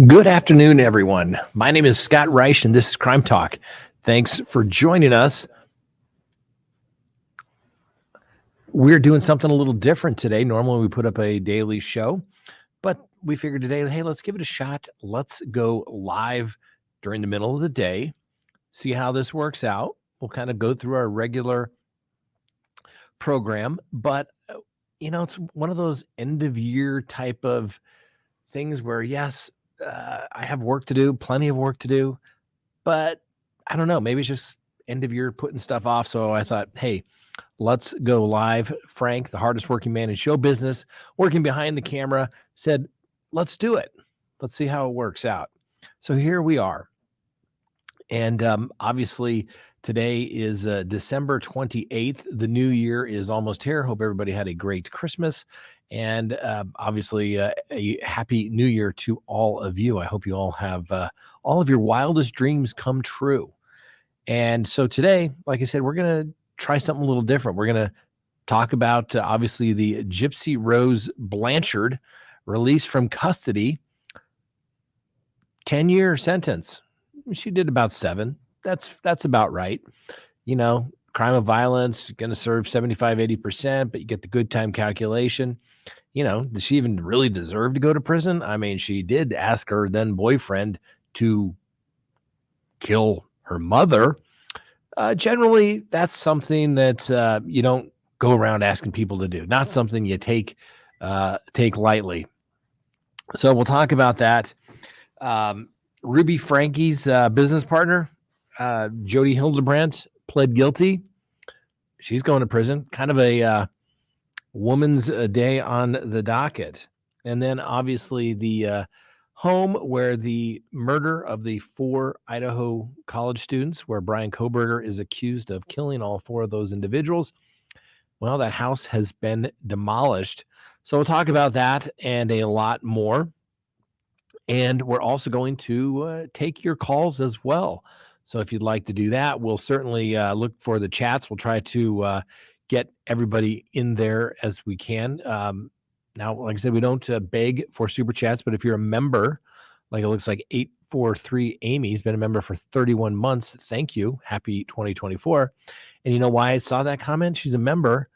Good afternoon, everyone. My name is Scott Reich, and this is Crime Talk. Thanks for joining us. We're doing something a little different today. Normally, we put up a daily show, but we figured today, hey, let's give it a shot. Let's go live during the middle of the day, see how this works out. We'll kind of go through our regular program, but it's one of those end of year type of things where, yes, I have work to do, plenty of work to do, but I don't know, maybe it's just end of year putting stuff off. So I thought, hey, let's go live. Frank, the hardest working man in show business, working behind the camera, said, let's do it. Let's see how it works out. So here we are. And obviously, today is December 28th. The new year is almost here. Hope everybody had a great Christmas. And obviously, a happy new year to all of you. I hope you all have all of your wildest dreams come true. And so today, like I said, we're going to try something a little different. We're going to talk about, obviously, the Gypsy Rose Blanchard released from custody, 10-year sentence. She did about 7. That's about right. Crime of violence, going to serve 75, 80%, but you get the good time calculation. Does she even really deserve to go to prison? I mean, she did ask her then boyfriend to kill her mother. Generally, that's something that you don't go around asking people to do. Not something you take lightly. So we'll talk about that. Ruby Frankie's business partner, Jody Hildebrandt, pled guilty. She's going to prison. Kind of a woman's day on the docket. And then obviously the home where the murder of the 4 Idaho college students, where Brian Kohberger is accused of killing all 4 of those individuals. Well, that house has been demolished. So we'll talk about that and a lot more. And we're also going to take your calls as well. So if you'd like to do that, we'll certainly look for the chats. We'll try to get everybody in there as we can. Now, like I said, we don't beg for super chats, but if you're a member, like it looks like 843 Amy's been a member for 31 months. Thank you. Happy 2024. And you know why I saw that comment? She's a member,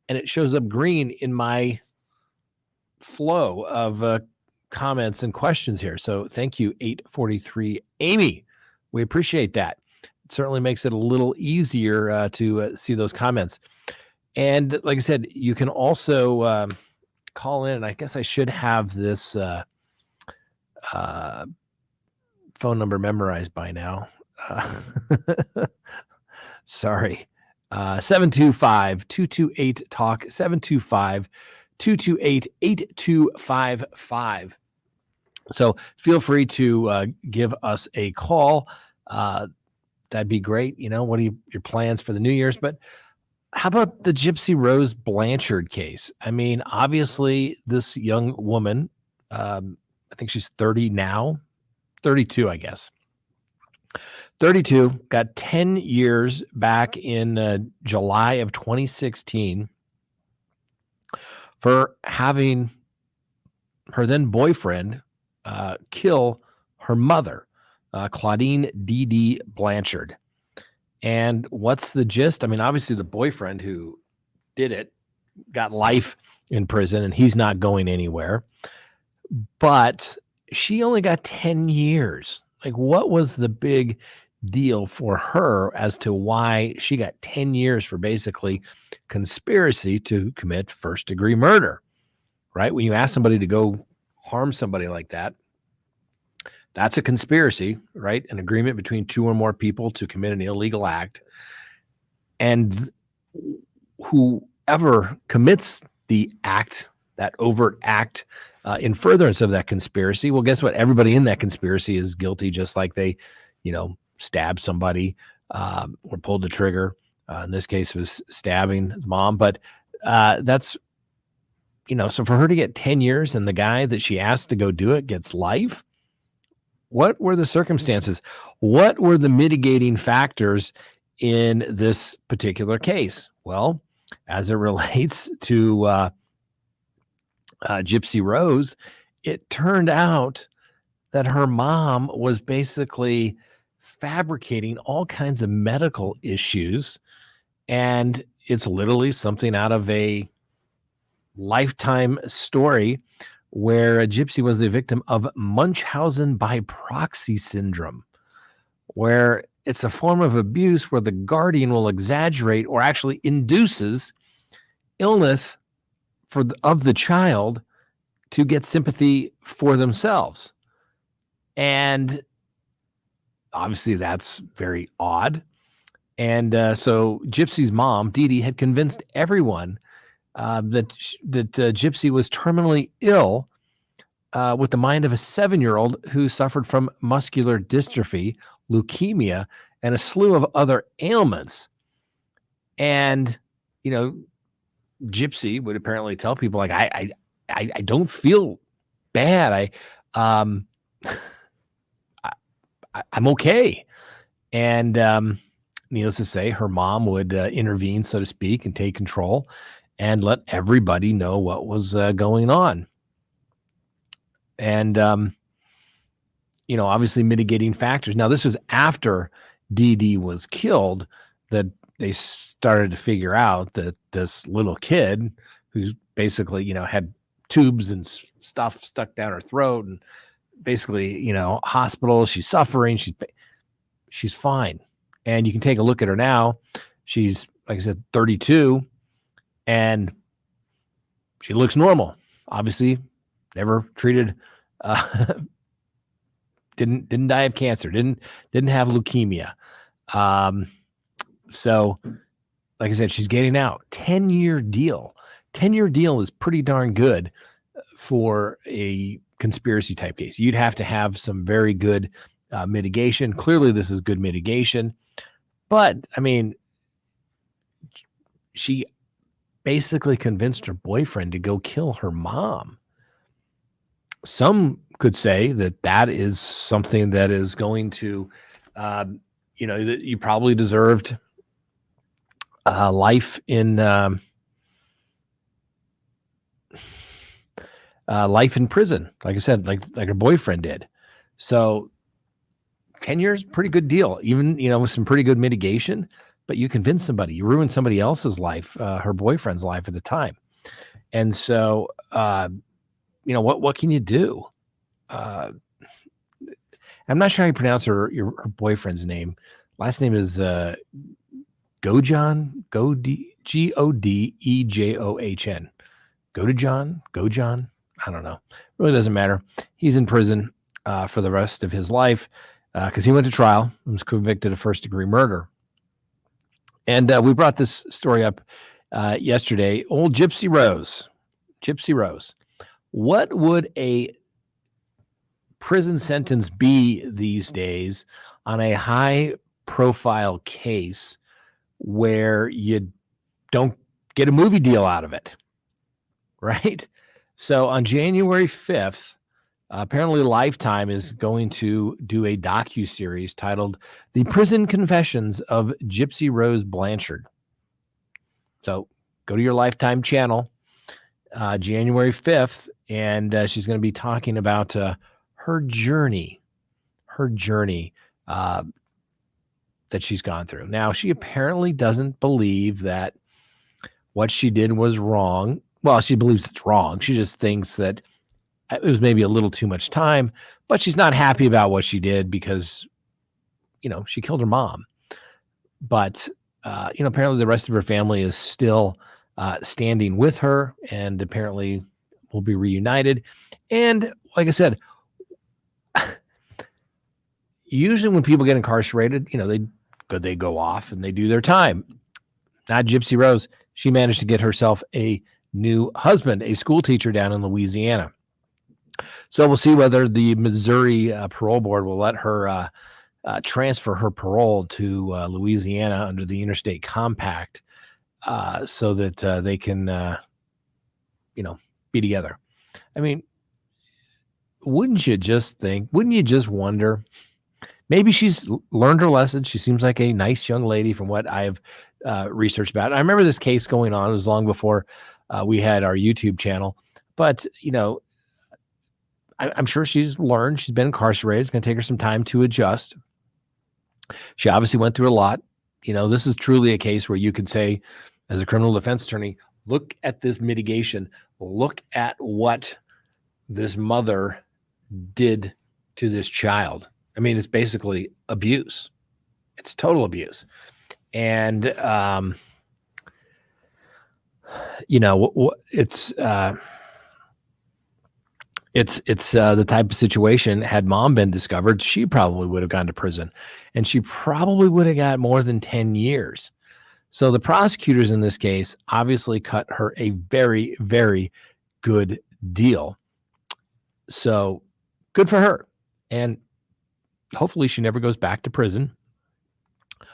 and it shows up green in my flow of comments and questions here. So thank you, 843 Amy. We appreciate that. It certainly makes it a little easier to see those comments. And like I said, you can also call in. I guess I should have this phone number memorized by now. Sorry. 725-228-TALK, 725-228-8255. So feel free to give us a call. That'd be great. What are your plans for the New Year's? But how about the Gypsy Rose Blanchard case? I mean, obviously, this young woman, I think she's 30 now, 32, I guess. 32, got 10 years back in July of 2016 for having her then boyfriend kill her mother, Claudine D.D. Blanchard. And what's the gist? I mean, obviously the boyfriend who did it got life in prison and he's not going anywhere. But she only got 10 years. Like, what was the big deal for her as to why she got 10 years for basically conspiracy to commit first-degree murder, right? When you ask somebody to go harm somebody like that, that's a conspiracy, right? An agreement between 2 or more people to commit an illegal act. And whoever commits the act, that overt act, in furtherance of that conspiracy, well, guess what? Everybody in that conspiracy is guilty, just like they, stabbed somebody or pulled the trigger. In this case, it was stabbing his mom. But that's, so for her to get 10 years and the guy that she asked to go do it gets life, what were the circumstances? What were the mitigating factors in this particular case? Well, as it relates to Gypsy Rose, it turned out that her mom was basically fabricating all kinds of medical issues. And it's literally something out of a Lifetime story where a gypsy was the victim of Munchausen by proxy syndrome, where it's a form of abuse where the guardian will exaggerate or actually induces illness of the child to get sympathy for themselves. And obviously that's very odd. And so Gypsy's mom, Dee Dee, had convinced everyone that Gypsy was terminally ill with the mind of a 7-year-old who suffered from muscular dystrophy, leukemia, and a slew of other ailments. And, Gypsy would apparently tell people, like, I don't feel bad. I'm okay. And needless to say, her mom would intervene, so to speak, and take control and let everybody know what was going on. And, obviously mitigating factors. Now, this was after Dee Dee was killed that they started to figure out that this little kid who's basically, had tubes and stuff stuck down her throat and basically, hospital, she's suffering, she's fine. And you can take a look at her now. She's, like I said, 32, and she looks normal. Obviously, never treated, didn't die of cancer, didn't have leukemia. So, like I said, she's getting out. 10-year deal. 10-year deal is pretty darn good for a conspiracy type case. You'd have to have some very good mitigation. Clearly, this is good mitigation. But, I mean, she basically convinced her boyfriend to go kill her mom. Some could say that is something that is going to, that you probably deserved life in prison. Like I said, like her boyfriend did. So 10 years, pretty good deal, even, with some pretty good mitigation, but you convince somebody, you ruin somebody else's life, her boyfriend's life at the time. And so, what can you do? I'm not sure how you pronounce her boyfriend's name. Last name is Godejohn, Godejohn. Godejohn. I don't know. Really doesn't matter. He's in prison for the rest of his life because he went to trial and was convicted of first-degree murder. And we brought this story up yesterday. Old Gypsy Rose. What would a prison sentence be these days on a high-profile case where you don't get a movie deal out of it, right? So on January 5th, apparently Lifetime is going to do a docuseries titled The Prison Confessions of Gypsy Rose Blanchard. So go to your Lifetime channel, January 5th, and she's going to be talking about her journey that she's gone through. Now, she apparently doesn't believe that what she did was wrong. Well, she believes it's wrong. She just thinks that it was maybe a little too much time, but she's not happy about what she did because, she killed her mom. But, apparently the rest of her family is still standing with her and apparently will be reunited. And like I said, usually when people get incarcerated, they go off and they do their time. Not Gypsy Rose. She managed to get herself a new husband, a school teacher down in Louisiana. So we'll see whether the Missouri parole board will let her transfer her parole to Louisiana under the Interstate Compact so that they can, be together. I mean, wouldn't you just wonder, maybe she's learned her lesson. She seems like a nice young lady from what I've researched about. I remember this case going on. It was long before we had our YouTube channel. But, I'm sure she's learned. She's been incarcerated. It's going to take her some time to adjust. She obviously went through a lot. This is truly a case where you could say, as a criminal defense attorney, look at this mitigation. Look at what this mother did to this child. I mean, it's basically abuse. It's total abuse. And, it's the type of situation, had mom been discovered, she probably would have gone to prison, and she probably would have got more than 10 years. So the prosecutors in this case obviously cut her a very, very good deal. So good for her. And hopefully she never goes back to prison.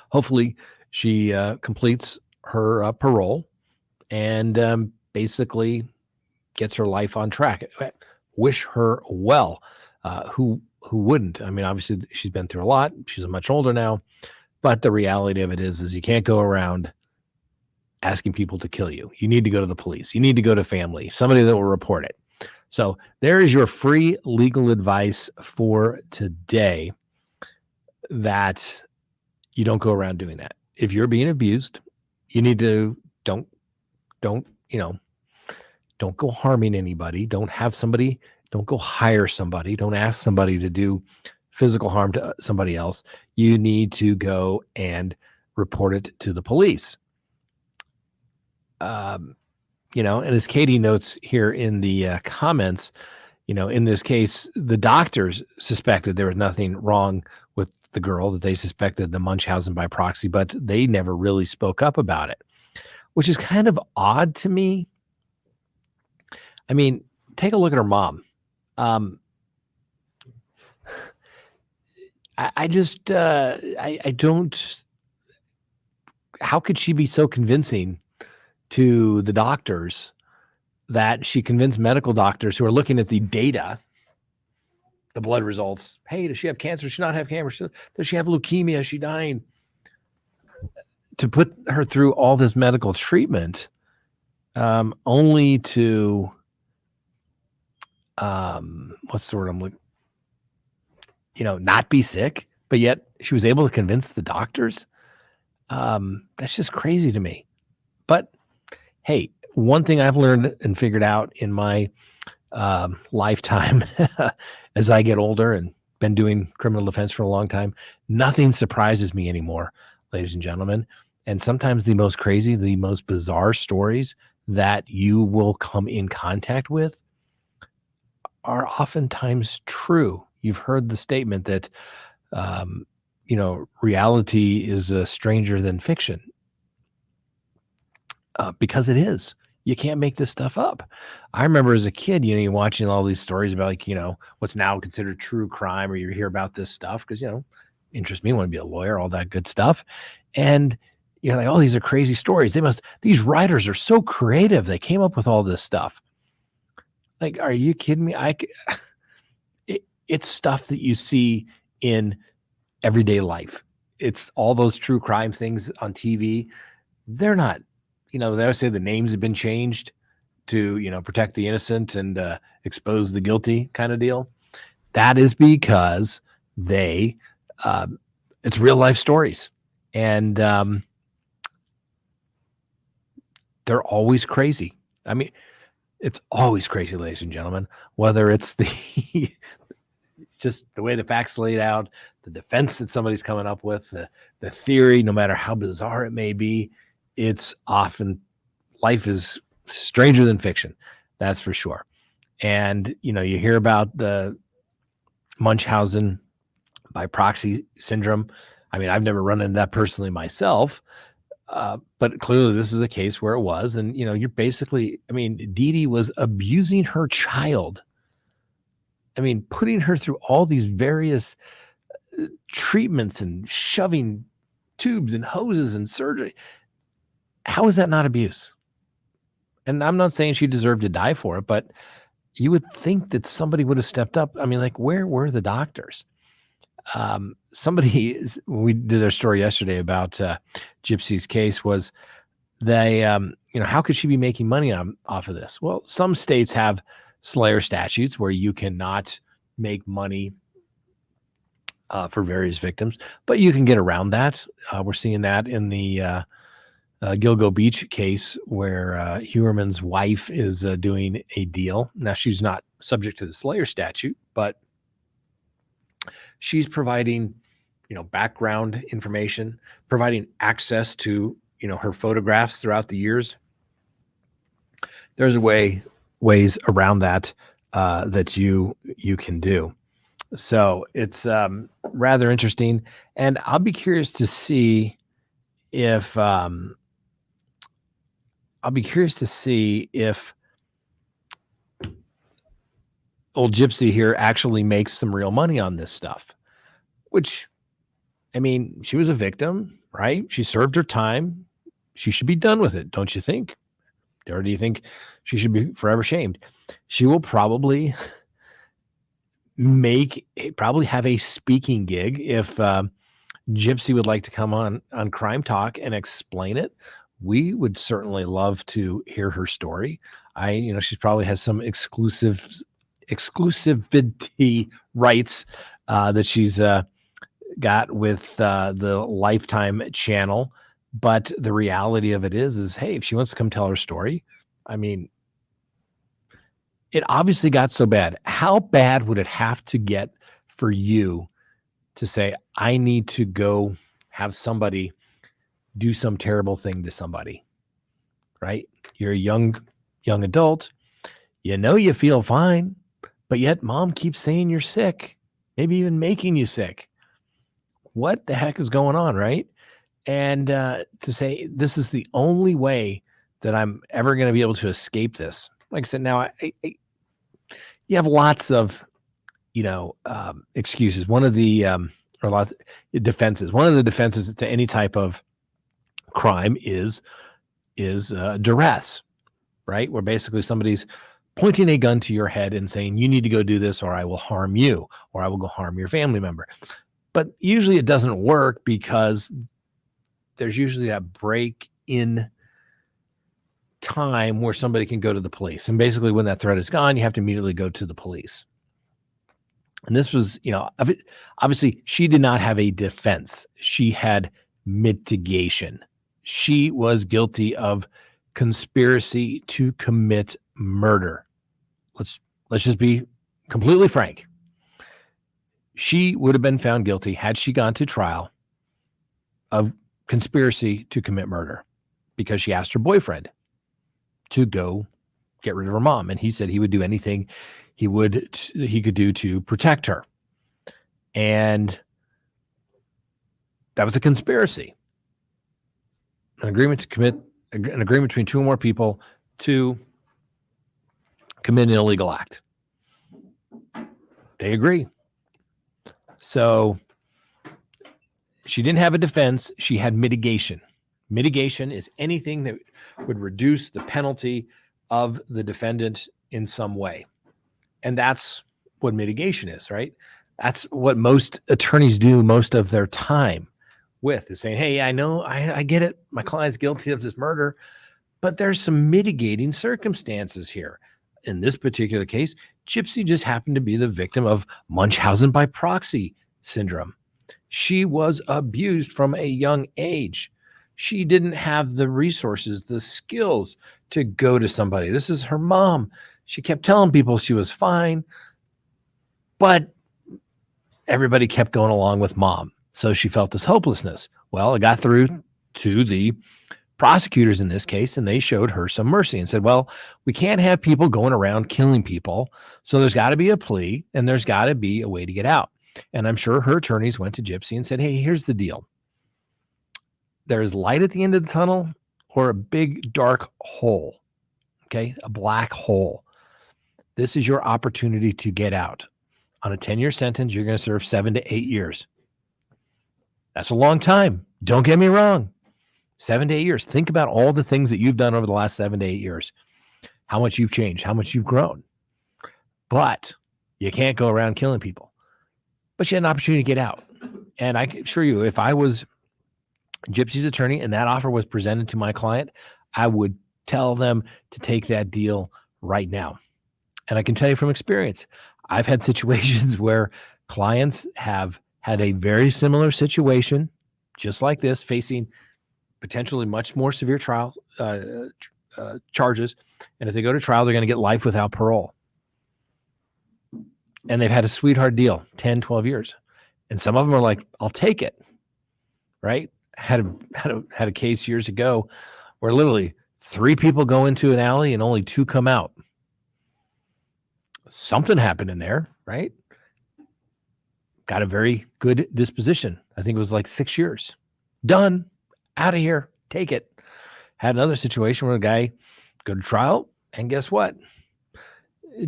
Hopefully she completes her parole and basically gets her life on track. Wish her well. Who wouldn't? I mean, obviously she's been through a lot. She's much older now. But the reality of it is you can't go around asking people to kill you. You need to go to the police. You need to go to family, somebody that will report it. So there is your free legal advice for today, that you don't go around doing that. If you're being abused, you need to don't go harming anybody. Don't go hire somebody. Don't ask somebody to do physical harm to somebody else. You need to go and report it to the police. And as Katie notes here in the comments, in this case, the doctors suspected there was nothing wrong with the girl, that they suspected the Munchausen by proxy, but they never really spoke up about it, which is kind of odd to me. I mean, take a look at her mom. I don't, how could she be so convincing to the doctors that she convinced medical doctors who are looking at the data, the blood results? Hey, does she have cancer? Does she not have cancer? Does she have leukemia? Is she dying? To put her through all this medical treatment, only to, what's the word I'm looking, not be sick, but yet she was able to convince the doctors. That's just crazy to me. But hey, one thing I've learned and figured out in my lifetime as I get older and been doing criminal defense for a long time, nothing surprises me anymore, ladies and gentlemen. And sometimes the most crazy, the most bizarre stories that you will come in contact with are oftentimes true. You've heard the statement that, reality is stranger than fiction. Because it is. You can't make this stuff up. I remember as a kid, you're watching all these stories about what's now considered true crime, or you hear about this stuff because, interests me, want to be a lawyer, all that good stuff. And you're like, oh, these are crazy stories. These writers are so creative. They came up with all this stuff. Like, are you kidding me? It's stuff that you see in everyday life. It's all those true crime things on TV. They're not, they always say the names have been changed to, protect the innocent and expose the guilty kind of deal. That is because it's real life stories. And they're always crazy. I mean, it's always crazy, ladies and gentlemen, whether it's just the way the facts laid out, the defense that somebody's coming up with, the theory, no matter how bizarre it may be, it's often, life is stranger than fiction. That's for sure. And, you hear about the Munchausen by proxy syndrome. I mean, I've never run into that personally myself, but clearly this is a case where it was. And, you're basically, Dee Dee was abusing her child. Putting her through all these various treatments and shoving tubes and hoses and surgery. How is that not abuse? And I'm not saying she deserved to die for it, but you would think that somebody would have stepped up. Where were the doctors? When we did our story yesterday about Gypsy's case, was they, how could she be making money off of this? Well, some states have Slayer statutes where you cannot make money for various victims, but you can get around that. We're seeing that in the Gilgo Beach case where Huerman's wife is doing a deal. Now, she's not subject to the Slayer statute, but she's providing, background information, providing access to, her photographs throughout the years. There's ways around that that you can do. So it's rather interesting, and I'll be curious to see if old Gypsy here actually makes some real money on this stuff, which, I mean, she was a victim, right? She served her time. She should be done with it, don't you think? Or do you think she should be forever shamed? She will probably have a speaking gig if Gypsy would like to come on CrimeTalk and explain it. We would certainly love to hear her story. She probably has some exclusivity rights that she's got with the Lifetime channel. But the reality of it is, hey, if she wants to come tell her story, I mean, it obviously got so bad. How bad would it have to get for you to say, I need to go have somebody do some terrible thing to somebody, right? You're a young adult. You feel fine, but yet mom keeps saying you're sick, maybe even making you sick. What the heck is going on, right? And to say this is the only way that I'm ever going to be able to escape this. Like I said, now you have lots of, excuses. One of the defenses. One of the defenses to any type of crime is duress, right? Where basically somebody's pointing a gun to your head and saying, you need to go do this or I will harm you or I will go harm your family member. But usually it doesn't work because there's usually that break in time where somebody can go to the police. And basically when that threat is gone, you have to immediately go to the police. And this was, obviously she did not have a defense. She had mitigation. She was guilty of conspiracy to commit murder. Let's just be completely frank. She would have been found guilty had she gone to trial of conspiracy to commit murder because she asked her boyfriend to go get rid of her mom. And he said he would do anything he could do to protect her. And that was a conspiracy. An agreement between two or more people to commit an illegal act. They agree. So she didn't have a defense. She had mitigation. Mitigation is anything that would reduce the penalty of the defendant in some way. And that's what mitigation is, right? That's what most attorneys do most of their time with, is saying, hey, I know, I get it. My client's guilty of this murder, but there's some mitigating circumstances here. In this particular case, Gypsy just happened to be the victim of Munchausen by proxy syndrome. She was abused from a young age. She didn't have the resources, the skills to go to somebody. This is her mom. She kept telling people she was fine, but everybody kept going along with mom. So she felt this hopelessness. Well, it got through to the prosecutors in this case, and they showed her some mercy and said, well, we can't have people going around killing people. So there's got to be a plea and there's got to be a way to get out. And I'm sure her attorneys went to Gypsy and said, hey, here's the deal. There's light at the end of the tunnel or a big dark hole, okay? A black hole. This is your opportunity to get out. On a 10-year sentence, you're going to serve 7 to 8 years. That's a long time. Don't get me wrong. 7 to 8 years. Think about all the things that you've done over the last 7 to 8 years. How much you've changed, how much you've grown. But you can't go around killing people. But she had an opportunity to get out. And I can assure you, if I was Gypsy's attorney and that offer was presented to my client, I would tell them to take that deal right now. And I can tell you from experience, I've had situations where clients have had a very similar situation, just like this, facing potentially much more severe trial charges. And if they go to trial, they're going to get life without parole. And they've had a sweetheart deal, 10, 12 years. And some of them are like, I'll take it, right? Had a case years ago where literally 3 people go into an alley and only 2 come out. Something happened in there, right? Got a very good disposition. I think it was like 6 years. Done. Out of here. Take it. Had another situation where a guy go to trial, and guess what?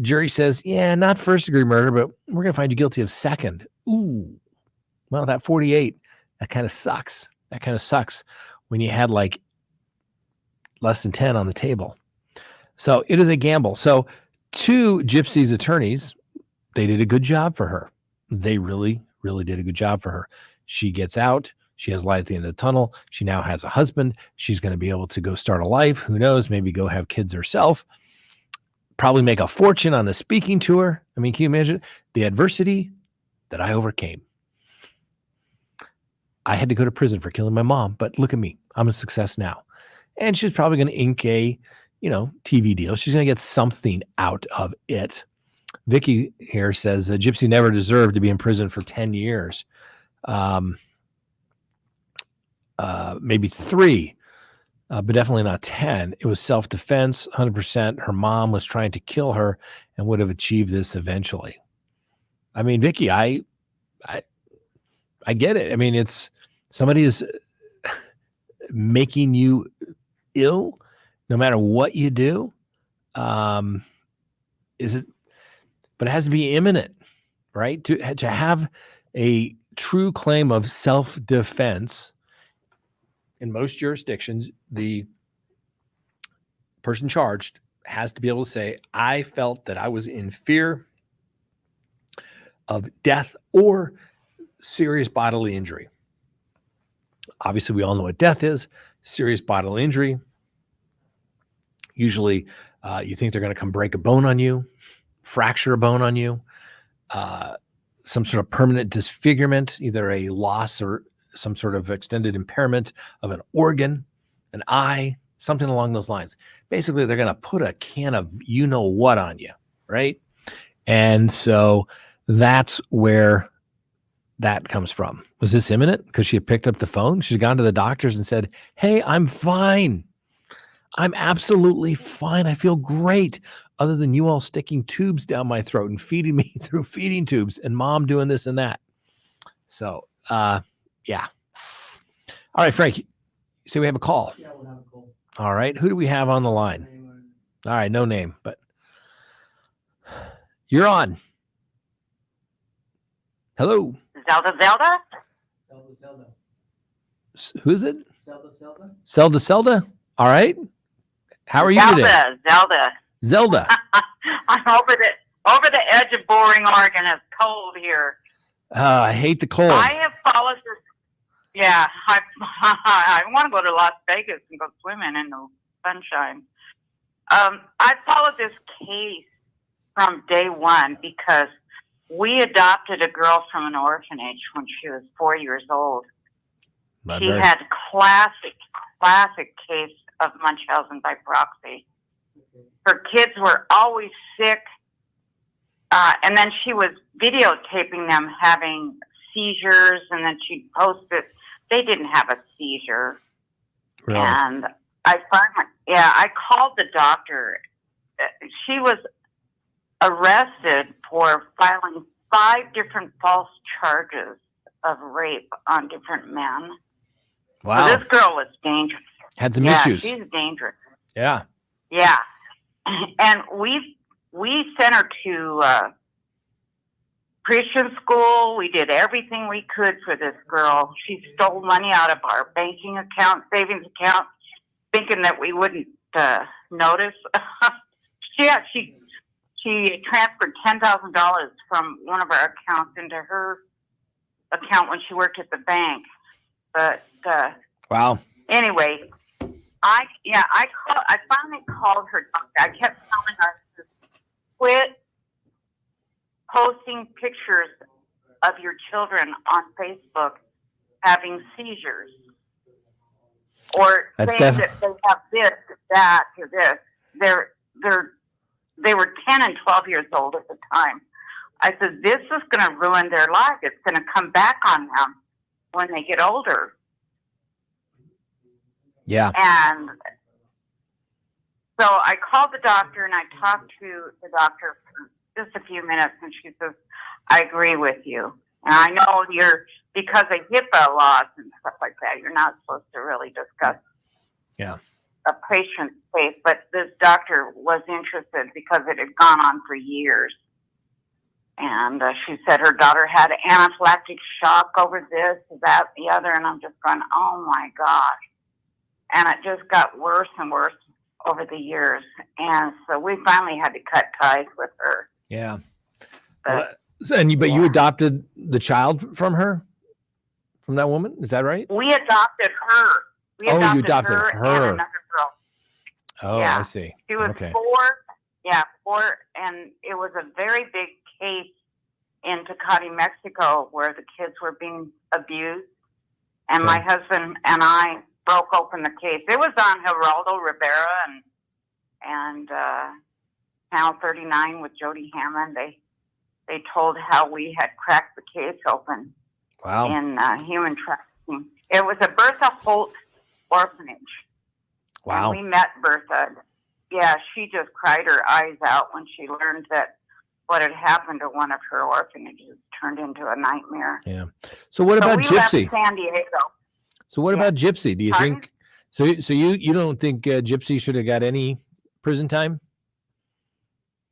Jury says, yeah, not first degree murder, but we're going to find you guilty of second. Ooh. Well, that 48, that kind of sucks. That kind of sucks when you had like less than 10 on the table. So it is a gamble. So to Gypsy's attorneys, they did a good job for her. They really, really did a good job for her. She gets out. She has light at the end of the tunnel. She now has a husband. She's going to be able to go start a life. Who knows? Maybe go have kids herself. Probably make a fortune on the speaking tour. I mean, can you imagine the adversity that I overcame? I had to go to prison for killing my mom, but look at me. I'm a success now. And she's probably going to ink a, TV deal. She's going to get something out of it. Vicky here says Gypsy never deserved to be in prison for 10 years. Maybe 3, but definitely not 10. It was self-defense, 100%. Her mom was trying to kill her and would have achieved this eventually. I mean, Vicky, I get it. I mean, it's somebody is making you ill no matter what you do. Is it? But it has to be imminent, right? To have a true claim of self-defense. In most jurisdictions, the person charged has to be able to say, I felt that I was in fear of death or serious bodily injury. Obviously, we all know what death is. Serious bodily injury. Usually, you think they're going to come break a bone on you, fracture a bone on you, some sort of permanent disfigurement, either a loss or some sort of extended impairment of an organ, an eye, something along those lines. Basically, they're going to put a can of you-know-what on you, right? And so that's where that comes from. Was this imminent? Because she had picked up the phone? She's gone to the doctors and said, hey, I'm fine. I'm absolutely fine. I feel great. Other than you all sticking tubes down my throat and feeding me through feeding tubes and mom doing this and that. So, yeah. All right, Frankie. So we have a call. Yeah, we'll have a call. All right. Who do we have on the line? All right. No name, but you're on. Hello. Zelda? Zelda. Who is it? Zelda. All right. How are you today? Zelda. I'm over the edge of Boring, Oregon. It's cold here. I hate the cold. I have followed this. Yeah, I want to go to Las Vegas and go swimming in the sunshine. I followed this case from day one because we adopted a girl from an orphanage when she was 4 years old. She had classic case of Munchausen by proxy. Her kids were always sick, and then she was videotaping them having seizures, and then she'd post it. They didn't have a seizure. Really? And I called the doctor. She was arrested for filing 5 different false charges of rape on different men. Wow. So this girl was dangerous. Had some issues. She's dangerous. Yeah. Yeah. And we sent her to Christian school. We did everything we could for this girl. She stole money out of our banking account, savings account, thinking that we wouldn't notice. She transferred $10,000 from one of our accounts into her account when she worked at the bank. But wow. Anyway, I finally called her doctor. I kept telling her quit posting pictures of your children on Facebook having seizures or That's saying that they have this, that, or this. They were 10 and 12 years old at the time. I said, this is going to ruin their life. It's going to come back on them when they get older. Yeah. And so I called the doctor and I talked to the doctor for just a few minutes, and she says, I agree with you. And I know because of HIPAA laws and stuff like that, you're not supposed to really discuss a patient's case, but this doctor was interested because it had gone on for years. And she said her daughter had anaphylactic shock over this, that, the other, and I'm just going, oh my gosh. And it just got worse and worse over the years. And so we finally had to cut ties with her. Yeah. But, you adopted the child from her? From that woman? Is that right? we adopted her. We you adopted adopted her her. and another girl. Oh, Yeah. I see. She was okay. 4, and it was a very big case in Tecate, Mexico, where the kids were being abused. And my husband and I broke open the case. It was on Geraldo Rivera and Channel 39 with Jody Hammond. They told how we had cracked the case open in human trafficking. It was a Bertha Holt orphanage. Wow. And we met Bertha. Yeah, she just cried her eyes out when she learned that what had happened to one of her orphanages turned into a nightmare. Yeah. So what about we Gypsy? Left San Diego. So what about Gypsy? Do you Pardon? think? So you don't think Gypsy should have got any prison time?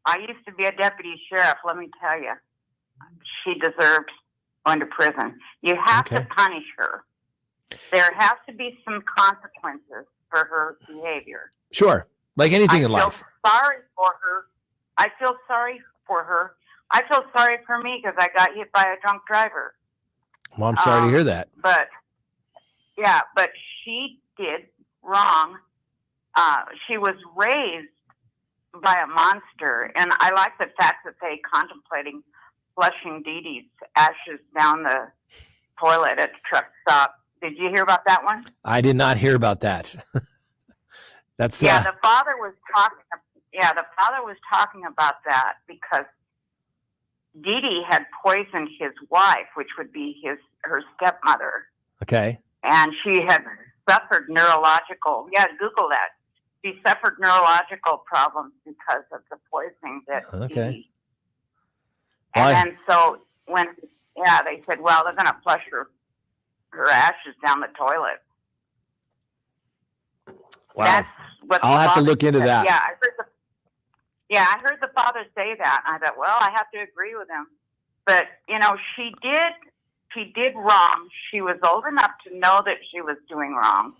I used to be a deputy sheriff. Let me tell you, she deserved going to prison. You have to punish her. There has to be some consequences for her behavior. Sure, like anything in life. I feel sorry for her. I feel sorry for her. I feel sorry for me because I got hit by a drunk driver. Well, I'm sorry to hear that. But she did wrong. She was raised by a monster, and I like the fact that they contemplating flushing Dee Dee's ashes down the toilet at the truck stop. Did you hear about that one? I did not hear about that. That's the father was talking. Yeah, the father was talking about that because Dee Dee had poisoned his wife, which would be her stepmother. Okay. And she had suffered neurological. Yeah, Google that. She suffered neurological problems because of the poisoning that Dee Dee. And then so they said, well, they're going to flush her ashes down the toilet. Wow. That's what I'll have to look into that. Yeah, I heard the father say that. I thought, well, I have to agree with him. But, she did wrong. She was old enough to know that she was doing wrong.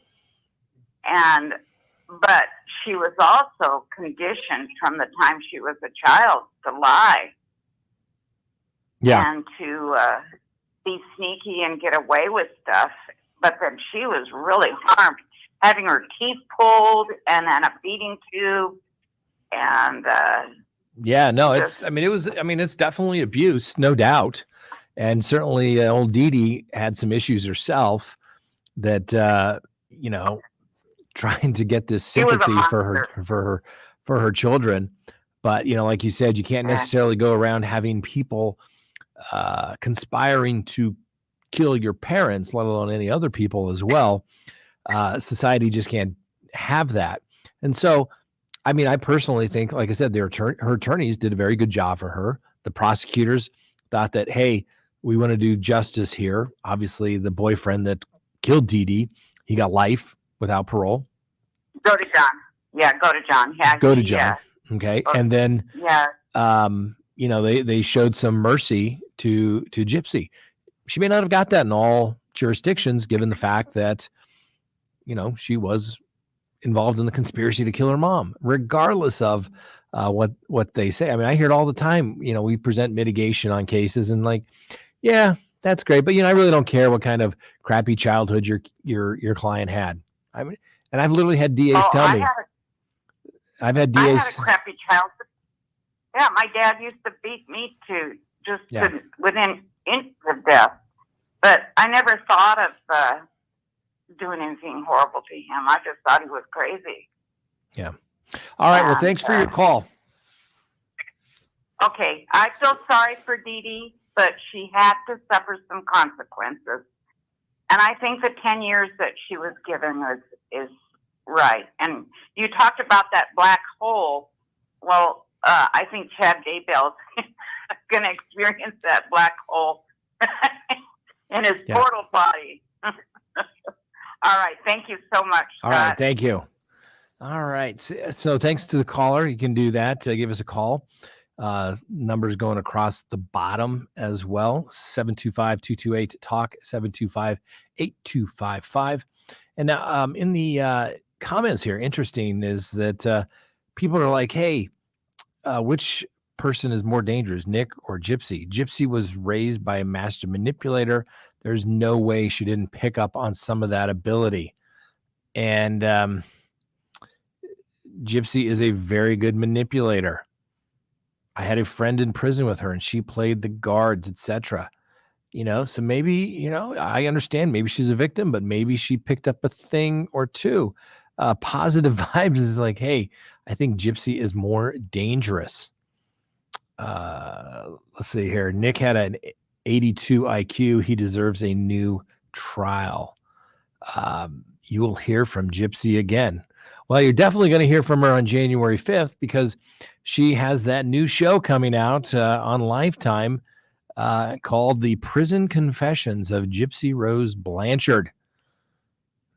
But she was also conditioned from the time she was a child to lie. Yeah. And to be sneaky and get away with stuff. But then she was really harmed, having her teeth pulled and then a feeding tube. And it's definitely abuse, no doubt. And certainly old Dee Dee had some issues herself that, trying to get this sympathy for her children. But, like you said, you can't necessarily go around having people conspiring to kill your parents, let alone any other people as well. Society just can't have that. And so, I personally think, like I said, her attorneys did a very good job for her. The prosecutors thought that, hey, we want to do justice here. Obviously, the boyfriend that killed Dee Dee, he got life without parole. Go to John. Yeah, go to John. Yeah, go to John. Yeah. Okay. And then, they showed some mercy to Gypsy. She may not have got that in all jurisdictions, given the fact that, she was involved in the conspiracy to kill her mom, regardless of what they say. I hear it all the time. We present mitigation on cases and yeah, that's great. But, I really don't care what kind of crappy childhood your client had. And I've literally had DAs tell me. I had a crappy childhood. Yeah, my dad used to beat me to just Yeah. to within inches of death. But I never thought of doing anything horrible to him. I just thought he was crazy. Yeah. All right. Well, And, thanks for your call. Okay, I feel sorry for Dee Dee, but she had to suffer some consequences. And I think the 10 years that she was given is right. And you talked about that black hole. Well, I think Chad Daybell's going to experience that black hole in his portal body. All right. Thank you so much. All right. Thank you. All right. So thanks to the caller. You can do that. Give us a call. Numbers going across the bottom as well. 725-228-TALK, 725-8255. And now in the comments here, interesting is that people are like, hey, which person is more dangerous, Nick or Gypsy? Gypsy was raised by a master manipulator. There's no way she didn't pick up on some of that ability. And Gypsy is a very good manipulator. I had a friend in prison with her and she played the guards, etc. So maybe, I understand maybe she's a victim, but maybe she picked up a thing or two. Positive vibes is like, hey, I think Gypsy is more dangerous. Let's see here. Nick had an 82 IQ. He deserves a new trial. You will hear from Gypsy again. Well, you're definitely going to hear from her on January 5th because she has that new show coming out on Lifetime called The Prison Confessions of Gypsy Rose Blanchard.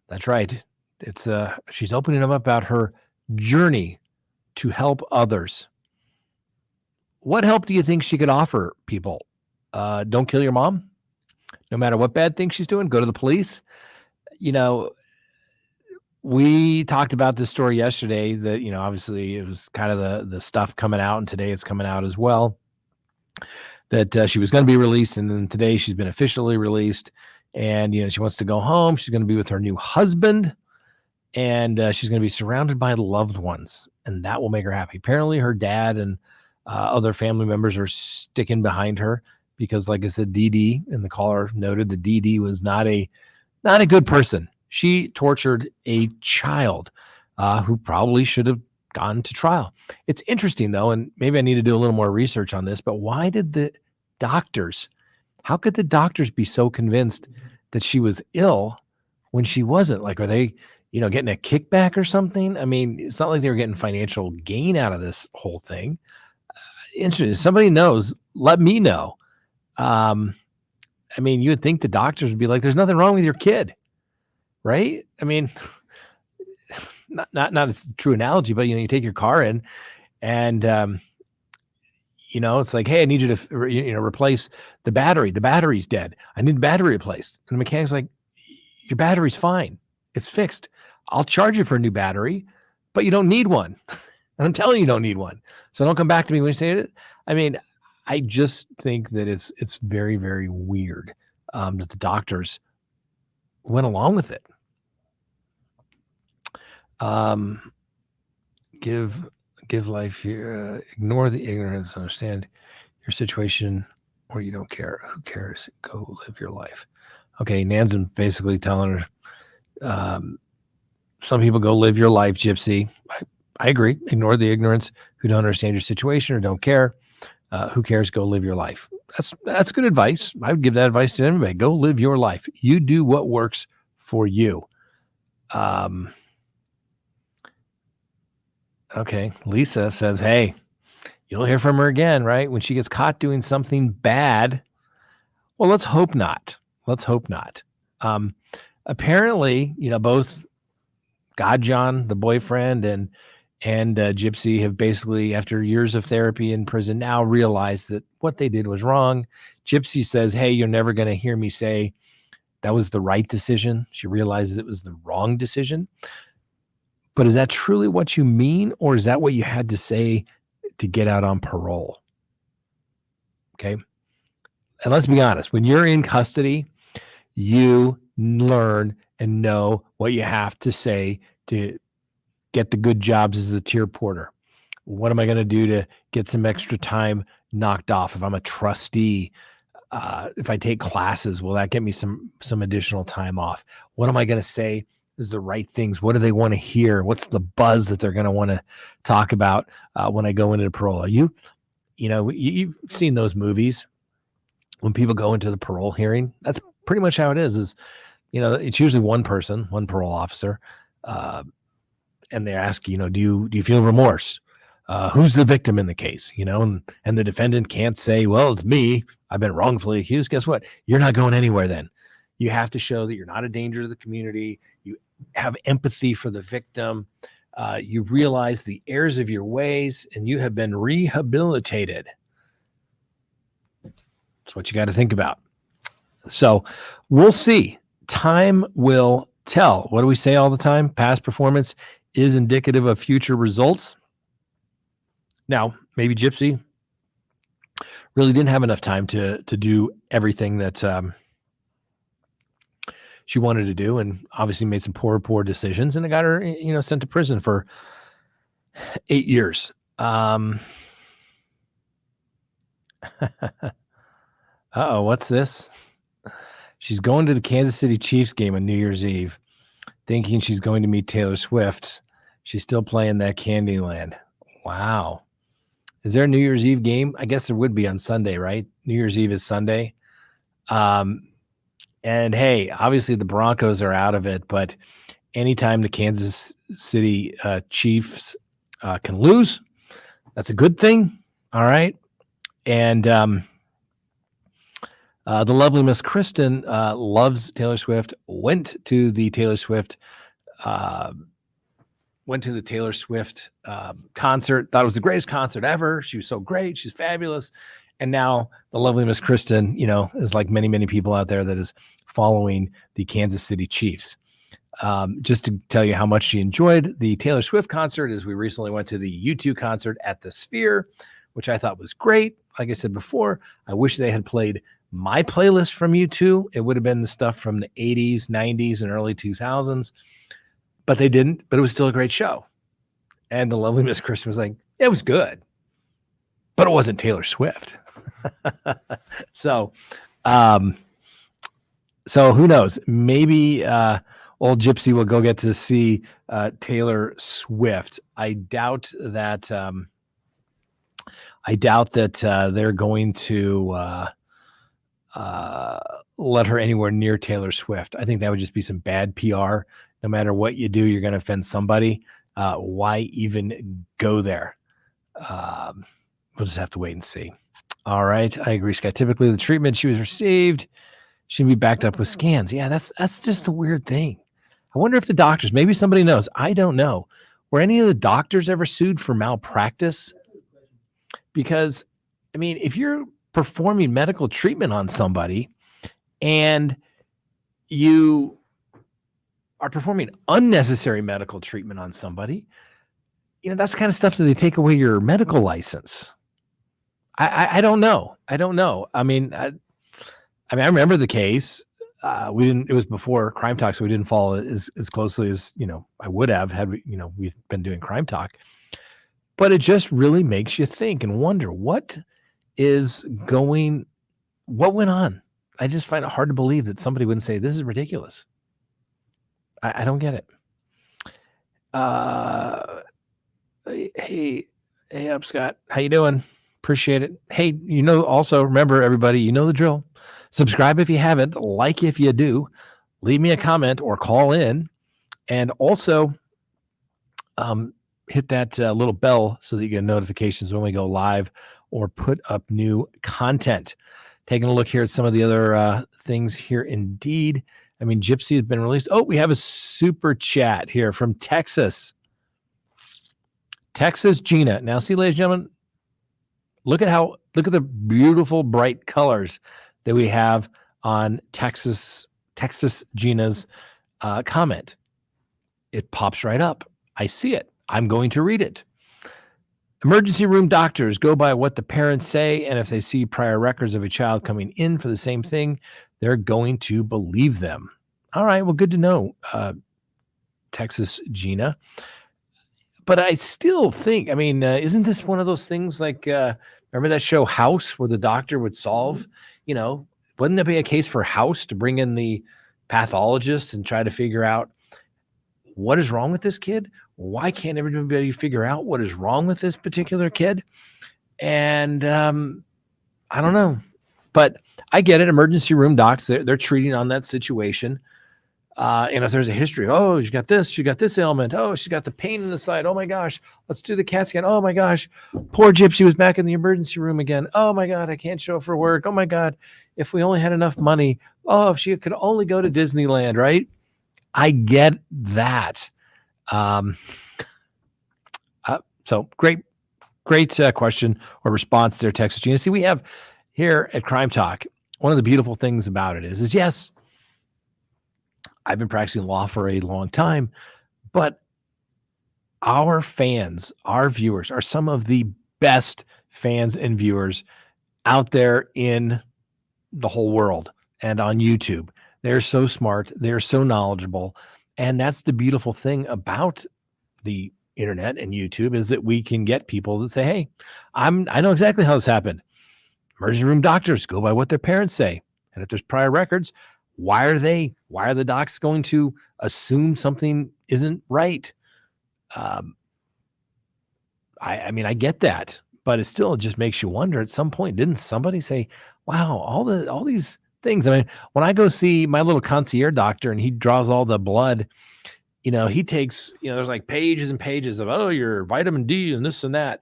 That's right. It's she's opening up about her journey to help others. What help do you think she could offer people? Don't kill your mom. No matter what bad thing she's doing, go to the police. We talked about this story yesterday that, obviously it was kind of the stuff coming out, and today it's coming out as well, that she was going to be released. And then today she's been officially released, and, she wants to go home. She's going to be with her new husband, and she's going to be surrounded by loved ones, and that will make her happy. Apparently her dad and other family members are sticking behind her because, like I said, Dee Dee, and the caller noted that Dee Dee was not a good person. She tortured a child who probably should have gone to trial. It's interesting, though, and maybe I need to do a little more research on this, but why did how could the doctors be so convinced that she was ill when she wasn't? Like, are they, getting a kickback or something? I mean, it's not like they were getting financial gain out of this whole thing. Interesting. If somebody knows, let me know. You would think the doctors would be like, there's nothing wrong with your kid. Right? I mean, not a true analogy, but you take your car in, and it's like, hey, I need you to replace the battery. The battery's dead. I need the battery replaced. And the mechanic's like, your battery's fine. It's fixed. I'll charge you for a new battery, but you don't need one. And I'm telling you don't need one. So don't come back to me when you say it. I mean, I just think that it's very, very weird that the doctors went along with it. Give life here. Ignore the ignorance. Understand your situation, or you don't care. Who cares? Go live your life. Okay, Nan's basically telling her, some people go live your life, Gypsy. I agree. Ignore the ignorance. Who don't understand your situation or don't care. Who cares? Go live your life. That's good advice. I would give that advice to anybody. Go live your life. You do what works for you. Okay. Lisa says, hey, you'll hear from her again, right? When she gets caught doing something bad. Well, let's hope not. Apparently, both Godjohn, the boyfriend, and Gypsy have basically, after years of therapy in prison, now realized that what they did was wrong. Gypsy says, hey, you're never going to hear me say that was the right decision. She realizes it was the wrong decision. But is that truly what you mean, or is that what you had to say to get out on parole? Okay. And let's be honest, when you're in custody, you learn and know what you have to say to get the good jobs as the tier porter. What am I going to do to get some extra time knocked off? If I'm a trustee, if I take classes, will that get me some additional time off? What am I going to say is the right things? What do they want to hear? What's the buzz that they're going to want to talk about when I go into the parole? You've seen those movies when people go into the parole hearing. That's pretty much how it is. It's usually one person, one parole officer, and they ask, do you feel remorse? Who's the victim in the case? And the defendant can't say, well, it's me, I've been wrongfully accused. Guess what? You're not going anywhere then. You have to show that you're not a danger to the community. You have empathy for the victim. You realize the errors of your ways, and you have been rehabilitated. That's what you got to think about. So we'll see. Time will tell. What do we say all the time? Past performance is indicative of future results. Now, maybe Gypsy really didn't have enough time to do everything that she wanted to do, and obviously made some poor decisions, and it got her, sent to prison for 8 years. What's this? She's going to the Kansas City Chiefs game on New Year's Eve, thinking she's going to meet Taylor Swift. She's still playing that Candyland. Wow. Is there a New Year's Eve game? I guess there would be on Sunday, right? New Year's Eve is Sunday. And hey, obviously the Broncos are out of it, but anytime the Kansas City Chiefs can lose, that's a good thing. All right. And the lovely Miss Kristen loves Taylor Swift, went to the Taylor Swift concert, thought it was the greatest concert ever. She was so great. She's fabulous. And now the lovely Miss Kristen, is like many, many people out there that is following the Kansas City Chiefs. Just to tell you how much she enjoyed the Taylor Swift concert, is we recently went to the U2 concert at the Sphere, which I thought was great. Like I said before, I wish they had played my playlist from U2. It would have been the stuff from the 80s, 90s, and early 2000s. But they didn't, but it was still a great show. And the lovely Miss Kristen was like, it was good, but it wasn't Taylor Swift. So who knows? Maybe old Gypsy will go get to see Taylor Swift. I doubt that they're going to let her anywhere near Taylor Swift. I think that would just be some bad PR. No matter what you do, you're going to offend somebody. Why even go there? We'll just have to wait and see. All right. I agree, Scott. Typically, the treatment she was received should be backed up with scans. Yeah, that's just a weird thing. I wonder if the doctors, maybe somebody knows. I don't know. Were any of the doctors ever sued for malpractice? Because, if you're performing medical treatment on somebody and you are performing unnecessary medical treatment on somebody, that's the kind of stuff that they take away your medical license. I don't know. I remember the case. It was before CrimeTalk, so we didn't follow it as closely as, I would have had we'd been doing CrimeTalk. But it just really makes you think and wonder what went on. I just find it hard to believe that somebody wouldn't say, this is ridiculous. I don't get it. Hey up, Scott. How you doing? Appreciate it. Hey, also remember, everybody, the drill. Subscribe if you haven't, like if you do, leave me a comment or call in, and also hit that little bell so that you get notifications when we go live or put up new content. Taking a look here at some of the other things here. Indeed. Gypsy has been released. Oh, we have a super chat here from Texas. Texas Gina. Now, see, ladies and gentlemen, look at the beautiful bright colors that we have on Texas Gina's comment. It pops right up. I see it. I'm going to read it. Emergency room doctors go by what the parents say, and if they see prior records of a child coming in for the same thing, they're going to believe them. All right, well, good to know, Texas Gina. but I still think, I mean, isn't this one of those things like, remember that show House where the doctor would solve, you know, wouldn't there be a case for House to bring in the pathologist and try to figure out what is wrong with this kid? Why can't everybody figure out what is wrong with this particular kid? And I don't know, but I get it. Emergency room docs, they're treating on that situation. And if there's a history, oh, she got this ailment. Oh, she's got the pain in the side. Oh my gosh, let's do the CAT scan. Oh my gosh, poor Gypsy was back in the emergency room again. Oh my God, I can't show up for work. Oh my God, if we only had enough money. Oh, if she could only go to Disneyland, right? I get that. So great question or response there, Texas Gina. See, we have here at Crime Talk, one of the beautiful things about it is yes, I've been practicing law for a long time, but our fans, our viewers are some of the best fans and viewers out there in the whole world and on YouTube. They're so smart. They're so knowledgeable. And that's the beautiful thing about the internet and YouTube is that we can get people that say, hey, I know exactly how this happened. Emergency room doctors go by what their parents say. And if there's prior records, why are the docs going to assume something isn't right? I mean, I get that, but it still just makes you wonder at some point, didn't somebody say, wow, all these things. I mean, when I go see my little concierge doctor and he draws all the blood, he takes, there's like pages and pages of, oh, your vitamin D and this and that.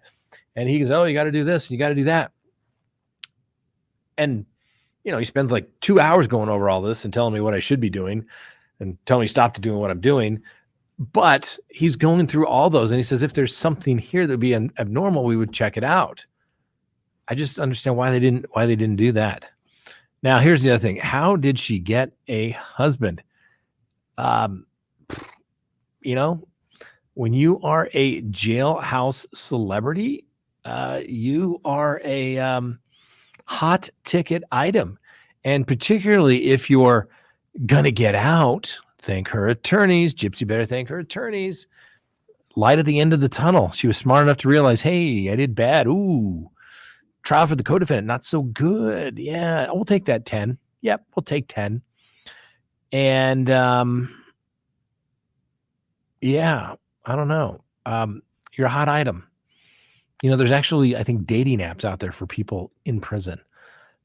And he goes, oh, you got to do this and you got to do that. And, he spends like 2 hours going over all this and telling me what I should be doing and telling me stop to doing what I'm doing. But he's going through all those. And he says, if there's something here that would be abnormal, we would check it out. I just understand why they didn't do that. Now, here's the other thing. How did she get a husband? When you are a jailhouse celebrity, you are a hot ticket item. And particularly if you're going to get out, thank her attorneys. Gypsy better thank her attorneys. Light at the end of the tunnel. She was smart enough to realize, hey, I did bad. Ooh. Trial for the co-defendant, not so good. Yeah, we'll take that 10. Yep, we'll take 10. And yeah, I don't know. You're a hot item. There's actually, I think, dating apps out there for people in prison.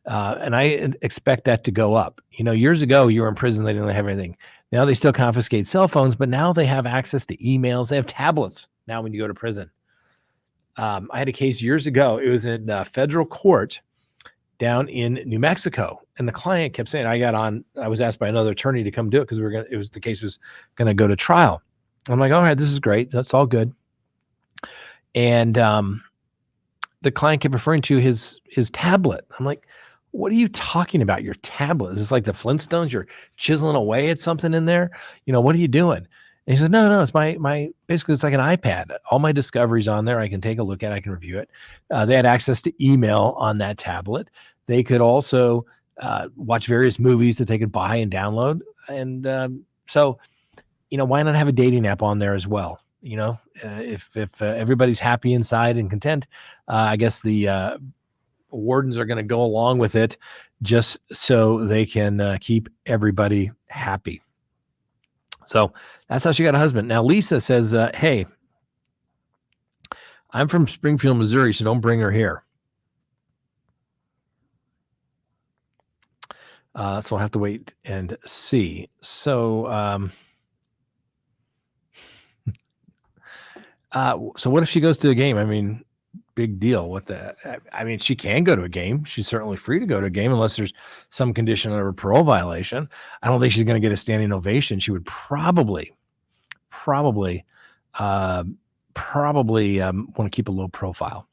And I expect that to go up. Years ago, you were in prison, they didn't have anything. Now they still confiscate cell phones, but now they have access to emails. They have tablets now when you go to prison. I had a case years ago. It was in federal court down in New Mexico. And the client kept saying, I was asked by another attorney to come do it because the case was going to go to trial. I'm like, all right, this is great. That's all good. And the client kept referring to his tablet. I'm like, what are you talking about? Your tablet? Is this like the Flintstones? You're chiseling away at something in there? What are you doing? And he said, no, it's my basically it's like an iPad. All my discoveries on there, I can take a look at, I can review it. They had access to email on that tablet. They could also watch various movies that they could buy and download. And so, why not have a dating app on there as well? If everybody's happy inside and content, I guess the wardens are going to go along with it just so they can keep everybody happy. So that's how she got a husband. Now, Lisa says, hey, I'm from Springfield, Missouri, so don't bring her here. So I'll have to wait and see. So, so what if she goes to a game? I mean, big deal. She can go to a game. She's certainly free to go to a game unless there's some condition of a parole violation. I don't think she's going to get a standing ovation. She would probably want to keep a low profile.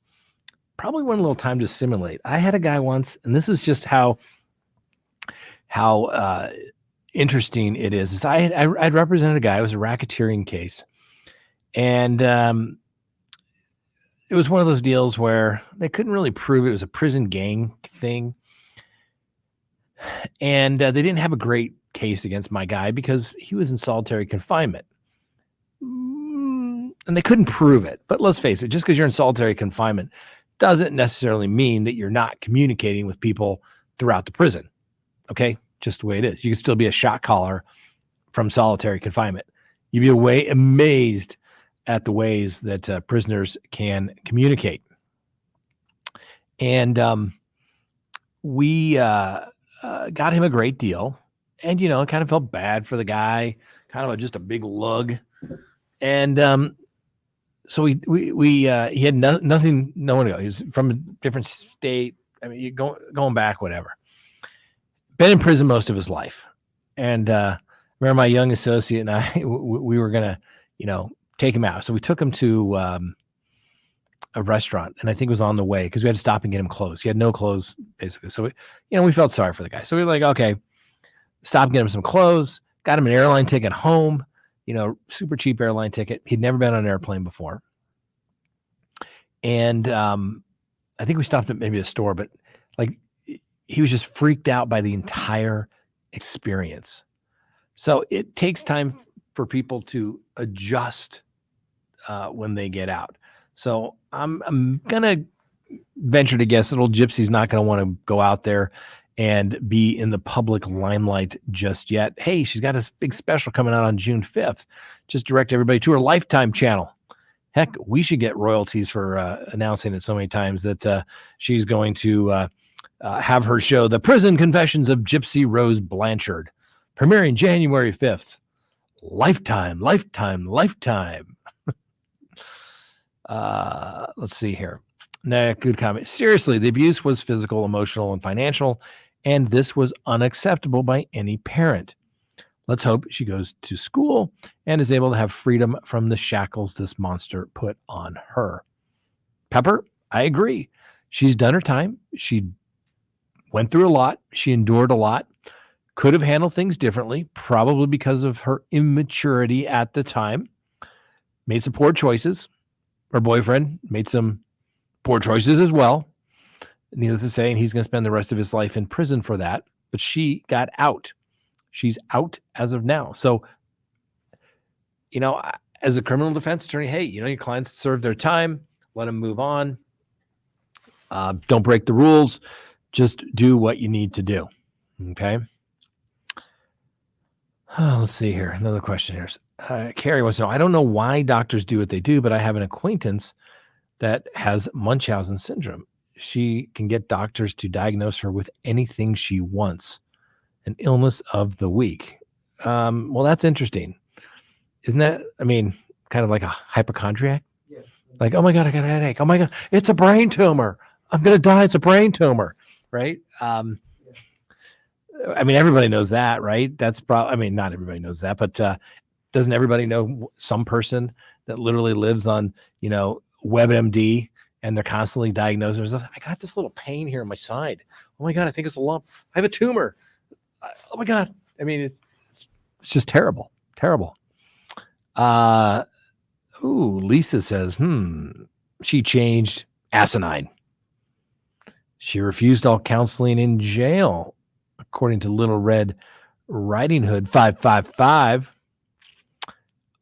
Probably want a little time to simulate. I had a guy once, and this is just how interesting it is. I'd represented a guy. It was a racketeering case. And it was one of those deals where they couldn't really prove it was a prison gang thing. And they didn't have a great case against my guy because he was in solitary confinement. and they couldn't prove it. But let's face it, just because you're in solitary confinement doesn't necessarily mean that you're not communicating with people throughout the prison. Okay, just the way it is. You can still be a shot caller from solitary confinement. You'd be amazed at the ways that prisoners can communicate. And we got him a great deal. And, kind of felt bad for the guy, kind of just a big lug. And so he had nothing, no one to go. He was from a different state. I mean, going back, whatever. Been in prison most of his life. And remember my young associate and I, we were going to, take him out. So we took him to a restaurant, and I think it was on the way because we had to stop and get him clothes. He had no clothes, basically. So we felt sorry for the guy. So we were like, okay, stop and get him some clothes, got him an airline ticket home, super cheap airline ticket. He'd never been on an airplane before. And I think we stopped at maybe a store, but like he was just freaked out by the entire experience. So it takes time for people to adjust when they get out. So I'm going to venture to guess that old Gypsy's not going to want to go out there and be in the public limelight just yet. Hey, she's got a big special coming out on June 5th. Just direct everybody to her Lifetime channel. Heck, we should get royalties for announcing it so many times that she's going to have her show, The Prison Confessions of Gypsy Rose Blanchard, premiering January 5th. Lifetime. Let's see here. Nah, good comment. Seriously, the abuse was physical, emotional, and financial, and this was unacceptable by any parent. Let's hope she goes to school and is able to have freedom from the shackles this monster put on her. Pepper, I agree. She's done her time. She went through a lot. She endured a lot. Could have handled things differently, probably because of her immaturity at the time. Made some poor choices. Her boyfriend made some poor choices as well. Needless to say, and he's going to spend the rest of his life in prison for that. But she got out. She's out as of now. So, as a criminal defense attorney, hey, your clients serve their time. Let them move on. Don't break the rules. Just do what you need to do. Okay. Let's see here. Another question here. Carrie wants to know, I don't know why doctors do what they do, but I have an acquaintance that has Munchausen syndrome. She can get doctors to diagnose her with anything she wants. An illness of the week. Well, that's interesting. Isn't that, kind of like a hypochondriac? Yes. Like, oh my God, I got a headache. Oh my God, it's a brain tumor. I'm going to die. It's a brain tumor. Right? Everybody knows that, right? That's probably, not everybody knows that, but doesn't everybody know some person that literally lives on, WebMD and they're constantly diagnosed? I got this little pain here on my side. Oh my God, I think it's a lump. I have a tumor. Oh my God. It's just terrible. Terrible. Lisa says, she changed asinine. She refused all counseling in jail, according to Little Red Riding Hood 555.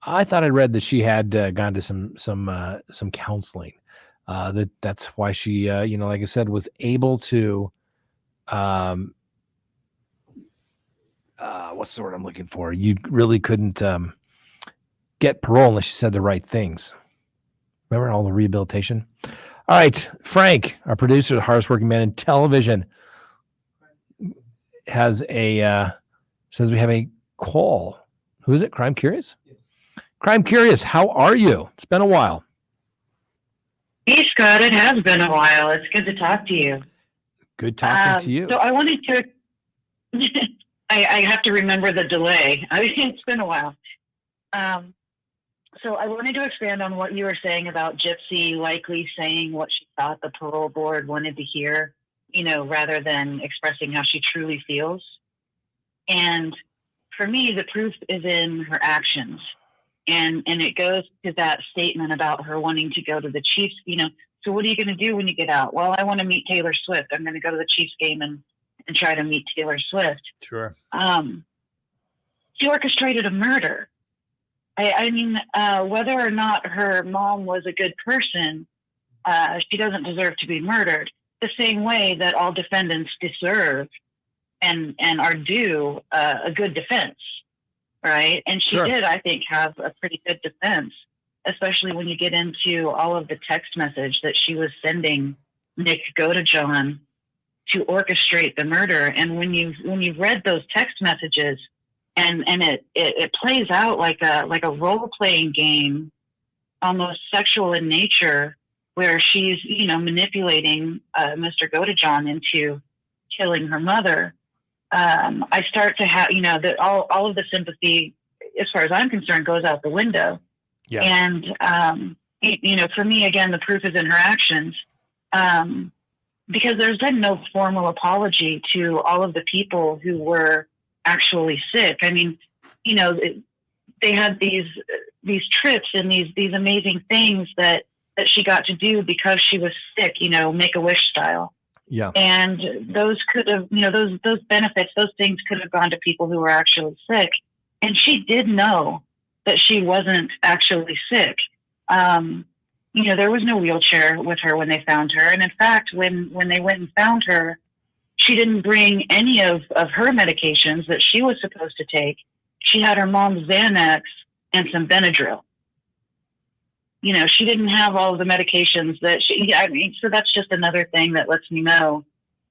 I thought I read that she had gone to some counseling. That's why she, like I said, was able to, what's the word I'm looking for? You really couldn't get parole unless you said the right things. Remember all the rehabilitation? All right, Frank, our producer, the hardest working man in television, has says we have a call. Who is it? Crime Curious? Yes. Crime Curious, how are you? It's been a while. Hey, Scott, it has been a while. It's good to talk to you. Good talking to you. So I wanted to, I have to remember the delay. It's been a while. So I wanted to expand on what you were saying about Gypsy likely saying what she thought the parole board wanted to hear, rather than expressing how she truly feels. And for me, the proof is in her actions. And it goes to that statement about her wanting to go to the Chiefs, so what are you going to do when you get out? Well, I want to meet Taylor Swift. I'm going to go to the Chiefs game and try to meet Taylor Swift. Sure. She orchestrated a murder. I mean, whether or not her mom was a good person, she doesn't deserve to be murdered. The same way that all defendants deserve and are due a good defense, right? And she Sure. did, I think, have a pretty good defense, especially when you get into all of the text message that she was sending Nick Godejohn to orchestrate the murder. And when you've read those text messages, and it plays out like a role-playing game, almost sexual in nature, where she's, manipulating Mr. Godejohn into killing her mother. I start to have, that all of the sympathy, as far as I'm concerned, goes out the window. Yeah. And, for me, again, the proof is in her actions. Because there's been no formal apology to all of the people who were actually sick. I mean, they had these trips and these amazing things that she got to do because she was sick, Make-A-Wish style. Yeah. And those could have, those benefits, those things could have gone to people who were actually sick. And she did know that she wasn't actually sick. There was no wheelchair with her when they found her. And in fact, when they went and found her, she didn't bring any of her medications that she was supposed to take. She had her mom's Xanax and some Benadryl. She didn't have all of the medications that so that's just another thing that lets me know,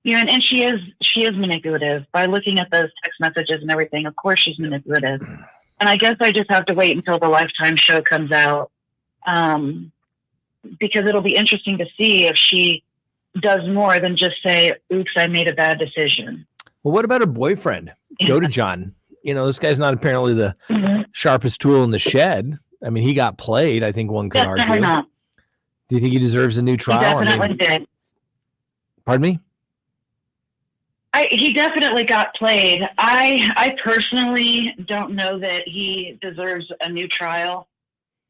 and she is manipulative by looking at those text messages and everything. Of course she's manipulative. And I guess I just have to wait until the Lifetime show comes out. Because it'll be interesting to see if she does more than just say, oops, I made a bad decision. Well, what about her boyfriend, Godejohn? This guy's not apparently the sharpest tool in the shed. I mean, he got played, I think one could Definitely argue. not. Do you think he deserves a new He trial? definitely did. Pardon me? He definitely got played. I personally don't know that he deserves a new trial.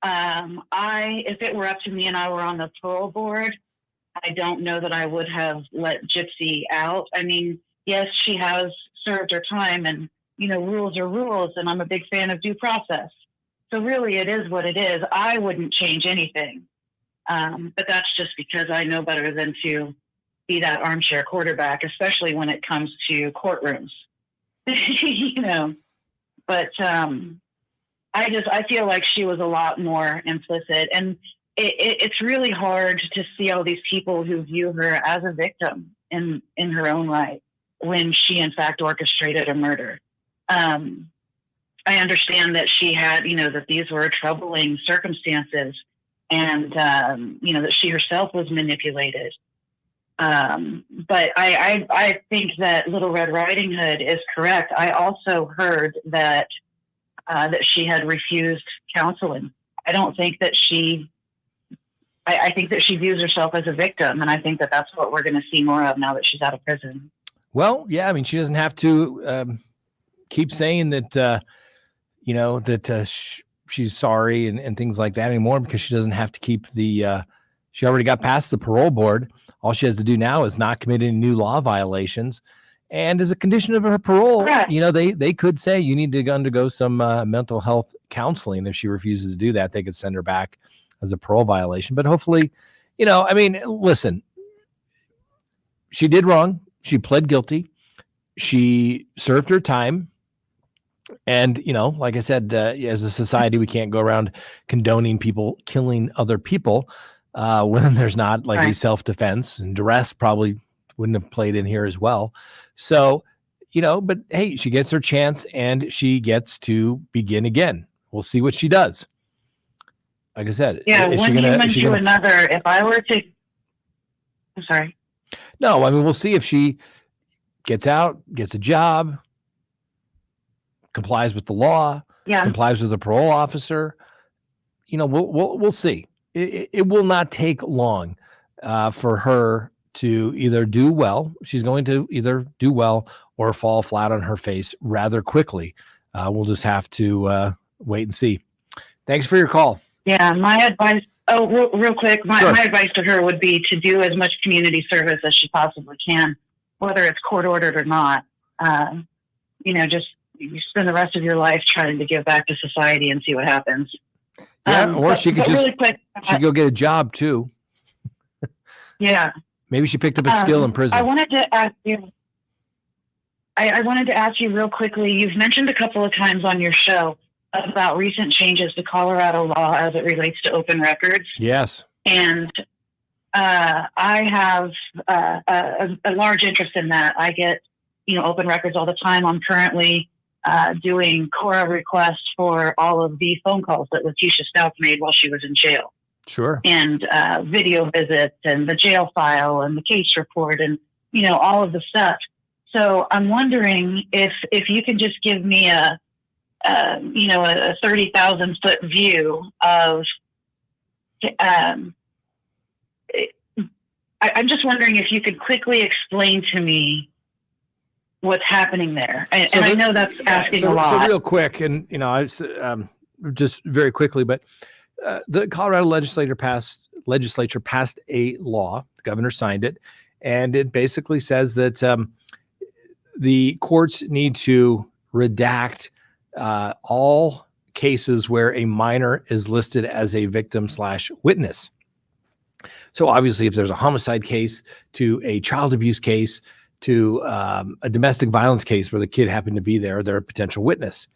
If it were up to me and I were on the parole board, I don't know that I would have let Gypsy out. I mean, yes, she has served her time, and, rules are rules, and I'm a big fan of due process. So really, it is what it is. I wouldn't change anything. But that's just because I know better than to be that armchair quarterback, especially when it comes to courtrooms. But I feel like she was a lot more implicit, and it's really hard to see all these people who view her as a victim in her own right when she in fact orchestrated a murder. I understand that she had, that these were troubling circumstances, and that she herself was manipulated. But I think that Little Red Riding Hood is correct. I also heard that she had refused counseling. I don't think that I think that she views herself as a victim, and I think that that's what we're going to see more of now that she's out of prison. Well, yeah, I mean, she doesn't have to keep saying that, she's sorry and things like that anymore, because she doesn't have to keep she already got past the parole board. All she has to do now is not commit any new law violations. And as a condition of her parole, Correct. They could say you need to undergo some mental health counseling. If she refuses to do that, they could send her back as a parole violation. But hopefully, listen, she did wrong. She pled guilty. She served her time. And, like I said, as a society, we can't go around condoning people killing other people when there's not like a self-defense, and duress probably wouldn't have played in here as well. So, but hey, she gets her chance and she gets to begin again. We'll see what she does. Like I said, yeah, when you went to another, if I were to, I'm sorry. No, I mean, we'll see if she gets out, gets a job, complies with the law, complies with the parole officer. We'll see. It will not take long for her to either do well. She's going to either do well or fall flat on her face rather quickly. We'll just have to wait and see. Thanks for your call. Yeah, my advice. Oh, real quick. My advice to her would be to do as much community service as she possibly can, whether it's court ordered or not. Just you spend the rest of your life trying to give back to society and see what happens. Yeah, or she could just really quick, she could go get a job too. yeah. Maybe she picked up a skill in prison. I wanted to ask you. I wanted to ask you real quickly. You've mentioned a couple of times on your show about recent changes to Colorado law as it relates to open records. Yes. And I have a large interest in that. I get, open records all the time. I'm currently doing Cora requests for all of the phone calls that Letitia Stout made while she was in jail. Sure. And video visits and the jail file and the case report and, all of the stuff. So I'm wondering if you can just give me a 30,000 foot view of, I'm just wondering if you could quickly explain to me what's happening there. And I know that's asking a lot. So real quick, and, I just very quickly, but the Colorado legislature passed a law. The governor signed it, and it basically says that the courts need to redact all cases where a minor is listed as a victim/witness. So obviously, if there's a homicide case, to a child abuse case, to a domestic violence case where the kid happened to be there, they're a potential witness.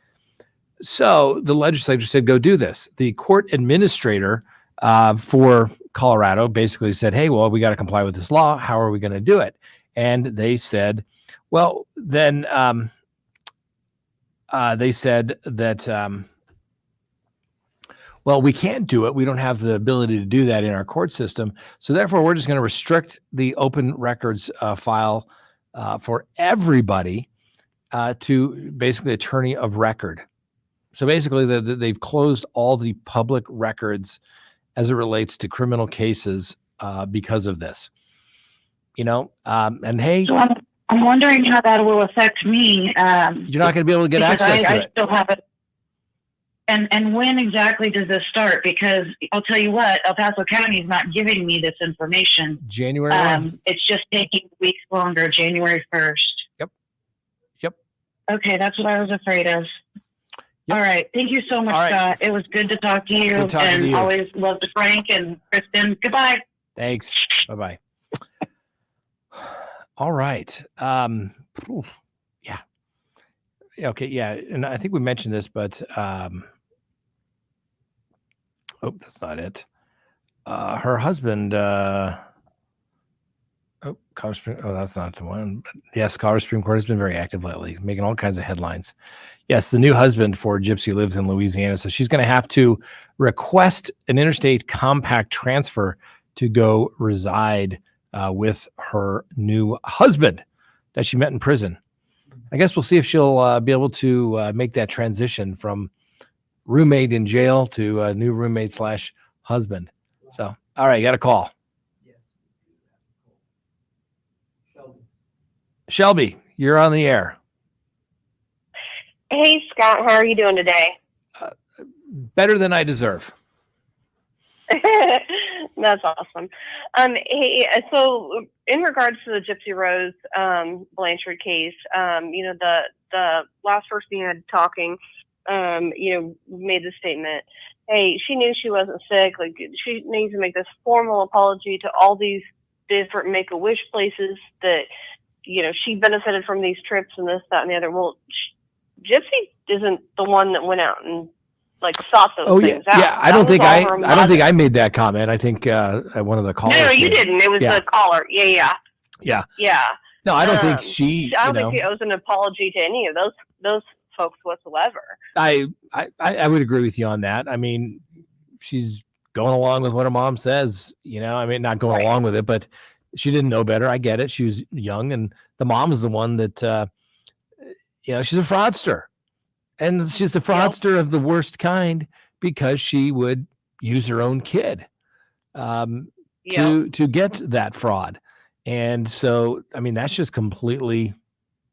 So the legislature said, go do this. The court administrator for Colorado basically said, hey, well, we got to comply with this law. How are we going to do it? And they said, well, then they said that, well, we can't do it. We don't have the ability to do that in our court system. So therefore, we're just going to restrict the open records file for everybody to basically attorney of record. So basically, they've closed all the public records as it relates to criminal cases because of this. And hey, so I'm wondering how that will affect me. You're not going to be able to get access to it. I still have it. And when exactly does this start? Because I'll tell you what, El Paso County is not giving me this information. January 1. It's just taking weeks longer, January 1st. Yep. Okay, that's what I was afraid of. Yep. All right. Thank you so much, All right. Scott. It was good to talk to you. Good talking and to you. Always love to Frank and Kristen. Goodbye. Thanks. Bye-bye. All right. Yeah. Okay. Yeah. And I think we mentioned this, but that's not it. Her husband, Colorado Supreme. Oh, that's not the one. But yes, Colorado Supreme Court has been very active lately, making all kinds of headlines. Yes, the new husband for Gypsy lives in Louisiana, so she's going to have to request an interstate compact transfer to go reside with her new husband that she met in prison. I guess we'll see if she'll be able to make that transition from roommate in jail to a new roommate/husband. So, all right, you got a call. Shelby, you're on the air. Hey, Scott, how are you doing today? Better than I deserve. That's awesome. Hey, so in regards to the Gypsy Rose Blanchard case, the last person you had talking, made the statement, hey, she knew she wasn't sick. Like, she needs to make this formal apology to all these different Make-A-Wish places that, she benefited from these trips and this, that, and the other. Well, Gypsy isn't the one that went out and sought those things out. Yeah. I don't think I made that comment. I think one of the callers. No, you didn't. It was the caller. Yeah. No, I don't think she. I don't think she owes an apology to any of those folks whatsoever. I would agree with you on that. I mean, she's going along with what her mom says. Not going along with it, but she didn't know better. I get it. She was young, and the mom is the one that, she's a fraudster. And she's the fraudster of the worst kind because she would use her own kid to get that fraud. And so, that's just completely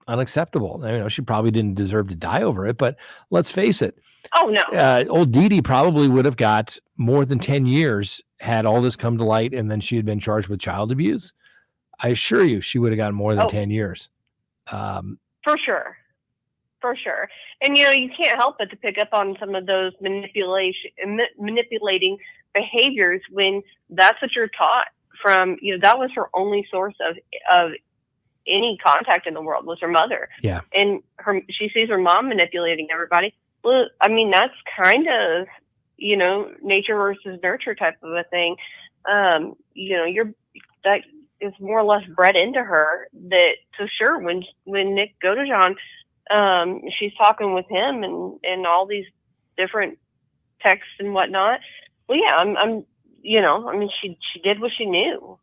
unacceptable. She probably didn't deserve to die over it, but let's face it. Oh, no. Old Dee Dee probably would have got more than 10 years had all this come to light and then she had been charged with child abuse. I assure you she would have gotten more than 10 years. For sure. For sure. And, you can't help but to pick up on some of those manipulating behaviors when that's what you're taught from, that was her only source of any contact in the world was her mother. Yeah. And she sees her mom manipulating everybody. Well, I mean, that's kind of, nature versus nurture type of a thing. That is more or less bred into her that, so sure, when Nick Godejohn, she's talking with him and all these different texts and whatnot. Well, yeah, I'm she did what she knew.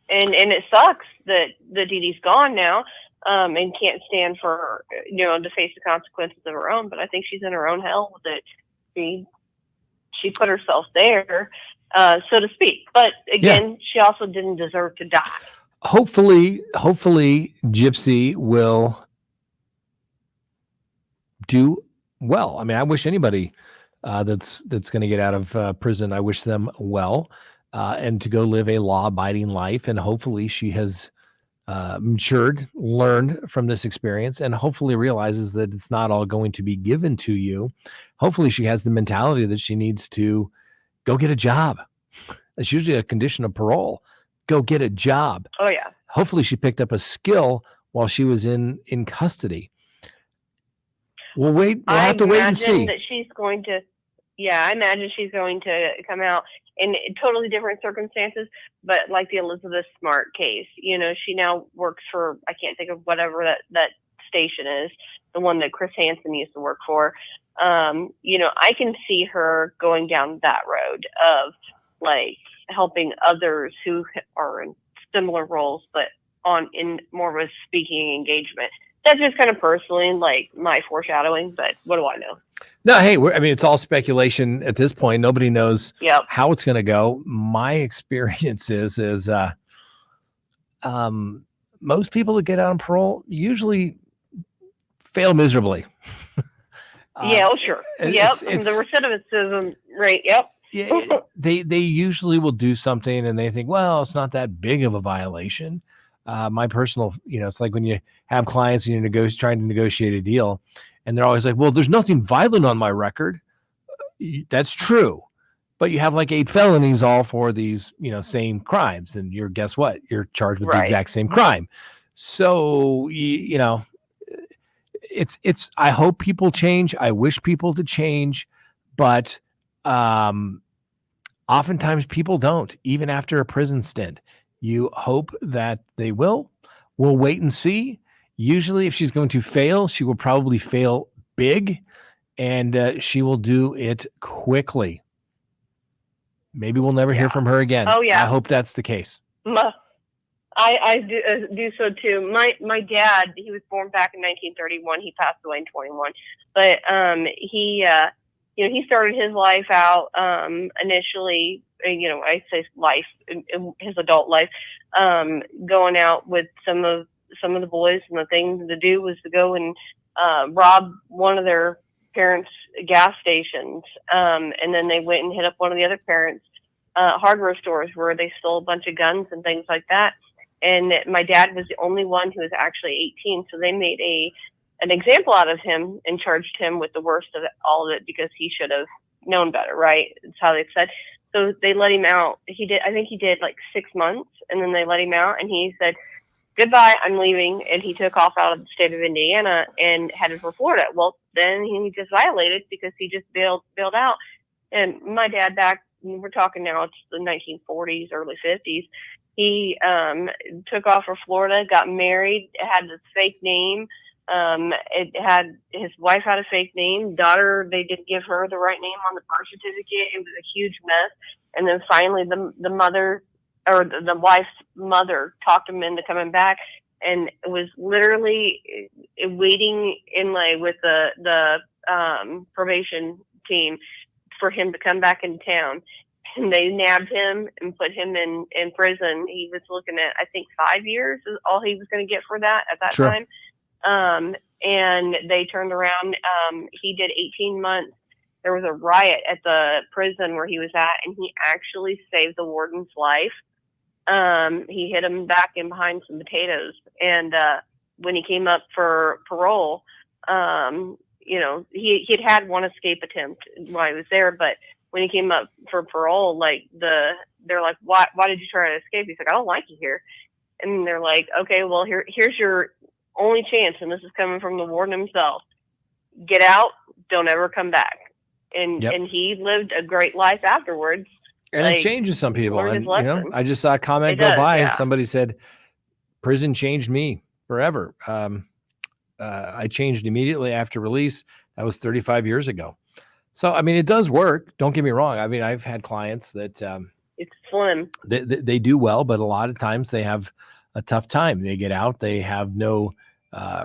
And it sucks that Dee Dee's gone now, and can't stand for, to face the consequences of her own. But I think she's in her own hell with it. She put herself there, so to speak. But again, she also didn't deserve to die. Hopefully Gypsy will do well. I mean, I wish anybody that's going to get out of prison, I wish them well, and to go live a law-abiding life. And hopefully she has matured, learned from this experience, and hopefully realizes that it's not all going to be given to you. Hopefully she has the mentality that she needs to go get a job. That's usually a condition of parole. Go get a job. Oh, yeah. Hopefully she picked up a skill while she was in custody. We'll have to wait and see. I imagine that she's going to, I imagine she's going to come out in totally different circumstances, but like the Elizabeth Smart case, she now works for, I can't think of whatever that station is, the one that Chris Hansen used to work for. I can see her going down that road of like helping others who are in similar roles, but in more of a speaking engagement. That's just kind of personally like my foreshadowing, but what do I know? No, hey, it's all speculation at this point. Nobody knows how it's going to go. My experience is most people that get out on parole usually fail miserably. Sure. It's the recidivism rate. Yep. Yeah, they usually will do something and they think, well, it's not that big of a violation. My personal, it's like when you have clients and you're trying to negotiate a deal, and they're always like, well, there's nothing violent on my record. That's true. But you have like 8 felonies all for these, same crimes. And guess what? You're charged with the exact same crime. So, I hope people change. I wish people to change, but oftentimes people don't, even after a prison stint. You hope that they will. We'll wait and see. Usually if she's going to fail, she will probably fail big, and she will do it quickly. Maybe we'll never hear from her again. Oh, yeah. I hope that's the case. I do so too. My dad, he was born back in 1931. He passed away in 21. But he started his life out initially, I say life, in his adult life, going out with some of the boys, and the thing to do was to go and rob one of their parents' gas stations, and then they went and hit up one of the other parents' hardware stores where they stole a bunch of guns and things like that. And my dad was the only one who was actually 18, so they made an example out of him and charged him with the worst of all of it because he should have known better, right? That's how they said. So they let him out. I think he did like 6 months, and then they let him out, and he said, goodbye, I'm leaving. And he took off out of the state of Indiana and headed for Florida. Well, then he just violated because he just bailed out. And my dad, back, we're talking now, it's the 1940s, early 50s. He took off for Florida, got married, had this fake name. His wife had a fake name. Daughter, they didn't give her the right name on the birth certificate. It was a huge mess. And then finally the mother, or the wife's mother, talked him into coming back, and it was literally waiting in with the probation team for him to come back in town. And they nabbed him and put him in prison. He was looking at, I think, 5 years is all he was going to get for that at that time. And they turned around. He did 18 months. There was a riot at the prison where he was at, and he actually saved the warden's life. He hit him back in behind some potatoes. And when he came up for parole, You know, he'd had one escape attempt while he was there, but when he came up for parole, like they're like, why did you try to escape? He's like, I don't like you here. And they're like, okay, well, here's your only chance, and this is coming from the warden himself. Get out, don't ever come back. And Yep. and he lived a great life afterwards. And Like, it changes some people. learned And, his lesson. I just saw a comment It go does, by. yeah. Somebody said, prison changed me forever. I changed immediately after release. That was 35 years ago. So, I mean, it does work. Don't get me wrong. I mean, I've had clients that It's slim. they do well, but a lot of times they have a tough time. They get out. They have no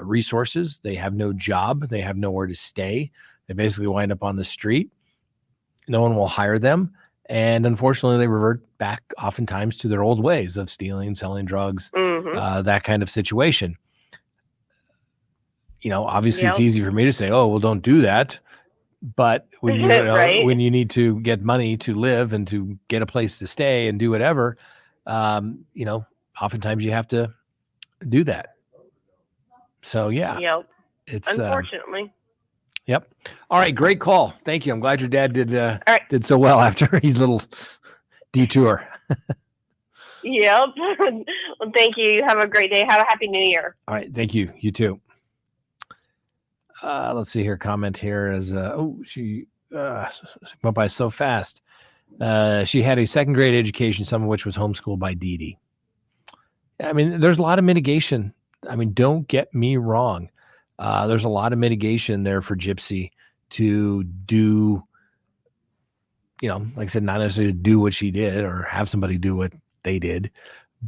resources. They have no job. They have nowhere to stay. They basically wind up on the street. No one will hire them. And unfortunately, they revert back oftentimes to their old ways of stealing, selling drugs, that kind of situation. Obviously it's easy for me to say, oh, well, don't do that. But when you Right. when you need to get money to live and to get a place to stay and do whatever, oftentimes you have to do that. So yeah, Yep. it's Unfortunately. Yep. All right, great call. Thank you. I'm glad your dad right. did so well after his little detour. Yep. Well, thank you. Have a great day. Have a happy New Year. All right, thank you. You too. Let's see here. Comment here is she went by so fast. She had a second grade education, some of which was homeschooled by Dee Dee. I mean, there's a lot of mitigation. I mean, don't get me wrong. There's a lot of mitigation there for Gypsy to do, like I said, not necessarily do what she did or have somebody do what they did,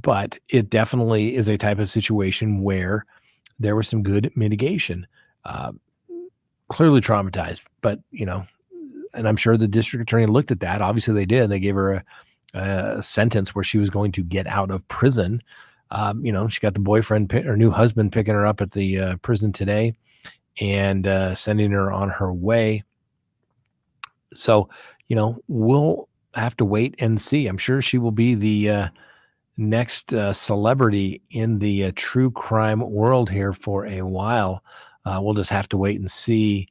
but it definitely is a type of situation where there was some good mitigation. Clearly traumatized, but and I'm sure the district attorney looked at that. Obviously they did. They gave her a sentence where she was going to get out of prison. She got the boyfriend, her new husband, picking her up at the prison today and sending her on her way. So, we'll have to wait and see. I'm sure she will be the next celebrity in the true crime world here for a while. We'll just have to wait and see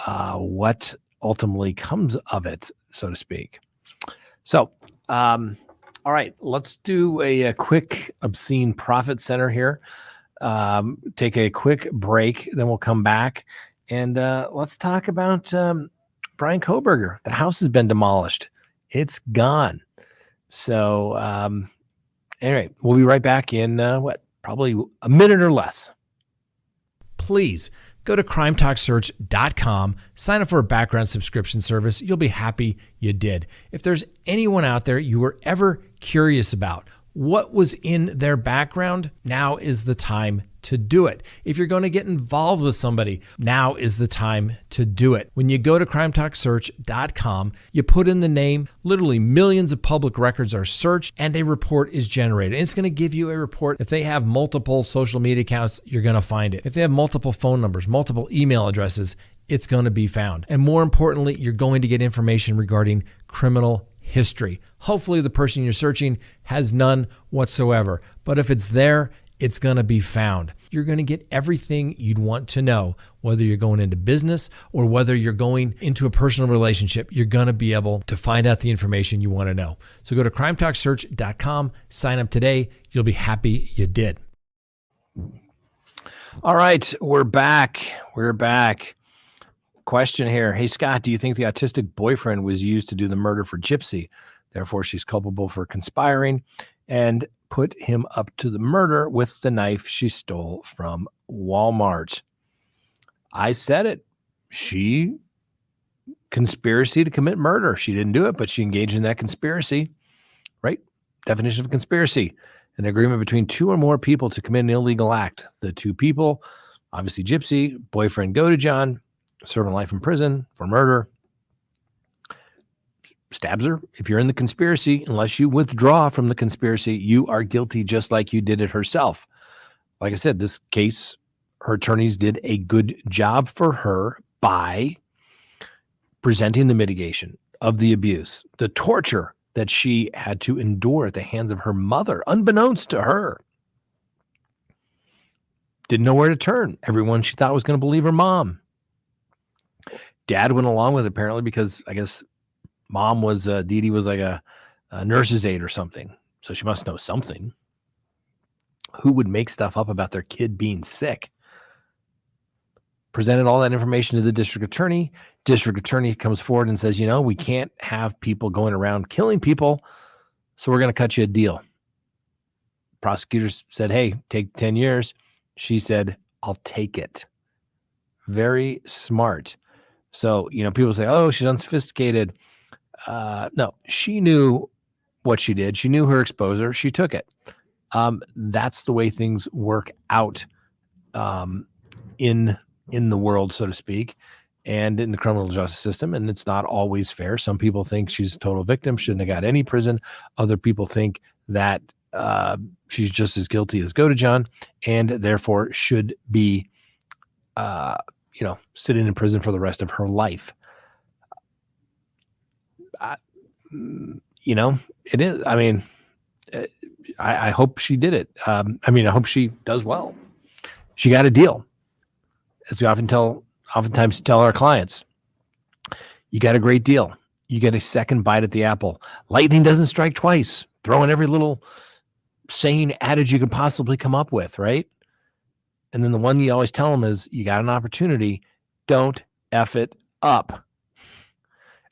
what ultimately comes of it, so to speak. So, all right, let's do a quick obscene profit center here. Take a quick break, then we'll come back and let's talk about Brian Kohberger. The house has been demolished. It's gone. So, anyway, we'll be right back in probably a minute or less. Please go to crimetalksearch.com, sign up for a background subscription service. You'll be happy you did. If there's anyone out there you were ever curious about what was in their background, now is the time to do it. If you're going to get involved with somebody, now is the time to do it. When you go to crimetalksearch.com, you put in the name, literally millions of public records are searched and a report is generated. And it's going to give you a report. If they have multiple social media accounts, you're going to find it. If they have multiple phone numbers, multiple email addresses, it's going to be found. And more importantly, you're going to get information regarding criminal history. Hopefully the person you're searching has none whatsoever. But if it's there, it's going to be found. You're going to get everything you'd want to know, whether you're going into business or whether you're going into a personal relationship. You're going to be able to find out the information you want to know. So go to crimetalksearch.com, sign up today. You'll be happy you did. All right, we're back. Question here. Hey, Scott, do you think the autistic boyfriend was used to do the murder for Gypsy? Therefore, she's culpable for conspiring and put him up to the murder with the knife she stole from Walmart. I said it. She conspiracy to commit murder. She didn't do it, but she engaged in that conspiracy, right? Definition of conspiracy: an agreement between two or more people to commit an illegal act. The two people, obviously Gypsy, boyfriend John, serving life in prison for murder. Stabs her. If you're in the conspiracy, unless you withdraw from the conspiracy, you are guilty just like you did it herself. Like I said, this case, her attorneys did a good job for her by presenting the mitigation of the abuse, the torture that she had to endure at the hands of her mother, unbeknownst to her. Didn't know where to turn. Everyone she thought was going to believe her mom. Dad went along with it apparently because I guess mom was, Dee Dee was like a nurse's aide or something. So she must know something. Who would make stuff up about their kid being sick? Presented all that information to the district attorney. District attorney comes forward and says, we can't have people going around killing people, so we're going to cut you a deal. Prosecutors said, hey, take 10 years. She said, I'll take it. Very smart. So, people say, oh, she's unsophisticated. No, she knew what she did. She knew her exposure. She took it. That's the way things work out in the world, so to speak, and in the criminal justice system. And it's not always fair. Some people think she's a total victim, shouldn't have got any prison. Other people think that she's just as guilty as Godejohn and therefore should be, sitting in prison for the rest of her life. It is. I mean, I hope she did it. I hope she does well. She got a deal. As we oftentimes tell our clients, you got a great deal. You get a second bite at the apple. Lightning doesn't strike twice. Throw in every little sane adage you could possibly come up with, right? And then the one you always tell them is, you got an opportunity. Don't F it up.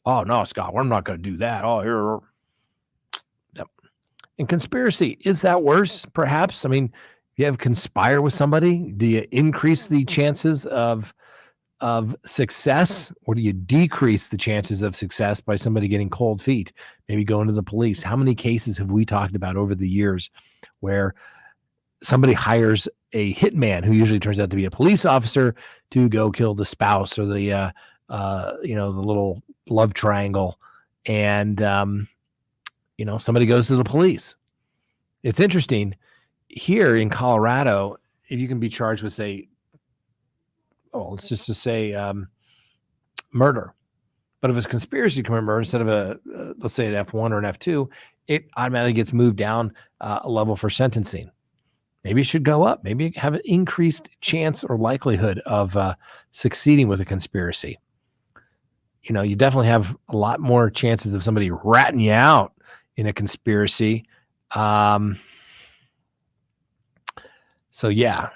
Oh, no, Scott, we're not going to do that. Oh, here. Yep. And conspiracy, is that worse? Perhaps. I mean, you have conspire with somebody. Do you increase the chances of success, or do you decrease the chances of success by somebody getting cold feet, maybe going to the police? How many cases have we talked about over the years where somebody hires a hitman who usually turns out to be a police officer to go kill the spouse or the little love triangle, and somebody goes to the police? It's interesting here in Colorado. If you can be charged with let's just say murder, but if it's conspiracy to commit murder, instead of let's say an F1 or an F2, it automatically gets moved down a level for sentencing. Maybe it should go up. Maybe have an increased chance or likelihood of succeeding with a conspiracy. You definitely have a lot more chances of somebody ratting you out in a conspiracy. So yeah.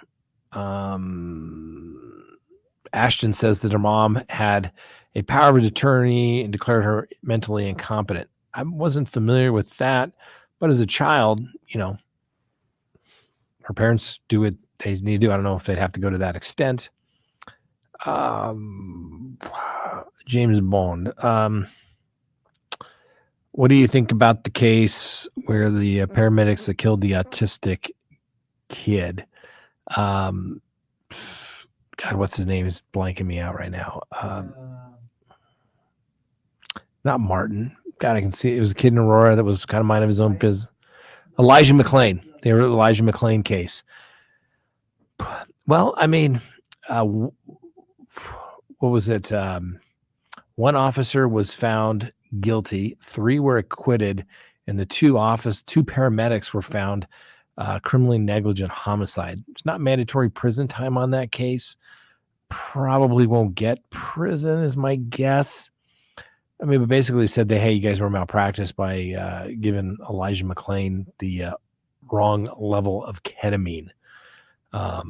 Ashton says that her mom had a power of attorney and declared her mentally incompetent. I wasn't familiar with that, but as a child, her parents do what they need to do. I don't know if they'd have to go to that extent. James Bond. What do you think about the case where the paramedics that killed the autistic kid? God, what's his name is blanking me out right now. Not Martin. God, I can see it was a kid in Aurora that was kind of minding his own business. Elijah McClain. They were Elijah McClain case. Well, I mean, what was it? One officer was found guilty, 3 were acquitted, and the 2 paramedics were found criminally negligent homicide. It's not mandatory prison time on that case. Probably won't get prison is my guess. I mean, but basically said that, hey, you guys were malpracticed by giving Elijah McClain the wrong level of ketamine. The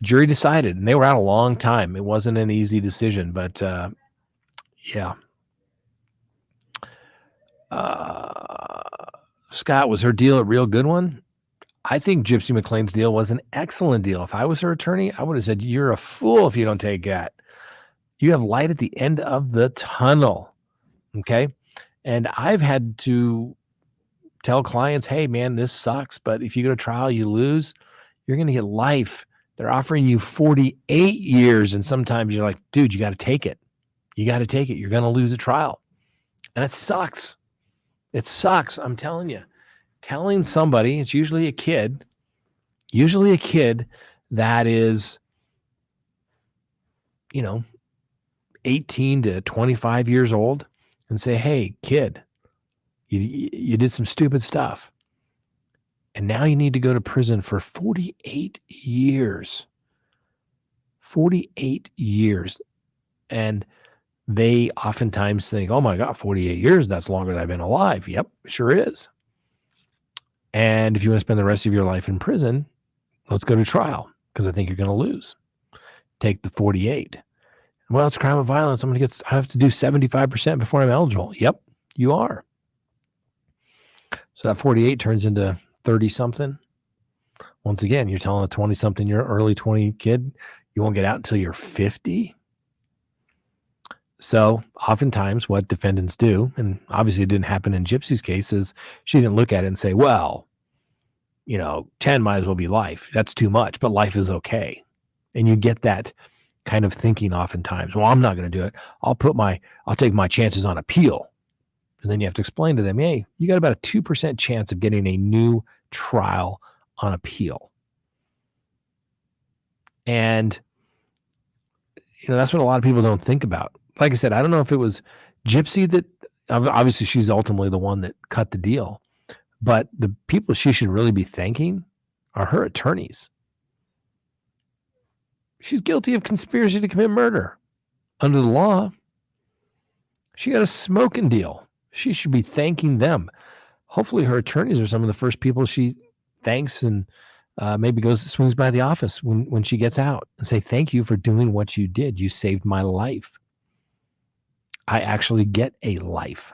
jury decided, and they were out a long time. It wasn't an easy decision, but yeah. Scott, was her deal a real good one? I think Gypsy McClain's deal was an excellent deal. If I was her attorney, I would have said, you're a fool if you don't take that. You have light at the end of the tunnel. Okay. And I've had to tell clients, hey, man, this sucks, but if you go to trial, you lose, you're going to get life. They're offering you 48 years. And sometimes you're like, dude, you got to take it. You got to take it. You're going to lose a trial. And it sucks. It sucks. I'm telling you. Telling somebody, it's usually a kid that is, 18 to 25 years old, and say, hey, kid, you did some stupid stuff. And now you need to go to prison for 48 years. 48 years. And they oftentimes think, oh my God, 48 years, that's longer than I've been alive. Yep, sure is. And if you want to spend the rest of your life in prison, let's go to trial, because I think you're going to lose. Take the 48. Well, it's crime of violence. I have to do 75% before I'm eligible. Yep, you are. So that 48 turns into 30 something. Once again, you're telling a 20 something, you're early 20 kid, you won't get out until you're 50. So oftentimes what defendants do, and obviously it didn't happen in Gypsy's case, is she didn't look at it and say, well, 10 might as well be life. That's too much, but life is okay. And you get that kind of thinking oftentimes. Well, I'm not going to do it. I'll take my chances on appeal. And then you have to explain to them, hey, you got about a 2% chance of getting a new trial on appeal. And, that's what a lot of people don't think about. Like I said, I don't know if it was Gypsy that, obviously she's ultimately the one that cut the deal, but the people she should really be thanking are her attorneys. She's guilty of conspiracy to commit murder. Under the law, she got a smoking deal. She should be thanking them. Hopefully her attorneys are some of the first people she thanks, and maybe swings by the office when she gets out and say, thank you for doing what you did. You saved my life. I actually get a life.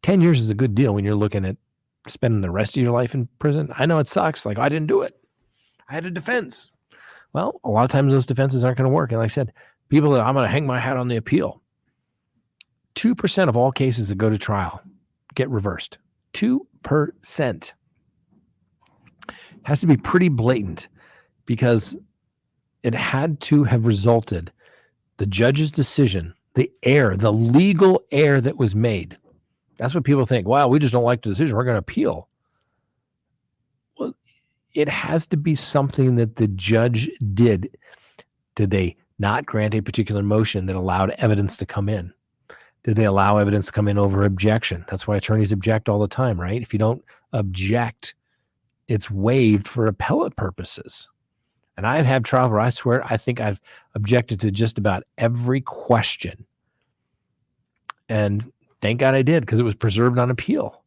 10 years is a good deal when you're looking at spending the rest of your life in prison. I know it sucks. Like, I didn't do it. I had a defense. Well, a lot of times those defenses aren't going to work. And like I said, people that I'm going to hang my hat on the appeal. 2% of all cases that go to trial get reversed. 2%. Has to be pretty blatant, because it had to have resulted, the judge's decision, the legal error that was made. That's what people think. Wow, we just don't like the decision, we're going to appeal. Well, it has to be something that the judge did. Did they not grant a particular motion that allowed evidence to come in? Did they allow evidence to come in over objection? That's why attorneys object all the time, right? If you don't object, it's waived for appellate purposes. And I've had trial where I think I've objected to just about every question. And thank God I did, because it was preserved on appeal.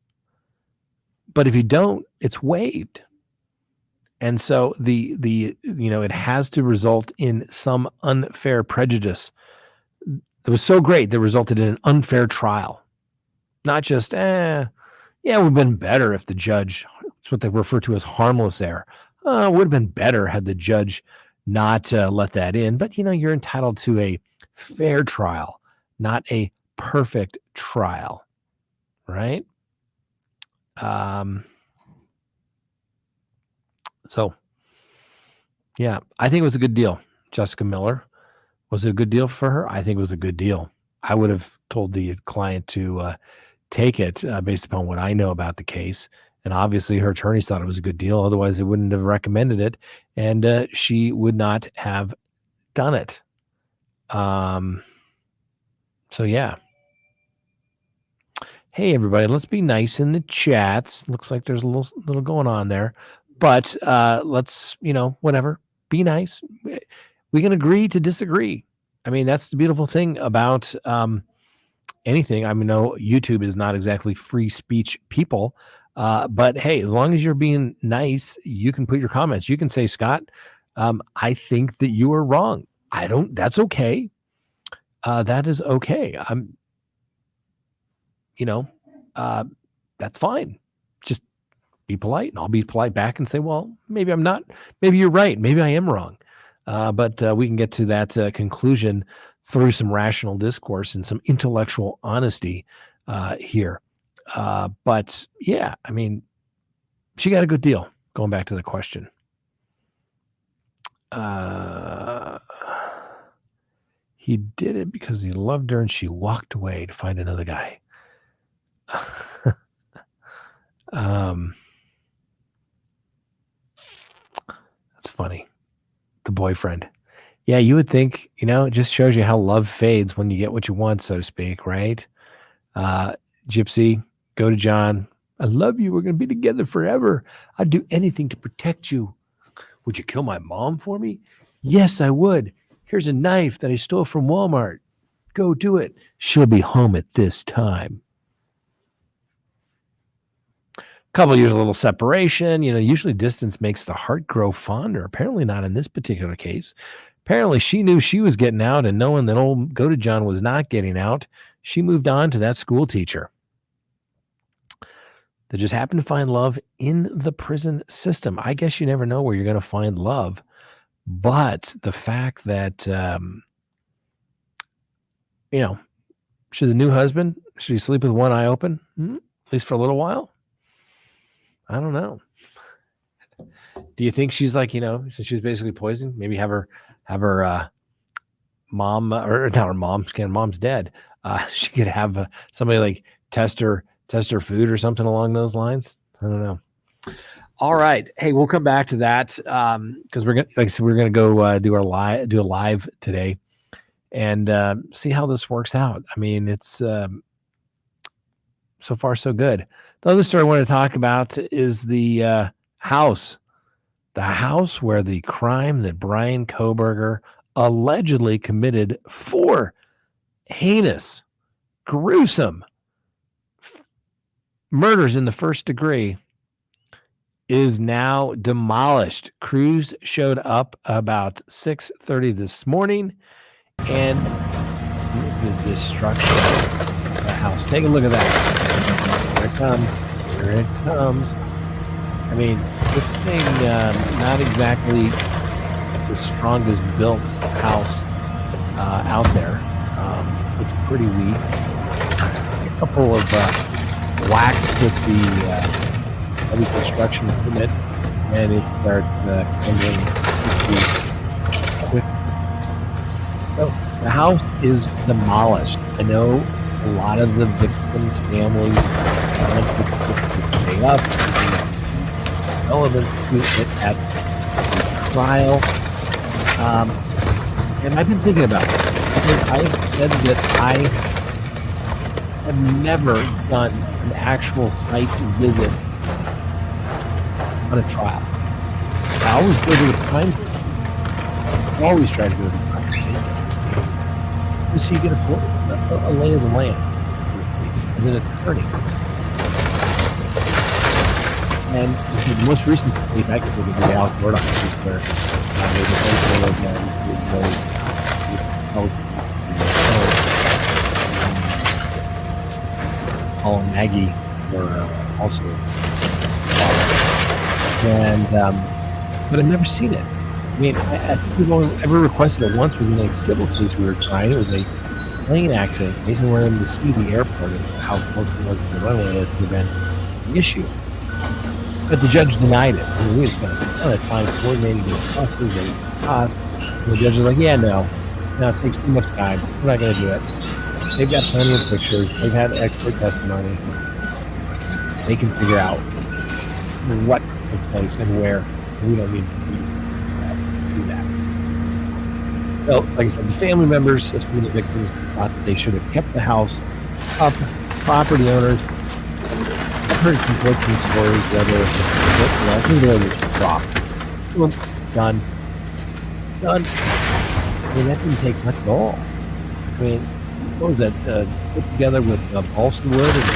But if you don't, it's waived. And so it has to result in some unfair prejudice. It was so great that resulted in an unfair trial. Not just, it would have been better if the judge, it's what they refer to as harmless error. It would have been better had the judge not let that in. But, you're entitled to a fair trial, not a perfect trial, right? So, yeah, I think it was a good deal. Jessica Miller. Was it a good deal for her? I think it was a good deal. I would have told the client to take it based upon what I know about the case. And obviously her attorneys thought it was a good deal. Otherwise, they wouldn't have recommended it. And she would not have done it. So, yeah. Hey, everybody, let's be nice in the chats. Looks like there's a little going on there. But let's, whatever. Be nice. We can agree to disagree. I mean, that's the beautiful thing about anything. I mean, no, YouTube is not exactly free speech people. But hey, as long as you're being nice, you can put your comments. You can say, Scott, I think that you are wrong. That's okay. That is okay. That's fine. Just be polite, and I'll be polite back and say, well, maybe I'm not, maybe you're right. Maybe I am wrong. But we can get to that conclusion through some rational discourse and some intellectual honesty here. But yeah, I mean, she got a good deal. Going back to the question. He did it because he loved her and she walked away to find another guy. That's funny. The boyfriend. Yeah, you would think, it just shows you how love fades when you get what you want, so to speak, right? Gypsy, go to John. I love you. We're going to be together forever. I'd do anything to protect you. Would you kill my mom for me? Yes, I would. Here's a knife that I stole from Walmart. Go do it. She'll be home at this time. Couple years, a little separation. Usually distance makes the heart grow fonder. Apparently not in this particular case. Apparently she knew she was getting out, and knowing that old Go to John was not getting out, she moved on to that school teacher that just happened to find love in the prison system. I guess you never know where you're going to find love, but the fact that, should the new husband, should he sleep with one eye open, at least for a little while? I don't know. Do you think she's like, since she was basically poisoned, maybe have her mom, or not her mom, mom's dead. She could have somebody like test her food or something along those lines. I don't know. All right. Hey, we'll come back to that because we're gonna go do a live today and see how this works out. I mean, it's so far so good. The other story I want to talk about is the house where the crime that Brian Kohberger allegedly committed 4 heinous, gruesome murders in the first degree is now demolished. Crews showed up about 6:30 this morning, and the destruction of the house. Take a look at that. Here it comes. Here it comes. I mean, this thing, not exactly the strongest built house out there. It's pretty weak. A couple of whacks with the heavy construction equipment, and it starts crumbling quick. So the house is demolished. I know a lot of the victims' families want to stay up. Elements to it at the trial. And I've been thinking about it. I've said that I have never done an actual site visit on a trial. I always go to the crime scene. I always try to go to the crime scene. Just so you get a lay of the land as an attorney. And the most recent case I could think of is the Alex Murdoch case, where there's a handful of Paul and Maggie were also and but I've never seen it. I mean, I think we've only ever requested it once. Was in a civil case we were trying. It was a plane accident. They didn't want them to see the airport and how close it was to the runway to prevent the issue. But the judge denied it. I mean, we had spent a ton of time coordinating these buses and costs. And the judge was like, yeah, no, it takes too much time. We're not going to do it. They've got plenty of pictures. They've had expert testimony. They can figure out what took place and where. We don't need to do that. So, like I said, the family members of some of the victims thought that they should have kept the house up. Property owners, I've heard conflicting stories whether I think they were just dropped. Well, done. I mean, that didn't take much at all. I mean, what was that? Put together with balsa wood and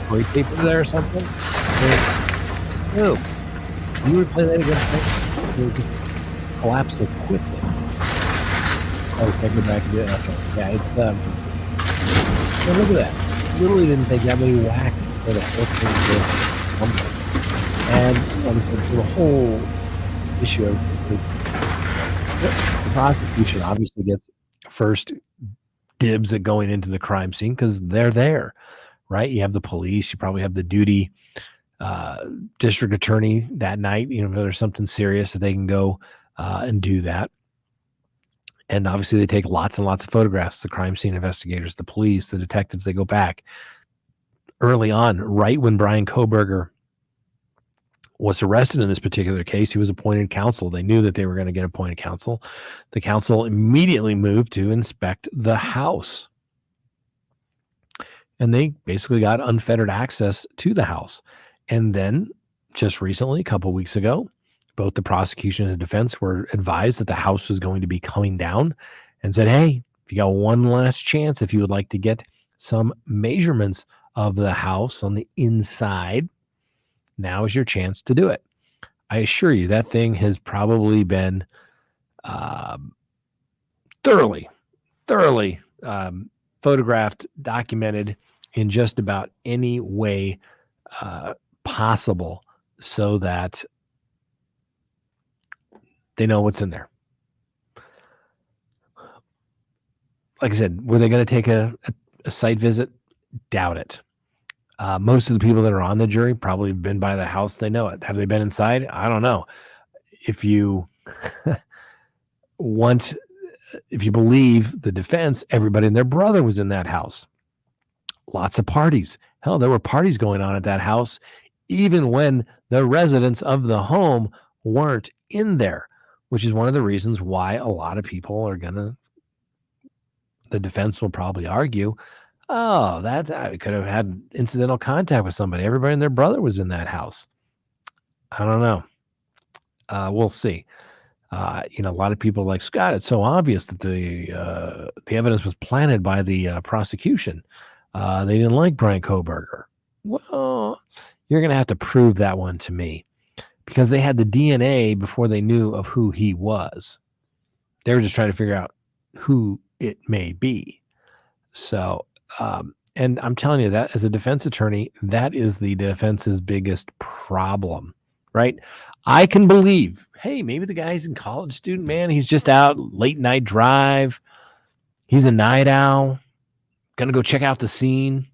spray paper there or something? I mean, no. You would play that against it would just collapse so quickly. Oh, can I go back and do it? Okay. Yeah, it's yeah, look at that. Literally didn't take that many whacks for the whole thing to crumble. And so the whole issue is the prosecution obviously gets first dibs at going into the crime scene because they're there, right? You have the police, you probably have the duty district attorney that night, if there's something serious that they can go and do that. And obviously they take lots and lots of photographs, the crime scene investigators, the police, the detectives. They go back early on, right when Brian Kohberger was arrested in this particular case. He was appointed counsel. They knew that they were going to get appointed counsel. The counsel immediately moved to inspect the house. and they basically got unfettered access to the house. And then just recently, a couple weeks ago, both the prosecution and the defense were advised that the house was going to be coming down, and said, hey, if you got one last chance, if you would like to get some measurements of the house on the inside, now is your chance to do it. I assure you that thing has probably been thoroughly photographed, documented in just about any way possible, so that they know what's in there. Like I said, were they going to take a site visit? Doubt it. Most of the people that are on the jury probably have been by the house. They know it. Have they been inside? I don't know. If you if you believe the defense, everybody and their brother was in that house. Lots of parties. Hell, there were parties going on at that house, even when the residents of the home weren't in there, which is one of the reasons why a lot of people are the defense will probably argue, oh, that I could have had incidental contact with somebody. Everybody and their brother was in that house. I don't know. We'll see. A lot of people are like, Scott, it's so obvious that the evidence was planted by the prosecution. They didn't like Brian Kohberger. Well, you're going to have to prove that one to me, because they had the DNA before they knew of who he was. They were just trying to figure out who it may be. So, and I'm telling you that as a defense attorney, that is the defense's biggest problem, right? I can believe, hey, maybe the guy's a college student, man. He's just out late night drive. He's a night owl. Going to go check out the scene.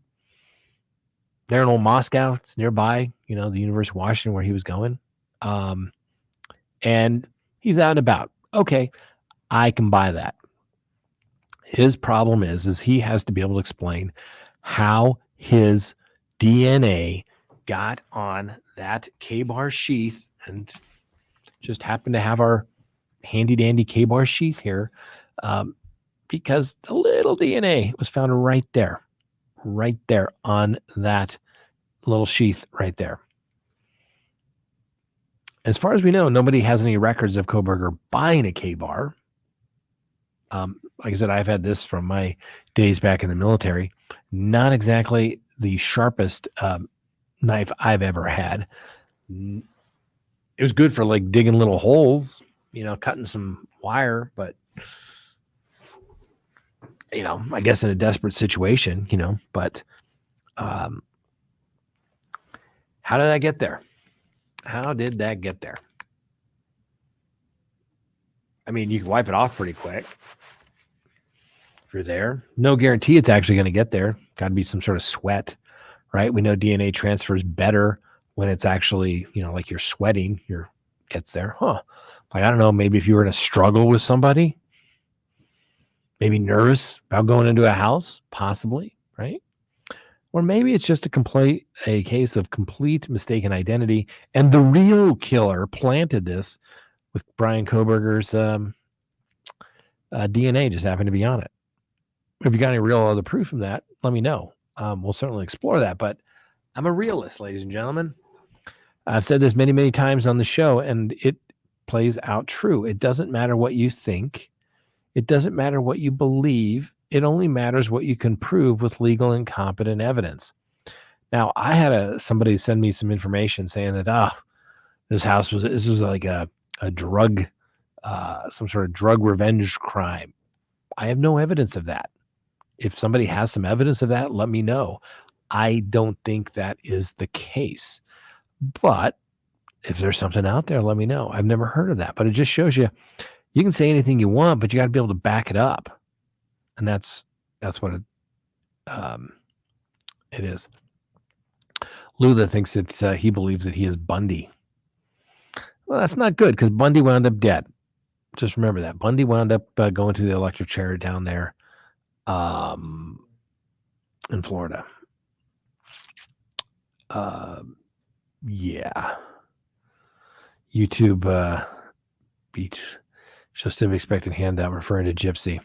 There in old Moscow. It's nearby, the University of Washington where he was going. And he's out and about. Okay, I can buy that. His problem is he has to be able to explain how his DNA got on that K-bar sheath, and just happened to have our handy dandy K-bar sheath here, because the little DNA was found right there on that little sheath right there. As far as we know, nobody has any records of Kohberger buying a K-bar. Like I said, I've had this from my days back in the military. Not exactly the sharpest knife I've ever had. It was good for like digging little holes, cutting some wire, but I guess in a desperate situation, but how did I get there? How did that get there? I mean, you can wipe it off pretty quick if you're there. No guarantee it's actually going to get there. Got to be some sort of sweat, right? We know DNA transfers better when it's actually, like you're sweating, gets there. Like, I don't know, maybe if you were in a struggle with somebody, maybe nervous about going into a house, possibly, right? Or maybe it's just a case of complete mistaken identity, and the real killer planted this with Brian Kohberger's DNA just happened to be on it. If you got any real other proof from that, let me know. We'll certainly explore that, but I'm a realist, ladies and gentlemen. I've said this many, many times on the show, and it plays out true. It doesn't matter what you think. It doesn't matter what you believe. It only matters what you can prove with legal and competent evidence. Now, I had somebody send me some information saying that, this was like a drug, some sort of drug revenge crime. I have no evidence of that. If somebody has some evidence of that, let me know. I don't think that is the case. But if there's something out there, let me know. I've never heard of that. But it just shows you can say anything you want, but you got to be able to back it up. And that's what it is. Lula thinks that he believes that he is Bundy. Well, that's not good, because Bundy wound up dead. Just remember that. Bundy wound up going to the electric chair down there in Florida. Yeah. YouTube Beach. Just an expected handout referring to Gypsy.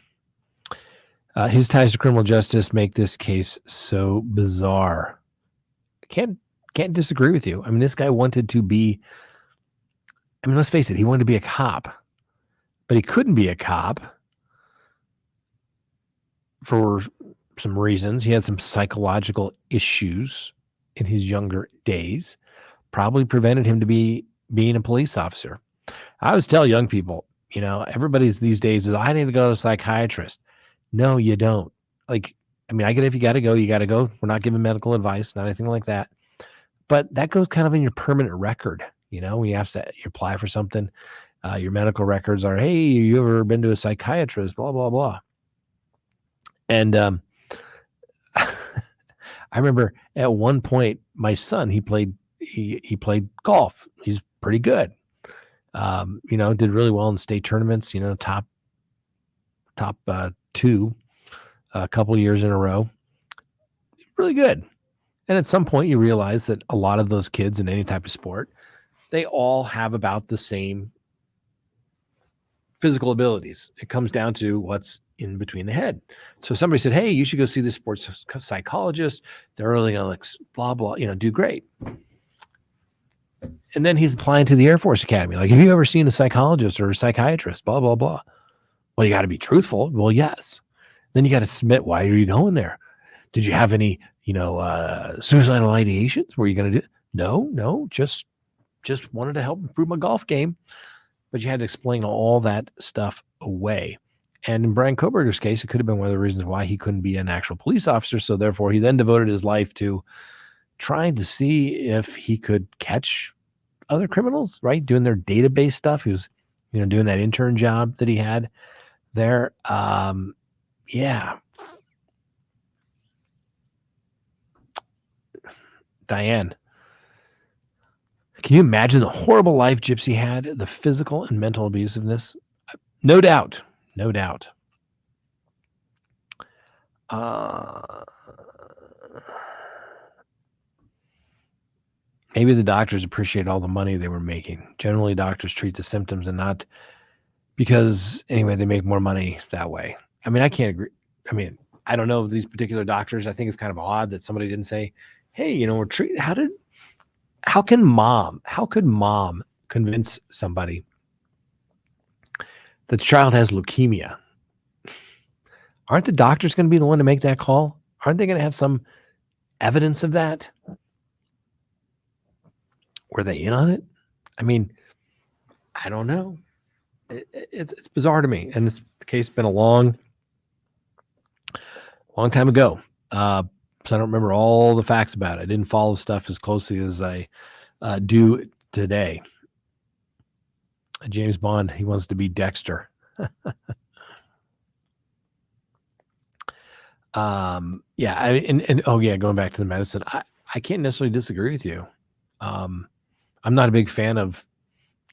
His ties to criminal justice make this case so bizarre. Can't disagree with you. I mean, this guy wanted to be, I mean, let's face it, he wanted to be a cop, but he couldn't be a cop for some reasons. He had some psychological issues in his younger days, probably prevented him to being a police officer. I always tell young people, you know, everybody's these days is, I need to go to a psychiatrist. No, you don't. Like, I mean, I get it. If you got to go, you got to go. We're not giving medical advice, not anything like that. But that goes kind of in your permanent record. You know, when you have to you apply for something, your medical records are, hey, you ever been to a psychiatrist, blah, blah, blah. And I remember at one point, my son, he played golf. He's pretty good. You know, did really well in state tournaments, you know, top 2 a couple of years in a row. Really good. And at some point you realize that a lot of those kids in any type of sport, they all have about the same physical abilities. It comes down to what's in between the head. So somebody said, hey, you should go see this sports psychologist. They're really going to like blah, blah, you know, do great. And then he's applying to the Air Force Academy. Like, have you ever seen a psychologist or a psychiatrist? Blah, blah, blah. Well, you got to be truthful. Well, yes. Then you got to submit. Why are you going there? Did you have any, you know, suicidal ideations? Were you going to do? No, just wanted to help improve my golf game. But you had to explain all that stuff away. And in Brian Kohberger's case, it could have been one of the reasons why he couldn't be an actual police officer. So therefore, he then devoted his life to trying to see if he could catch other criminals, right? Doing their database stuff. He was, you know, doing that intern job that he had there. Yeah. Diane, can you imagine the horrible life Gypsy had, the physical and mental abusiveness? No doubt. No doubt. Maybe the doctors appreciate all the money they were making. Generally, doctors treat the symptoms and not because, anyway, they make more money that way. I mean, I can't agree. I mean, I don't know these particular doctors. I think it's kind of odd that somebody didn't say, hey, you know, we're treating, how could mom convince somebody that the child has leukemia? Aren't the doctors going to be the one to make that call? Aren't they going to have some evidence of that? Were they in on it? I mean, I don't know. It's bizarre to me. And this case has been a long time ago. So I don't remember all the facts about it. I didn't follow stuff as closely as I do today. James Bond, he wants to be Dexter. Yeah. Going back to the medicine, I can't necessarily disagree with you. I'm not a big fan of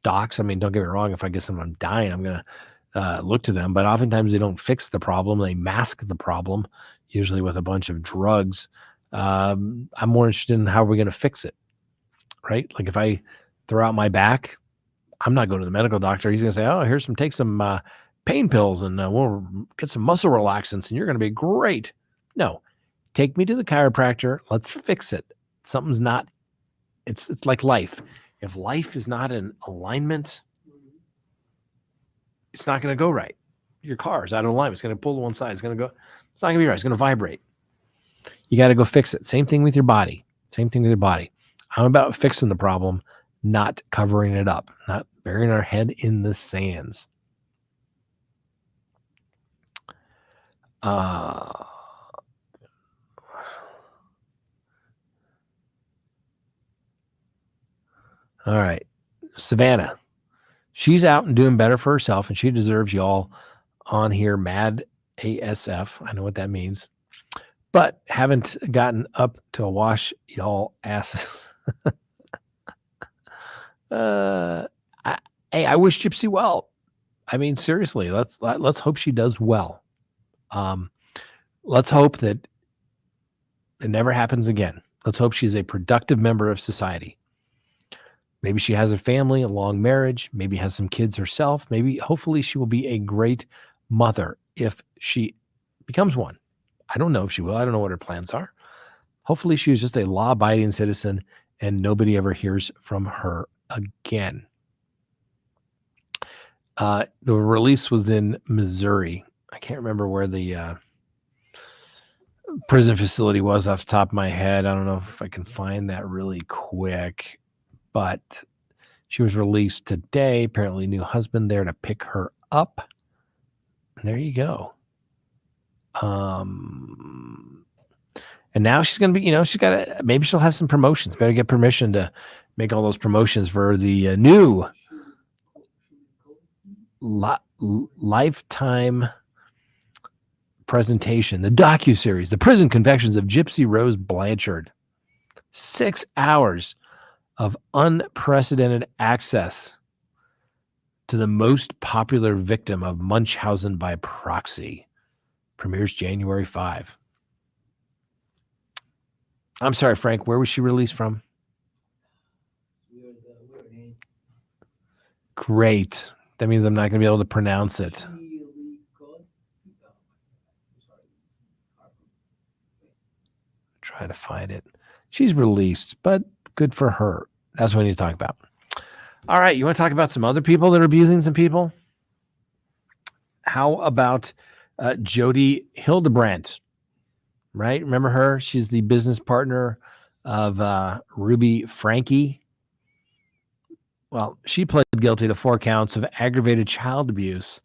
docs. I mean, don't get me wrong. If I guess I'm dying, I'm going to look to them, but oftentimes they don't fix the problem. They mask the problem, usually with a bunch of drugs. I'm more interested in how we're going to fix it, right? Like if I throw out my back, I'm not going to the medical doctor. He's going to say, oh, take some pain pills and we'll get some muscle relaxants and you're going to be great. No, take me to the chiropractor. Let's fix it. Something's not, it's like life. If life is not in alignment, it's not going to go right. Your car is out of alignment. It's going to pull to one side. It's not going to be right. It's going to vibrate. You got to go fix it. Same thing with your body. I'm about fixing the problem, not covering it up, not burying our head in the sands. All right. Savannah. She's out and doing better for herself, and she deserves y'all on here mad ASF. I know what that means. But haven't gotten up to wash y'all asses. I wish Gypsy well. I mean, seriously, let's hope she does well. Let's hope that it never happens again. Let's hope she's a productive member of society. Maybe she has a family, a long marriage, maybe has some kids herself. Hopefully she will be a great mother if she becomes one. I don't know if she will. I don't know what her plans are. Hopefully she is just a law-abiding citizen and nobody ever hears from her again. The release was in Missouri. I can't remember where the prison facility was off the top of my head. I don't know if I can find that really quick, but she was released today. Apparently, new husband there to pick her up. And there you go. And now she's going to be, she's got to, maybe she'll have some promotions. Better get permission to make all those promotions for the new lifetime presentation, the docuseries, The Prison Confessions of Gypsy Rose Blanchard. 6 hours of unprecedented access to the most popular victim of Munchausen by proxy. Premieres January 5. I'm sorry, Frank, where was she released from? Great. That means I'm not going to be able to pronounce it. Try to find it. She's released, but good for her. That's what we need to talk about. All right, you want to talk about some other people that are abusing some people? How about Jody Hildebrandt? Right? Remember her? She's the business partner of Ruby Frankie. Well, she pled guilty to 4 counts of aggravated child abuse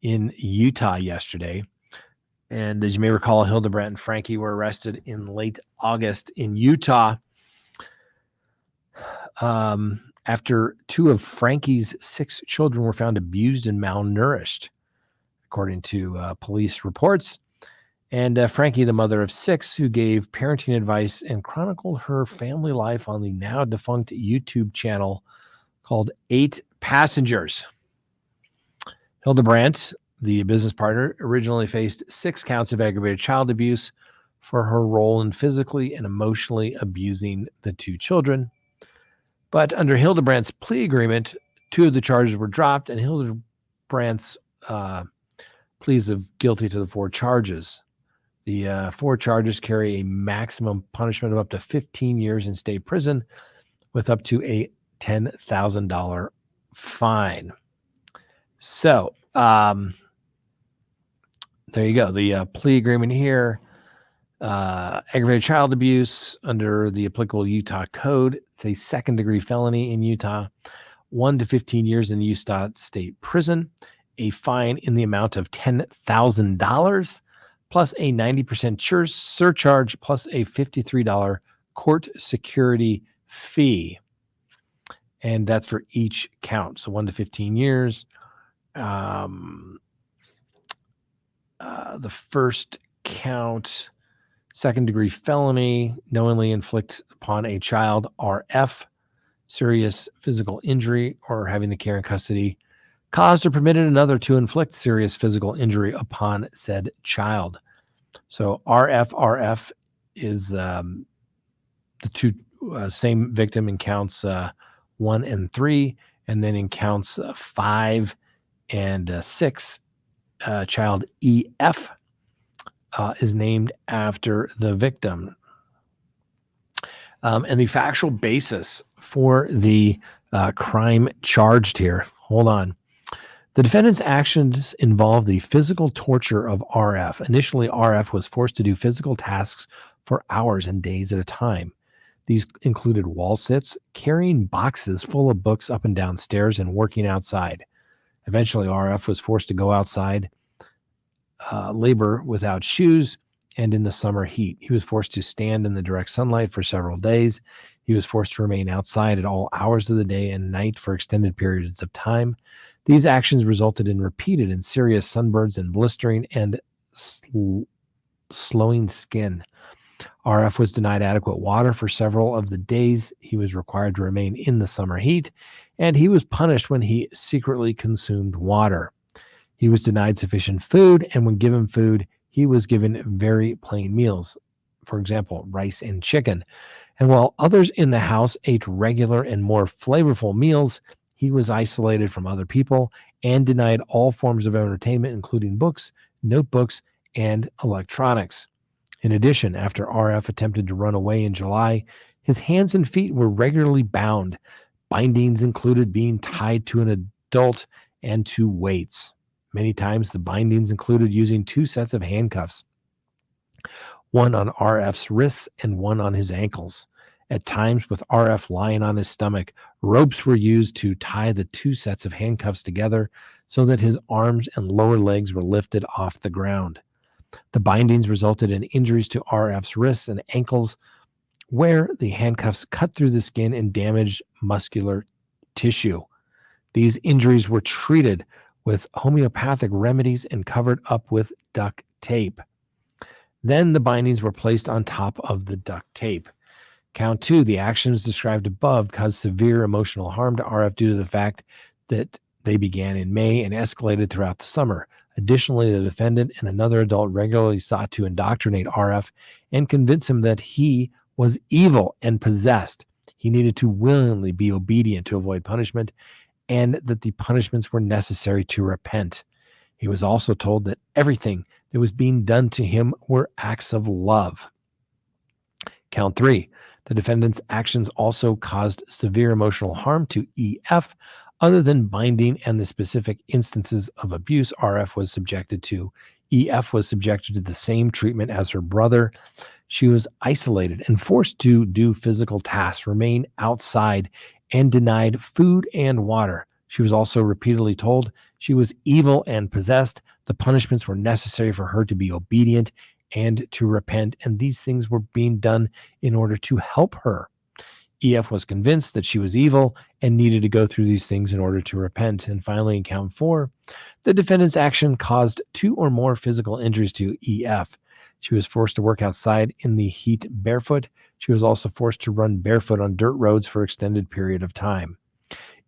in Utah yesterday. And as you may recall, Hildebrandt and Frankie were arrested in late August in Utah after 2 of Frankie's 6 children were found abused and malnourished, according to police reports. And Frankie, the mother of 6, who gave parenting advice and chronicled her family life on the now defunct YouTube channel called 8 Passengers. Hildebrandt, the business partner, originally faced 6 counts of aggravated child abuse for her role in physically and emotionally abusing the 2 children. But under Hildebrandt's plea agreement, 2 of the charges were dropped, and Hildebrandt's pleas of guilty to the 4 charges. The 4 charges carry a maximum punishment of up to 15 years in state prison with up to a $10,000 fine. So, there you go. The plea agreement here, aggravated child abuse under the applicable Utah code. It's a second-degree felony in Utah, 1 to 15 years in the Utah State Prison, a fine in the amount of $10,000, plus a 90% surcharge, plus a $53 court security fee. And that's for each count. So 1 to 15 years. The first count, second-degree felony, knowingly inflict upon a child, RF, serious physical injury, or having the care and custody caused or permitted another to inflict serious physical injury upon said child. So RF is the 2 same victim in counts 1 and 3, and then in counts 5 and 6, child EF is named after the victim. And the factual basis for the crime charged here. Hold on. The defendant's actions involved the physical torture of RF. Initially, RF was forced to do physical tasks for hours and days at a time. These included wall sits, carrying boxes full of books up and down stairs, and working outside. Eventually, RF was forced to go outside, labor without shoes, and in the summer heat. He was forced to stand in the direct sunlight for several days. He was forced to remain outside at all hours of the day and night for extended periods of time. These actions resulted in repeated and serious sunburns and blistering and slowing skin. RF was denied adequate water for several of the days he was required to remain in the summer heat, and he was punished when he secretly consumed water. He was denied sufficient food, and when given food, he was given very plain meals, for example, rice and chicken. And while others in the house ate regular and more flavorful meals, he was isolated from other people and denied all forms of entertainment, including books, notebooks, and electronics. In addition, after RF attempted to run away in July, his hands and feet were regularly bound. Bindings included being tied to an adult and to weights. Many times the bindings included using 2 sets of handcuffs, one on RF's wrists and one on his ankles. At times, with RF lying on his stomach, ropes were used to tie the 2 sets of handcuffs together so that his arms and lower legs were lifted off the ground. The bindings resulted in injuries to RF's wrists and ankles, where the handcuffs cut through the skin and damaged muscular tissue. These injuries were treated with homeopathic remedies and covered up with duct tape. Then the bindings were placed on top of the duct tape. Count 2, the actions described above caused severe emotional harm to RF due to the fact that they began in May and escalated throughout the summer. Additionally, the defendant and another adult regularly sought to indoctrinate RF and convince him that he was evil and possessed. He needed to willingly be obedient to avoid punishment, and that the punishments were necessary to repent. He was also told that everything that was being done to him were acts of love. Count 3, the defendant's actions also caused severe emotional harm to EF. Other than binding and the specific instances of abuse RF was subjected to, EF was subjected to the same treatment as her brother. She was isolated and forced to do physical tasks, remain outside, and denied food and water. She was also repeatedly told she was evil and possessed. The punishments were necessary for her to be obedient and to repent, and these things were being done in order to help her. EF was convinced that she was evil and needed to go through these things in order to repent. And finally, in count 4, the defendant's action caused 2 or more physical injuries to EF. She was forced to work outside in the heat barefoot. She was also forced to run barefoot on dirt roads for an extended period of time.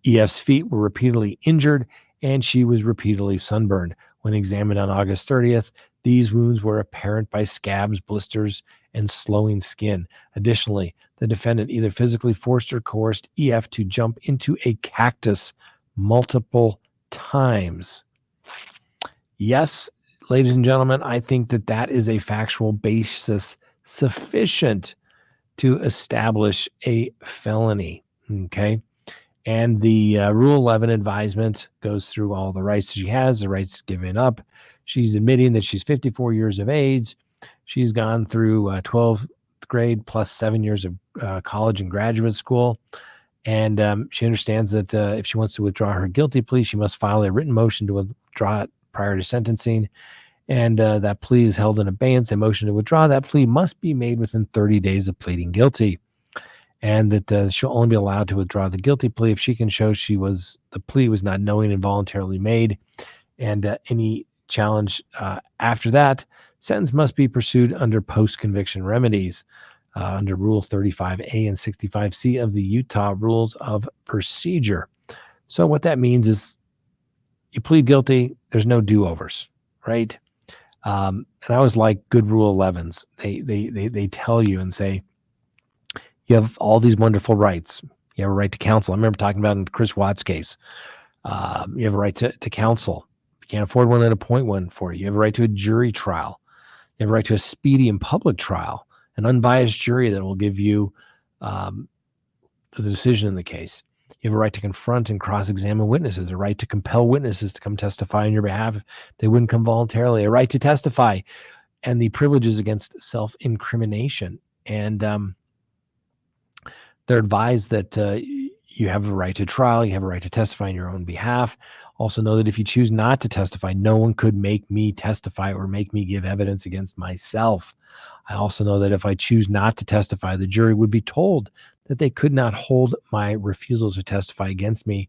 EF's feet were repeatedly injured, and she was repeatedly sunburned. When examined on August 30th, these wounds were apparent by scabs, blisters, and slowing skin. Additionally, the defendant either physically forced or coerced EF to jump into a cactus multiple times. Yes, ladies and gentlemen, I think that that is a factual basis sufficient to establish a felony. Okay. And the Rule 11 advisement goes through all the rights she has, the rights given up. She's admitting that she's 54 years of age. She's gone through 12th grade plus 7 years of college and graduate school. And she understands that if she wants to withdraw her guilty plea, she must file a written motion to withdraw it prior to sentencing. And that plea is held in abeyance. A motion to withdraw that plea must be made within 30 days of pleading guilty. And that she'll only be allowed to withdraw the guilty plea if she can show the plea was not knowing and voluntarily made. And any challenge after that, sentence must be pursued under post-conviction remedies under Rule 35A and 65C of the Utah Rules of Procedure. So what that means is you plead guilty, there's no do-overs, right? And I always like good Rule 11s. They tell you and say, you have all these wonderful rights. You have a right to counsel. I remember talking about in Chris Watt's case. You have a right to counsel. If you can't afford one, then appoint one for you. You have a right to a jury trial. You have a right to a speedy and public trial, an unbiased jury that will give you the decision in the case. You have a right to confront and cross-examine witnesses, a right to compel witnesses to come testify on your behalf if they wouldn't come voluntarily, a right to testify, and the privileges against self-incrimination. And they're advised that you have a right to trial, you have a right to testify on your own behalf. Also know that if you choose not to testify, no one could make me testify or make me give evidence against myself. I also know that if I choose not to testify, the jury would be told that they could not hold my refusal to testify against me.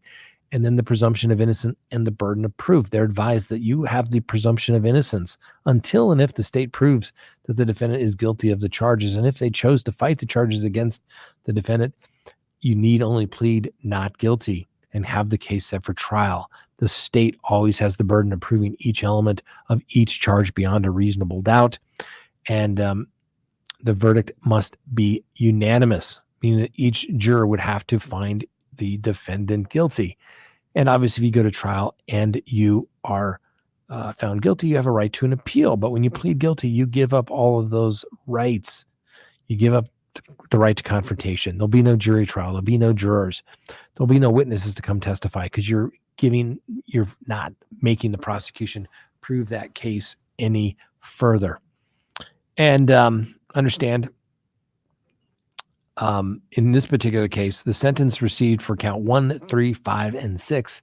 And then the presumption of innocence and the burden of proof. They're advised that you have the presumption of innocence until and if the state proves that the defendant is guilty of the charges. And if they chose to fight the charges against the defendant, you need only plead not guilty and have the case set for trial. The state always has the burden of proving each element of each charge beyond a reasonable doubt. And the verdict must be unanimous, meaning that each juror would have to find the defendant guilty. And obviously, if you go to trial and you are found guilty, you have a right to an appeal. But when you plead guilty, you give up all of those rights. You give up the right to confrontation. There'll be no jury trial. There'll be no jurors. There'll be no witnesses to come testify because you're not making the prosecution prove that case any further. And understand, in this particular case, the sentence received for count 1, 3, 5, and 6,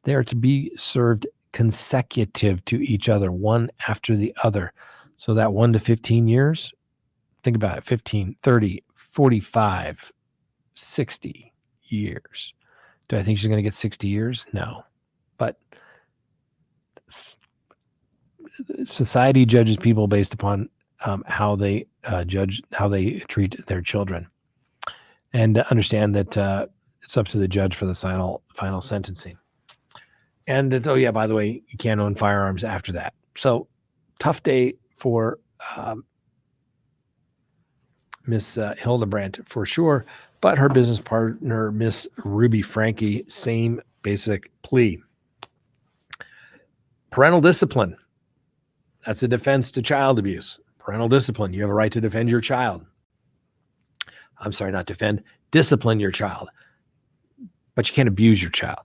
they are to be served consecutive to each other, one after the other. So that 1 to 15 years, think about it, 15, 30, 45, 60 years. Do I think she's going to get 60 years? No. But society judges people based upon how they treat their children. And understand that it's up to the judge for the final sentencing. And that, oh yeah, by the way, you can't own firearms after that. So tough day for Miss Hildebrandt for sure, but her business partner, Miss Ruby Frankie, same basic plea. Parental discipline. That's a defense to child abuse. Parental discipline. You have a right to defend your child. I'm sorry, not defend, discipline your child, but you can't abuse your child.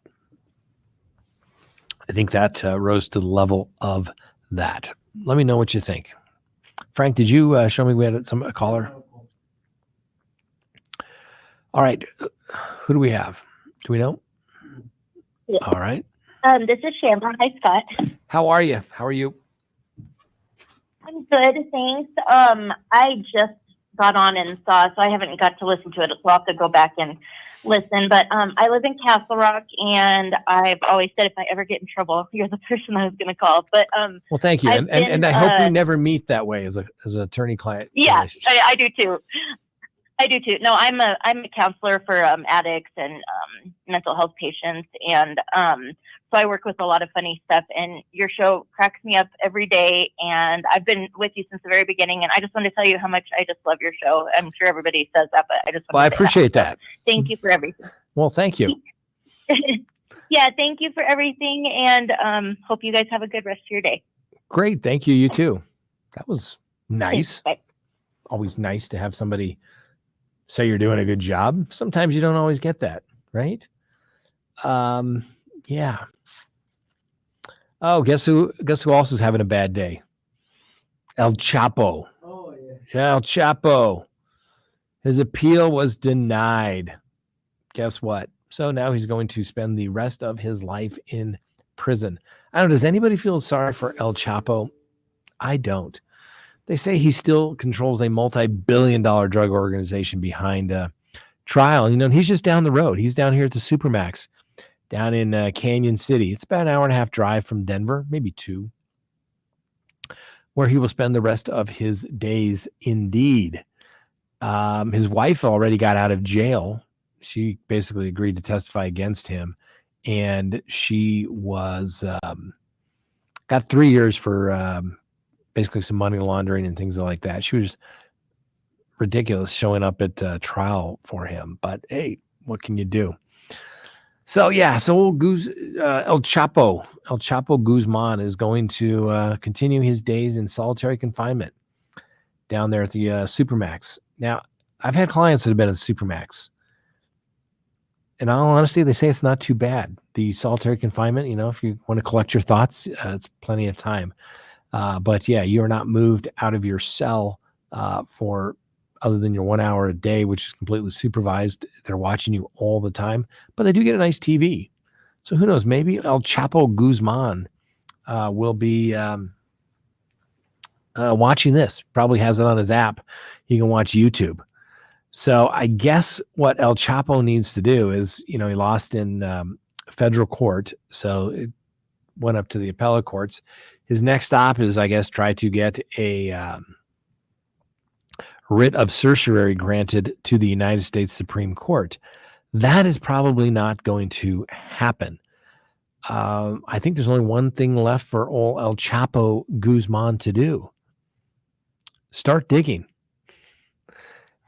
I think that rose to the level of that. Let me know what you think. Frank, did you show me we had a caller? All right. Who do we have? Do we know? Yeah. All right. This is Shamron. Hi, Scott. How are you? How are you? I'm good, thanks. I just got on and saw, so I haven't got to listen to it. So I'll have to go back and listen. But I live in Castle Rock, and I've always said if I ever get in trouble, you're the person I was going to call. But well, thank you, and I hope we never meet that way as an attorney-client. Yeah, I do too. I do too. No, I'm a counselor for addicts and mental health patients, and so I work with a lot of funny stuff. And your show cracks me up every day, and I've been with you since the very beginning. And I just want to tell you how much I just love your show. I'm sure everybody says that, but I just want I appreciate that. Thank you for everything. Well, thank you. Yeah, thank you for everything, and hope you guys have a good rest of your day. Great, thank you. You too. That was nice. Bye. Always nice to have somebody say you're doing a good job. Sometimes you don't always get that, right? Yeah. Oh, guess who else is having a bad day? El Chapo. Oh, yeah. Yeah, El Chapo. His appeal was denied. Guess what? So now he's going to spend the rest of his life in prison. I don't know, does anybody feel sorry for El Chapo? I don't. They say he still controls a multi-billion-dollar drug organization behind trial. You know, he's just down the road. He's down here at the Supermax down in Canyon City. It's about an hour and a half drive from Denver, maybe 2, where he will spend the rest of his days indeed. His wife already got out of jail. She basically agreed to testify against him, and she was got 3 years for basically some money laundering and things like that. She was ridiculous showing up at trial for him, but hey, what can you do? So yeah, so El Chapo Guzman is going to continue his days in solitary confinement down there at the Supermax. Now, I've had clients that have been at the Supermax, and all honesty, they say it's not too bad. The solitary confinement, you know, if you want to collect your thoughts, it's plenty of time. But yeah, you are not moved out of your cell for other than your 1 hour a day, which is completely supervised. They're watching you all the time, but they do get a nice TV. So who knows? Maybe El Chapo Guzman will be watching this. Probably has it on his app. He can watch YouTube. So I guess what El Chapo needs to do is, you know, he lost in federal court, so it went up to the appellate courts. His next stop is, I guess, try to get a writ of certiorari granted to the United States Supreme Court. That is probably not going to happen. I think there's only one thing left for old El Chapo Guzman to do. Start digging.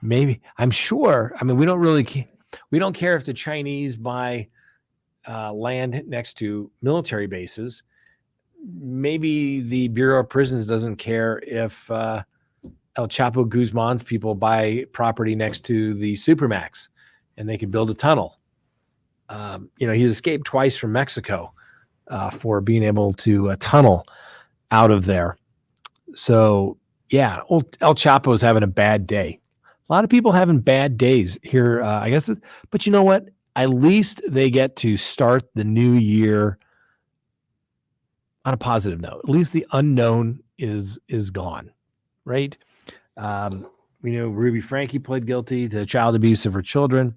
Maybe, I'm sure. I mean, we don't care if the Chinese buy land next to military bases. maybe the Bureau of Prisons doesn't care if El Chapo Guzman's people buy property next to the Supermax and they could build a tunnel. He's escaped twice from Mexico for being able to tunnel out of there. So, yeah, old El Chapo's having a bad day. A lot of people having bad days here, I guess. But you know what? At least they get to start the new year on a positive note. At least the unknown is gone, right? Ruby Frankie pled guilty to child abuse of her children.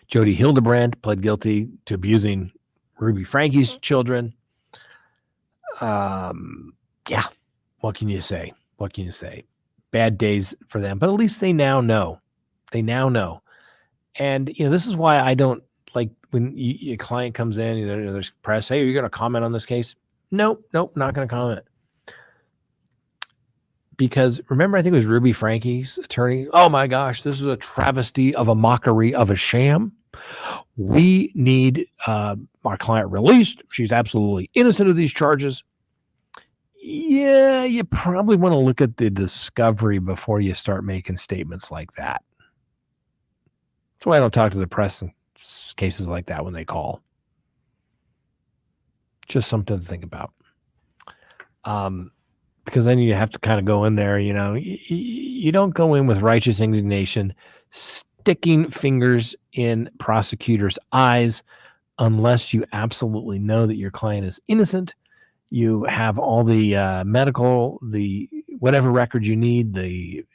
Jody Hildebrand pled guilty to abusing Ruby Frankie's children. Yeah, what can you say? What can you say? Bad days for them, but at least they now know. They now know. And, this is why I don't like when a client comes in, there's press, hey, are you going to comment on this case? Nope, not going to comment. Because remember, I think it was Ruby Frankie's attorney. Oh my gosh, this is a travesty of a mockery of a sham. We need our client released. She's absolutely innocent of these charges. Yeah, you probably want to look at the discovery before you start making statements like that. That's why I don't talk to the press in cases like that when they call. Just something to think about. Because then you have to kind of go in there, you don't go in with righteous indignation, sticking fingers in prosecutors' eyes unless you absolutely know that your client is innocent. You have all the medical, the whatever records you need, the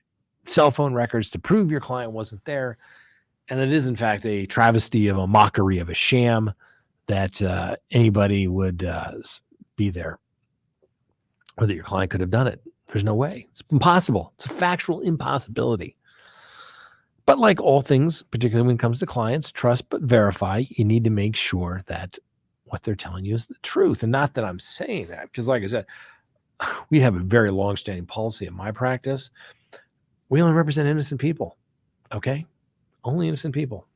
cell phone records to prove your client wasn't there. And it is, in fact, a travesty of a mockery of a sham that anybody would be there, or that your client could have done it. There's no way. It's impossible. It's a factual impossibility. But like all things, particularly when it comes to clients, trust but verify. You need to make sure that what they're telling you is the truth. And not that I'm saying that, because like I said, we have a very long-standing policy in my practice. We only represent innocent people. Okay? Only innocent people.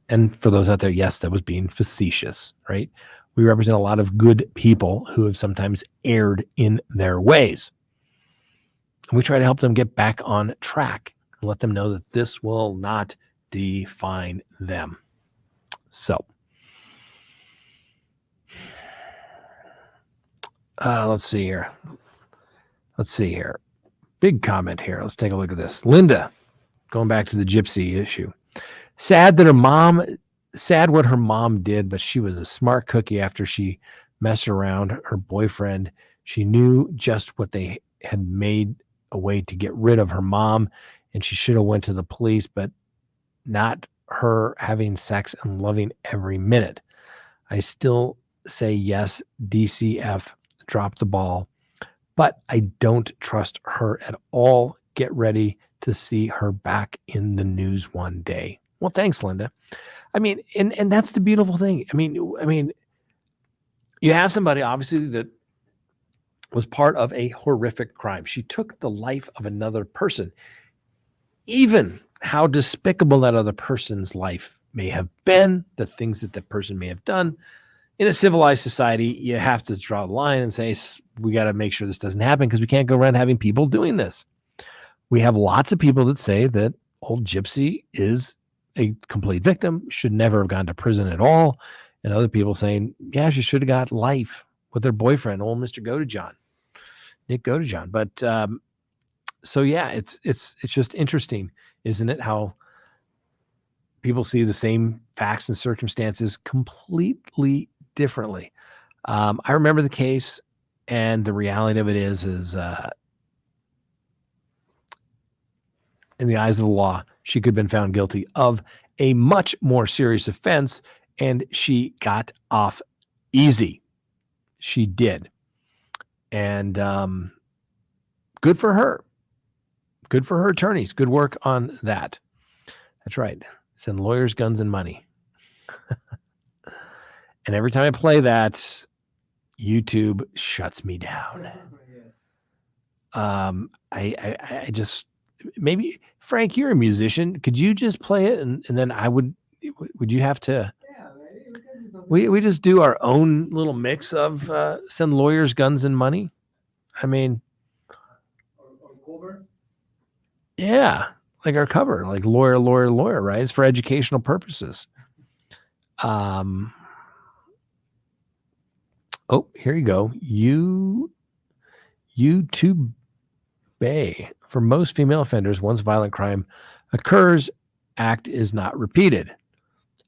And for those out there, yes, that was being facetious, right? We represent a lot of good people who have sometimes erred in their ways. And we try to help them get back on track and let them know that this will not define them. So, let's see here. Big comment here. Let's take a look at this. Linda, going back to the Gypsy issue. Sad what her mom did, but she was a smart cookie after she messed around her boyfriend. She knew just what they had made a way to get rid of her mom, and she should have went to the police, but not her having sex and loving every minute. I still say yes, DCF dropped the ball, but I don't trust her at all. Get ready to see her back in the news one day. Well, thanks, Linda. I mean, and that's the beautiful thing. I mean, you have somebody obviously that was part of a horrific crime. She took the life of another person. Even how despicable that other person's life may have been, the things that person may have done. In a civilized society, you have to draw the line and say, we got to make sure this doesn't happen because we can't go around having people doing this. We have lots of people that say that old Gypsy is a complete victim, should never have gone to prison at all. And other people saying, yeah, she should have got life with her boyfriend, old Mr. Nick Godejohn. But so yeah, it's just interesting, isn't it? How people see the same facts and circumstances completely differently. I remember the case, and the reality of it is in the eyes of the law, she could have been found guilty of a much more serious offense, and she got off easy. She did. And good for her. Good for her attorneys. Good work on that. That's right. Send lawyers, guns, and money. And every time I play that, YouTube shuts me down. I just, maybe Frank, you're a musician. Could you just play it and then would you have to? Yeah, we could We just do our own little mix of send lawyers, guns, and money. I mean, Or Kohberger? yeah, like our cover, like lawyer, right? It's for educational purposes. Oh, here you go. YouTube Bay. For most female offenders, once violent crime occurs, act is not repeated.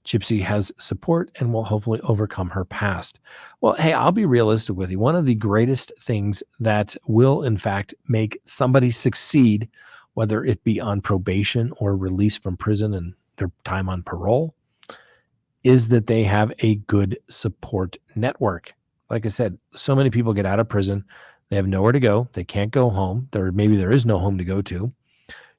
Gypsy has support and will hopefully overcome her past. Well, hey, I'll be realistic with you. One of the greatest things that will, in fact, make somebody succeed, whether it be on probation or release from prison and their time on parole, is that they have a good support network. Like I said, so many people get out of prison. They have nowhere to go. They can't go home. Maybe there is no home to go to.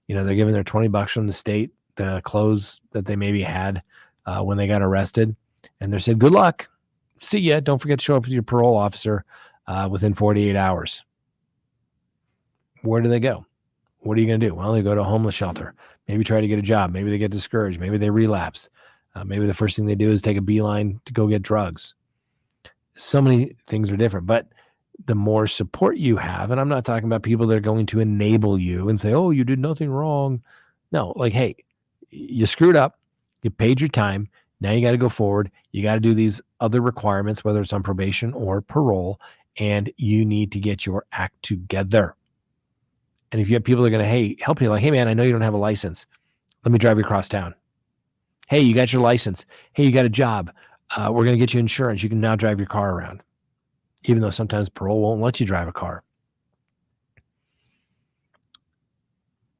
They're giving their $20 from the state, the clothes that they maybe had when they got arrested. And they said, good luck. See ya. Don't forget to show up with your parole officer within 48 hours. Where do they go? What are you going to do? Well, they go to a homeless shelter. Maybe try to get a job. Maybe they get discouraged. Maybe they relapse. Maybe the first thing they do is take a beeline to go get drugs. So many things are different. But the more support you have, and I'm not talking about people that are going to enable you and say, oh, you did nothing wrong. No, like, hey, you screwed up. You paid your time. Now you got to go forward. You got to do these other requirements, whether it's on probation or parole, and you need to get your act together. And if you have people that are going to help you, like, hey, man, I know you don't have a license. Let me drive you across town. Hey, you got your license. Hey, you got a job. We're going to get you insurance. You can now drive your car around, even though sometimes parole won't let you drive a car.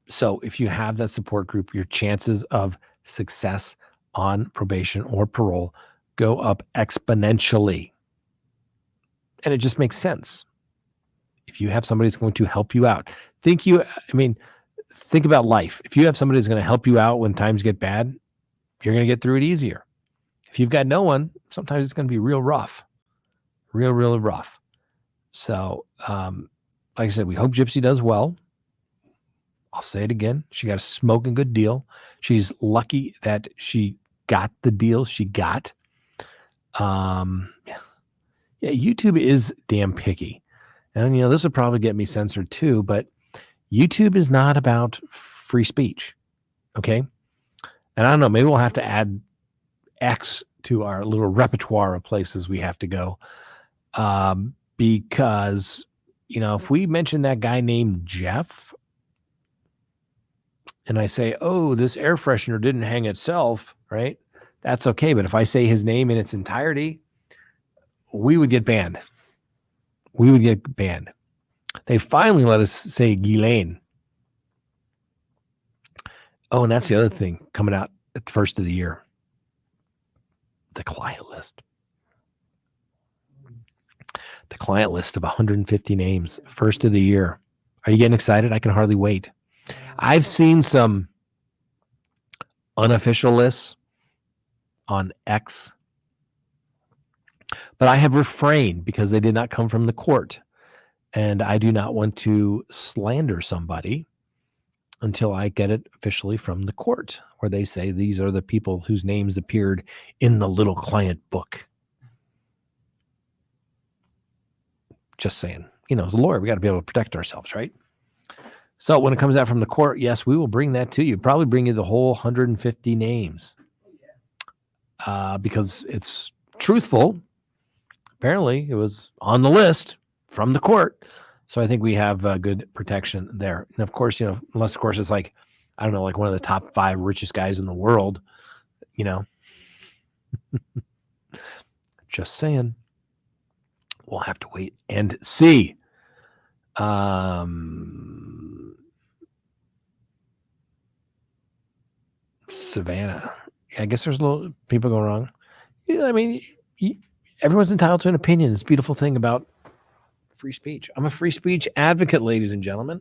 So if you have that support group, your chances of success on probation or parole go up exponentially. And it just makes sense. If you have somebody that's going to help you out, think about life. If you have somebody that's going to help you out when times get bad, you're going to get through it easier. If you've got no one, sometimes it's going to be real rough. Real rough. So, like I said, we hope Gypsy does well. I'll say it again. She got a smoking good deal. She's lucky that she got the deal she got. Yeah, YouTube is damn picky. And, this will probably get me censored too, but YouTube is not about free speech. Okay. And I don't know, maybe we'll have to add X to our little repertoire of places we have to go. Because, if we mention that guy named Jeff and I say, oh, this air freshener didn't hang itself, right? That's okay. But if I say his name in its entirety, we would get banned. They finally let us say Ghislaine. Oh, and that's the other thing coming out at the first of the year. The client list. The client list of 150 names, first of the year. Are you getting excited? I can hardly wait. I've seen some unofficial lists on X, but I have refrained because they did not come from the court. And I do not want to slander somebody until I get it officially from the court, where they say these are the people whose names appeared in the little client book. Just saying, as a lawyer, we got to be able to protect ourselves, right? So when it comes out from the court, yes, we will bring that to you. Probably bring you the whole 150 names because it's truthful. Apparently, it was on the list from the court. So I think we have good protection there. And of course, unless, of course, it's like, I don't know, like one of the top 5 richest guys in the world, Just saying. We'll have to wait and see. Savannah. I guess there's a little people going wrong. Yeah, everyone's entitled to an opinion. It's a beautiful thing about free speech. I'm a free speech advocate, ladies and gentlemen.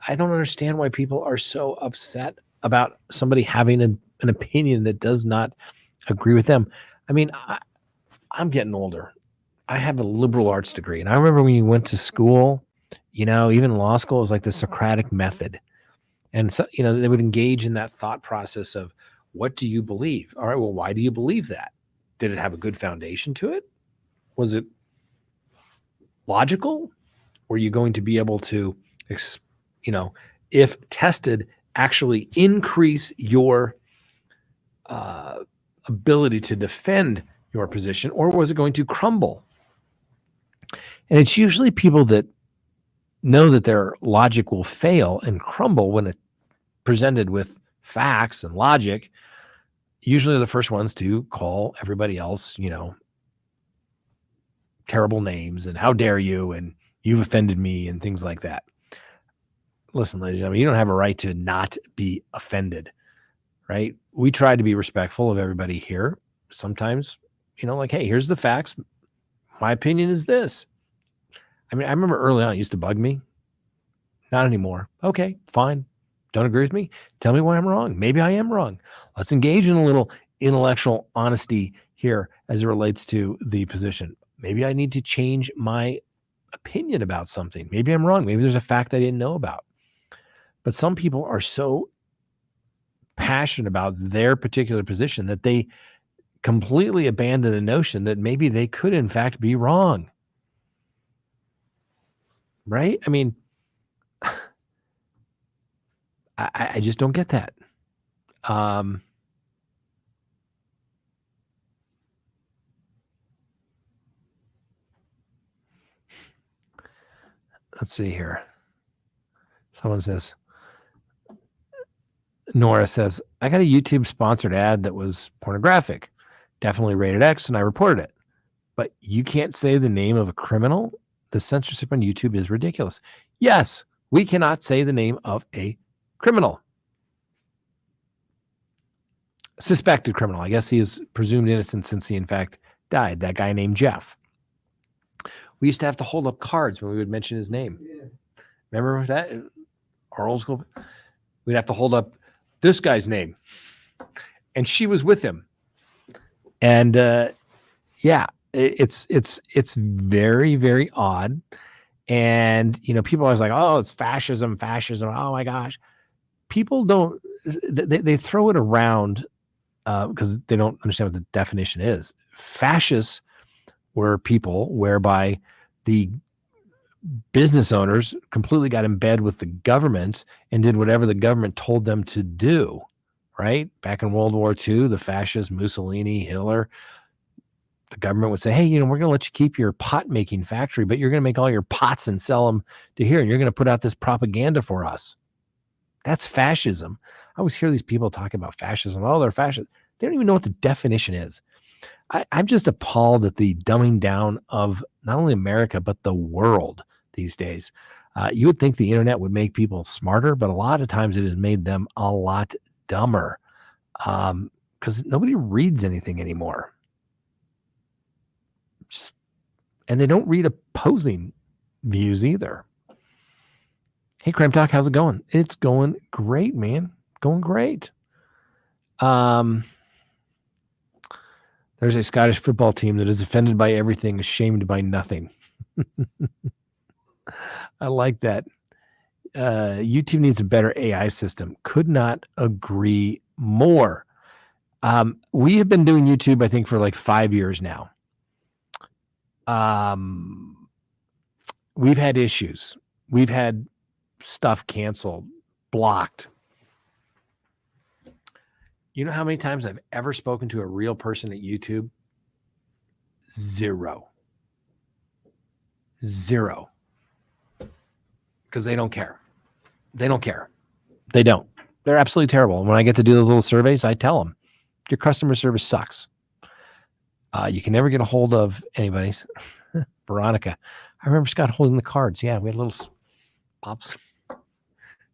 I don't understand why people are so upset about somebody having an opinion that does not agree with them. I'm getting older. I have a liberal arts degree. And I remember when you went to school, even law school, it was like the Socratic method. And so, they would engage in that thought process of, what do you believe? All right, well, why do you believe that? Did it have a good foundation to it? Was it logical? Were you going to be able to, if tested, actually increase your ability to defend your position, or was it going to crumble? And it's usually people that know that their logic will fail and crumble when it's presented with facts and logic. Usually the first ones to call everybody else, terrible names and how dare you and you've offended me and things like that. Listen, ladies and gentlemen, you don't have a right to not be offended, right? We try to be respectful of everybody here. Sometimes, like, hey, here's the facts. My opinion is this. I mean, I remember early on, it used to bug me. Not anymore. Okay, fine. Don't agree with me? Tell me why I'm wrong. Maybe I am wrong. Let's engage in a little intellectual honesty here as it relates to the position. Maybe I need to change my opinion about something. Maybe I'm wrong. Maybe there's a fact I didn't know about. But some people are so passionate about their particular position that they completely abandon the notion that maybe they could, in fact, be wrong. Right? I mean, I just don't get that. Let's see here. Someone says, Nora says, I got a YouTube sponsored ad that was pornographic, definitely rated X, and I reported it. But you can't say the name of a criminal? The censorship on YouTube is ridiculous. Yes, we cannot say the name of a criminal. Suspected criminal. I guess he is presumed innocent since he, in fact, died. That guy named Jeff. We used to have to hold up cards when we would mention his name. Yeah. Remember that? Our old school? We'd have to hold up this guy's name. And she was with him. And it's very, very odd. And, people are always like, oh, it's fascism. Oh my gosh. People don't, they throw it around because they don't understand what the definition is. Fascists were people whereby the business owners completely got in bed with the government and did whatever the government told them to do, right? Back in World War II, the fascists, Mussolini, Hitler, the government would say, hey, we're going to let you keep your pot making factory, but you're going to make all your pots and sell them to here. And you're going to put out this propaganda for us. That's fascism. I always hear these people talking about fascism. Oh, they're fascist. They don't even know what the definition is. I'm just appalled at the dumbing down of not only America, but the world these days. You would think the internet would make people smarter, but a lot of times it has made them a lot dumber because nobody reads anything anymore. And they don't read opposing views either. Hey, CrimeTalk, how's it going? It's going great, man. Going great. There's a Scottish football team that is offended by everything, ashamed by nothing. I like that. YouTube needs a better AI system. Could not agree more. We have been doing YouTube, I think, for like 5 years now. We've had issues. We've had stuff canceled, blocked. You know how many times I've ever spoken to a real person at YouTube? Zero. Because they don't care. They don't care. They don't. They're absolutely terrible. And when I get to do those little surveys, I tell them, your customer service sucks. You can never get a hold of anybody. Veronica. I remember Scott holding the cards. Yeah, we had little pops.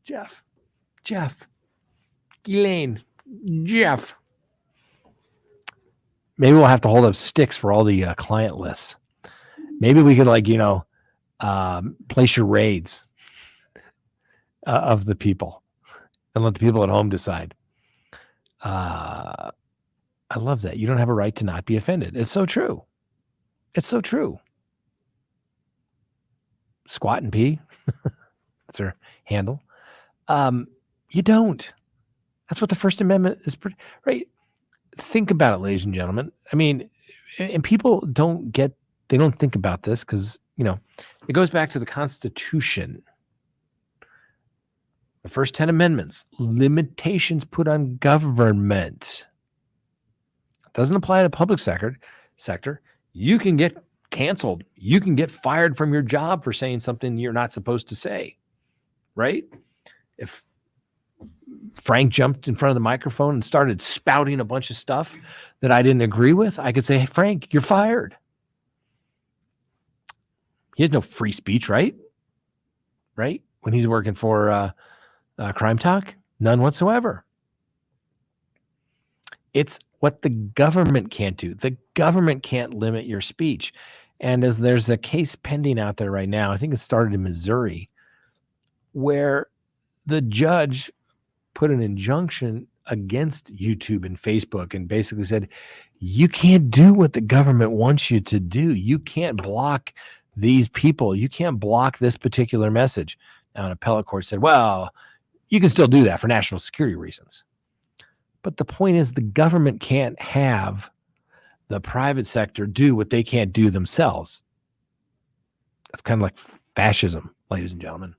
Jeff. Elaine. Jeff. Maybe we'll have to hold up sticks for all the client lists. Maybe we could play charades of the people and let the people at home decide. I love that. You don't have a right to not be offended. It's so true. Squat and pee. That's her handle. You don't. That's what the First Amendment is, right? Think about it, ladies and gentlemen. I mean, and people they don't think about this because, it goes back to the Constitution. The first 10 amendments, limitations put on government. Doesn't apply to the public sector. You can get canceled. You can get fired from your job for saying something you're not supposed to say, right? If Frank jumped in front of the microphone and started spouting a bunch of stuff that I didn't agree with, I could say, hey, Frank, you're fired. He has no free speech, right? Right? When he's working for CrimeTalk, none whatsoever. It's what the government can't do. The government can't limit your speech. And as there's a case pending out there right now, I think it started in Missouri, where the judge put an injunction against YouTube and Facebook and basically said, you can't do what the government wants you to do. You can't block these people. You can't block this particular message. Now, an appellate court said, well, you can still do that for national security reasons. But the point is, the government can't have the private sector do what they can't do themselves. That's kind of like fascism, ladies and gentlemen.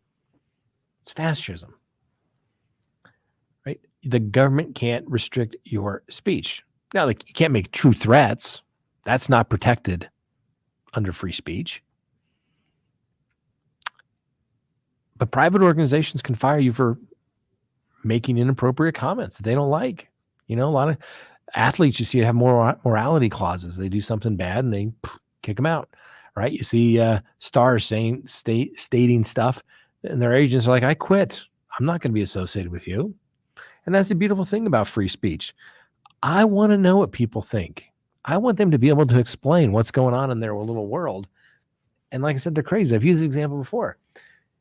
It's fascism, right? The government can't restrict your speech. Now, like, you can't make true threats. That's not protected under free speech. But private organizations can fire you for making inappropriate comments that they don't like. A lot of athletes you see have more morality clauses. They do something bad and they kick them out, right? You see stars stating stuff, and their agents are like, I quit. I'm not going to be associated with you. And that's the beautiful thing about free speech. I want to know what people think. I want them to be able to explain what's going on in their little world. And like I said, they're crazy. I've used the example before.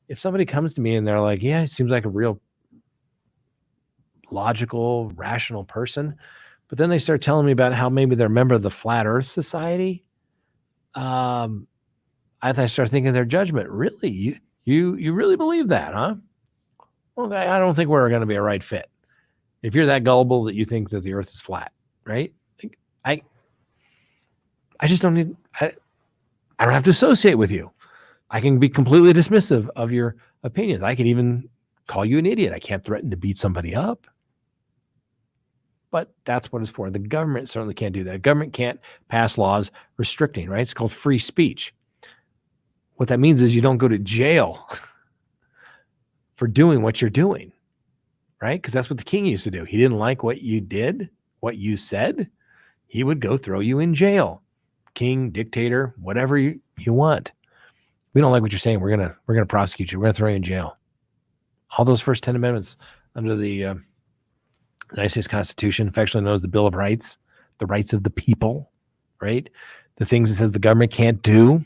If somebody comes to me and they're like, yeah, it seems like a real logical, rational person, but then they start telling me about how maybe they're a member of the Flat Earth Society, I start thinking their judgment. Really? You really believe that, huh? Well, I don't think we're going to be a right fit. If you're that gullible that you think that the earth is flat, right? I just don't need, I don't have to associate with you. I can be completely dismissive of your opinions. I can even call you an idiot. I can't threaten to beat somebody up. But that's what it's for. The government certainly can't do that. The government can't pass laws restricting, right? It's called free speech. What that means is you don't go to jail for doing what you're doing, right? Because that's what the king used to do. He didn't like what you did, what you said. He would go throw you in jail. King, dictator, whatever you want. We don't like what you're saying. We're gonna prosecute you. We're gonna throw you in jail. All those first 10 amendments under the United States Constitution, affectionately known as the Bill of Rights, the rights of the people, right? The things it says the government can't do,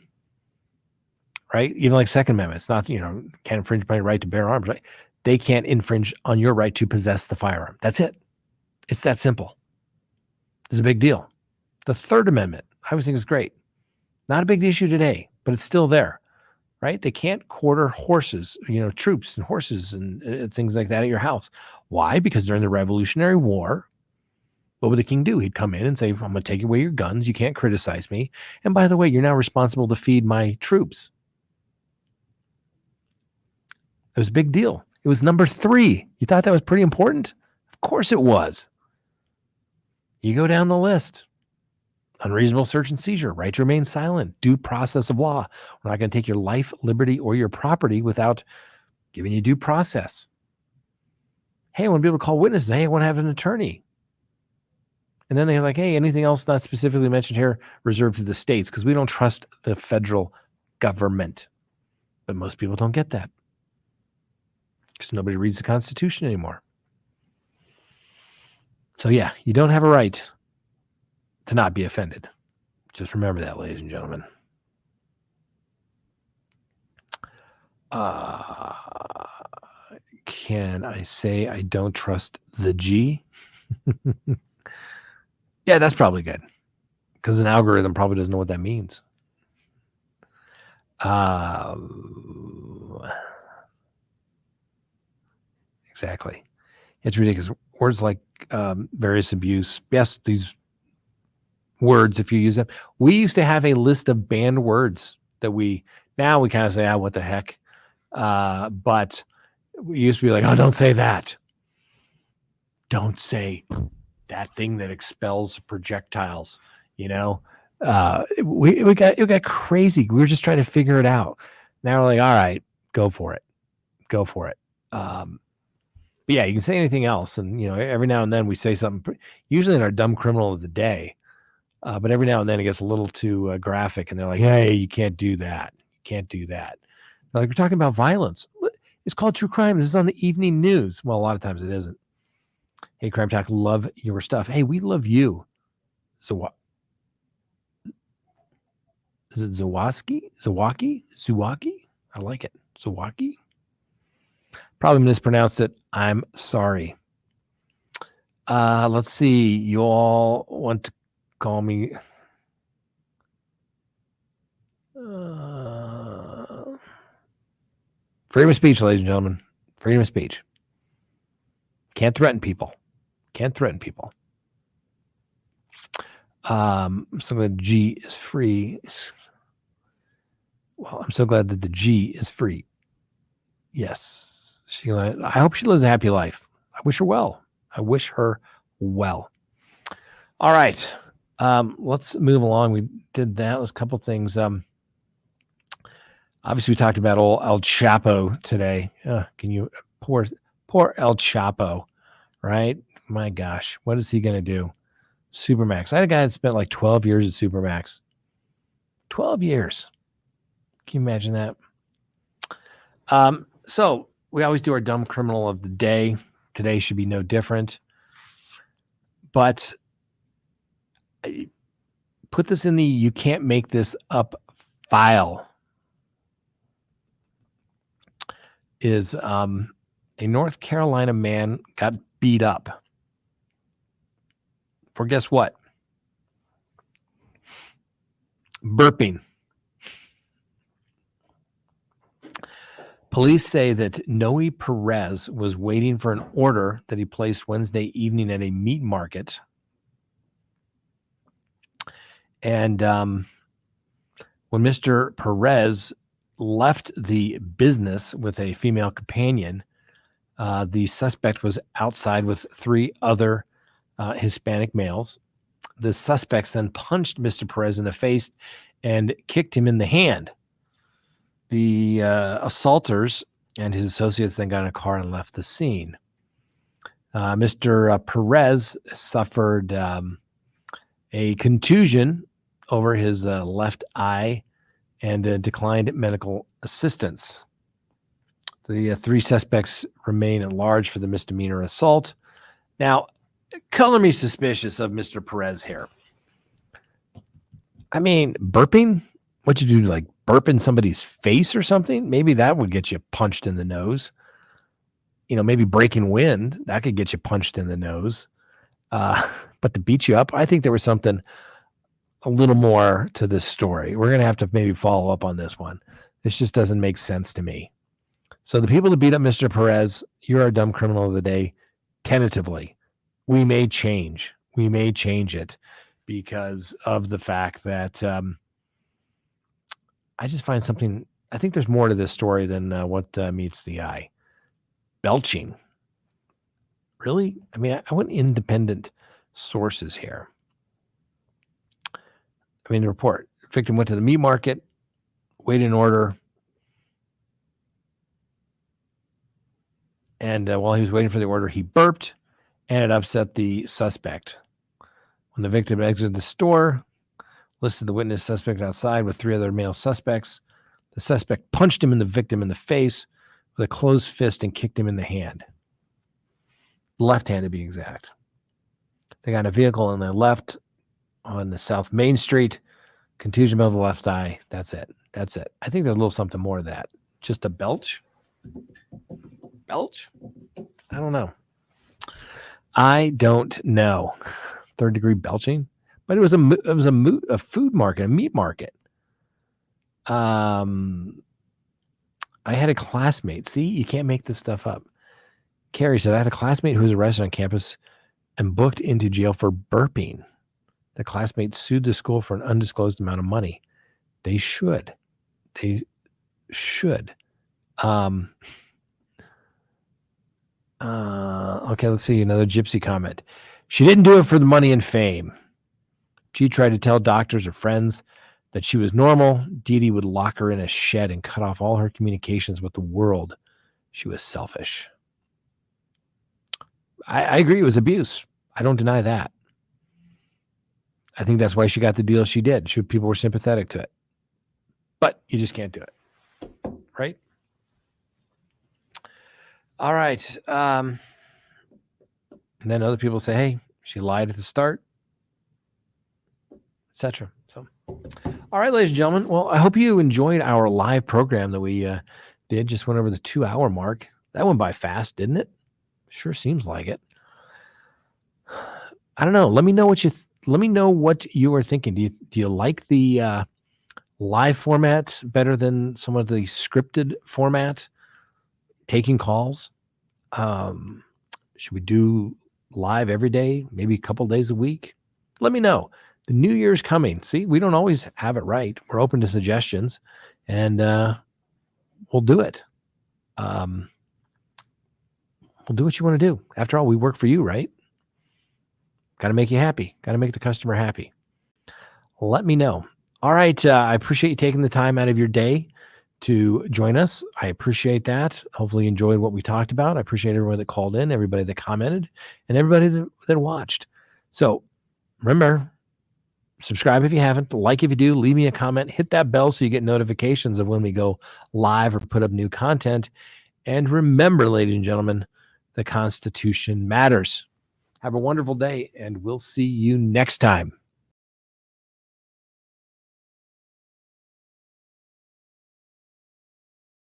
right? Even like Second Amendment, it's not, can't infringe upon your right to bear arms, right? They can't infringe on your right to possess the firearm. That's it. It's that simple. It's a big deal. The Third Amendment, I always think is great. Not a big issue today, but it's still there, right? They can't quarter horses, troops and horses and things like that at your house. Why? Because during the Revolutionary War, what would the king do? He'd come in and say, I'm going to take away your guns. You can't criticize me. And by the way, you're now responsible to feed my troops. It was a big deal. It was number 3. You thought that was pretty important? Of course it was. You go down the list. Unreasonable search and seizure, right to remain silent, due process of law. We're not going to take your life, liberty, or your property without giving you due process. Hey, I want to be able to call witnesses. Hey, I want to have an attorney. And then they're like, hey, anything else not specifically mentioned here, reserved to the states, because we don't trust the federal government. But most people don't get that, because nobody reads the Constitution anymore. So yeah, you don't have a right to not be offended. Just remember that, ladies and gentlemen. Can I say I don't trust the G? Yeah, that's probably good, because an algorithm probably doesn't know what that means. Exactly. It's ridiculous. Words like various abuse. Yes, these words if you use them. We used to have a list of banned words that now we kind of say, what the heck? But we used to be like, oh, don't say that. Don't say that thing that expels projectiles, you know? It got crazy. We were just trying to figure it out. Now we're like, all right, go for it. But yeah, you can say anything else. And, every now and then we say something, usually in our dumb criminal of the day. But every now and then it gets a little too graphic, and they're like, hey, you can't do that. You can't do that. Like, we're talking about violence. It's called true crime. This is on the evening news. Well, a lot of times it isn't. Hey, CrimeTalk, love your stuff. Hey, we love you. So what? Is it Zawaki? I like it. Zawaki? Probably mispronounced it. I'm sorry. Let's see. You all want to call me freedom of speech, ladies and gentlemen. Freedom of speech. Can't threaten people. I'm so glad G is free. Well, I'm so glad that the G is free. Yes. I hope she lives a happy life. I wish her well. All right. Let's move along. We did that. There's a couple things. Obviously, we talked about old Chapo today. Can you poor El Chapo, right? My gosh, what is he going to do? Supermax. I had a guy that spent like 12 years at Supermax. 12 years. Can you imagine that? So we always do our dumb criminal of the day. Today should be no different. But I put this in the you can't make this up file. Is a North Carolina man got beat up for guess what? Burping. Police say that Noe Perez was waiting for an order that he placed Wednesday evening at a meat market. And when Mr. Perez left the business with a female companion, the suspect was outside with 3 other Hispanic males. The suspects then punched Mr. Perez in the face and kicked him in the hand. The assaulters and his associates then got in a car and left the scene. Mr. Perez suffered a contusion over his left eye and declined medical assistance. The 3 suspects remain at large for the misdemeanor assault. Now, color me suspicious of Mr. Perez here. I mean, burping? What'd you do, like burp in somebody's face or something? Maybe that would get you punched in the nose. Maybe breaking wind, that could get you punched in the nose. But to beat you up, I think there was something a little more to this story. We're going to have to maybe follow up on this one. This just doesn't make sense to me. So the people that beat up Mr. Perez, you're our dumb criminal of the day. Tentatively, we may change. We may change it because of the fact that I just find something. I think there's more to this story than what meets the eye. Belching. Really? I mean, I want independent sources here. The report. Victim went to the meat market, waited in order, and while he was waiting for the order, he burped, and it upset the suspect. When the victim exited the store, listed the witness suspect outside with 3 other male suspects. The suspect punched the victim in the face with a closed fist and kicked him in the hand. Left hand to be exact. They got in a vehicle and they left on the South Main Street. Contusion above the left eye. That's it. I think there's a little something more to that. Just a belch? Belch? I don't know. 3rd degree belching, but it was a food market, a meat market. I had a classmate. See, you can't make this stuff up. Carrie said, I had a classmate who was arrested on campus and booked into jail for burping. The classmates sued the school for an undisclosed amount of money. They should. They should. Okay, let's see. Another Gypsy comment. She didn't do it for the money and fame. She tried to tell doctors or friends that she was normal. Dee would lock her in a shed and cut off all her communications with the world. She was selfish. I agree. It was abuse. I don't deny that. I think that's why she got the deal she did. People were sympathetic to it. But you just can't do it. Right? All right. And then other people say, hey, she lied at the start, etc. So, all right, ladies and gentlemen. Well, I hope you enjoyed our live program that we did. Just went over the 2-hour mark. That went by fast, didn't it? Sure seems like it. I don't know. Let me know what you are thinking. Do you like the live format better than some of the scripted format? Taking calls. Should we do live every day? Maybe a couple days a week? Let me know. The new year's coming. See, we don't always have it right. We're open to suggestions, and we'll do it. We'll do what you want to do. After all, we work for you, right? Got to make you happy. Got to make the customer happy. Let me know. All right. I appreciate you taking the time out of your day to join us. I appreciate that. Hopefully you enjoyed what we talked about. I appreciate everyone that called in, everybody that commented, and everybody that watched. So remember, subscribe if you haven't, like if you do, leave me a comment, hit that bell so you get notifications of when we go live or put up new content. And remember, ladies and gentlemen, the Constitution matters. Have a wonderful day, and we'll see you next time.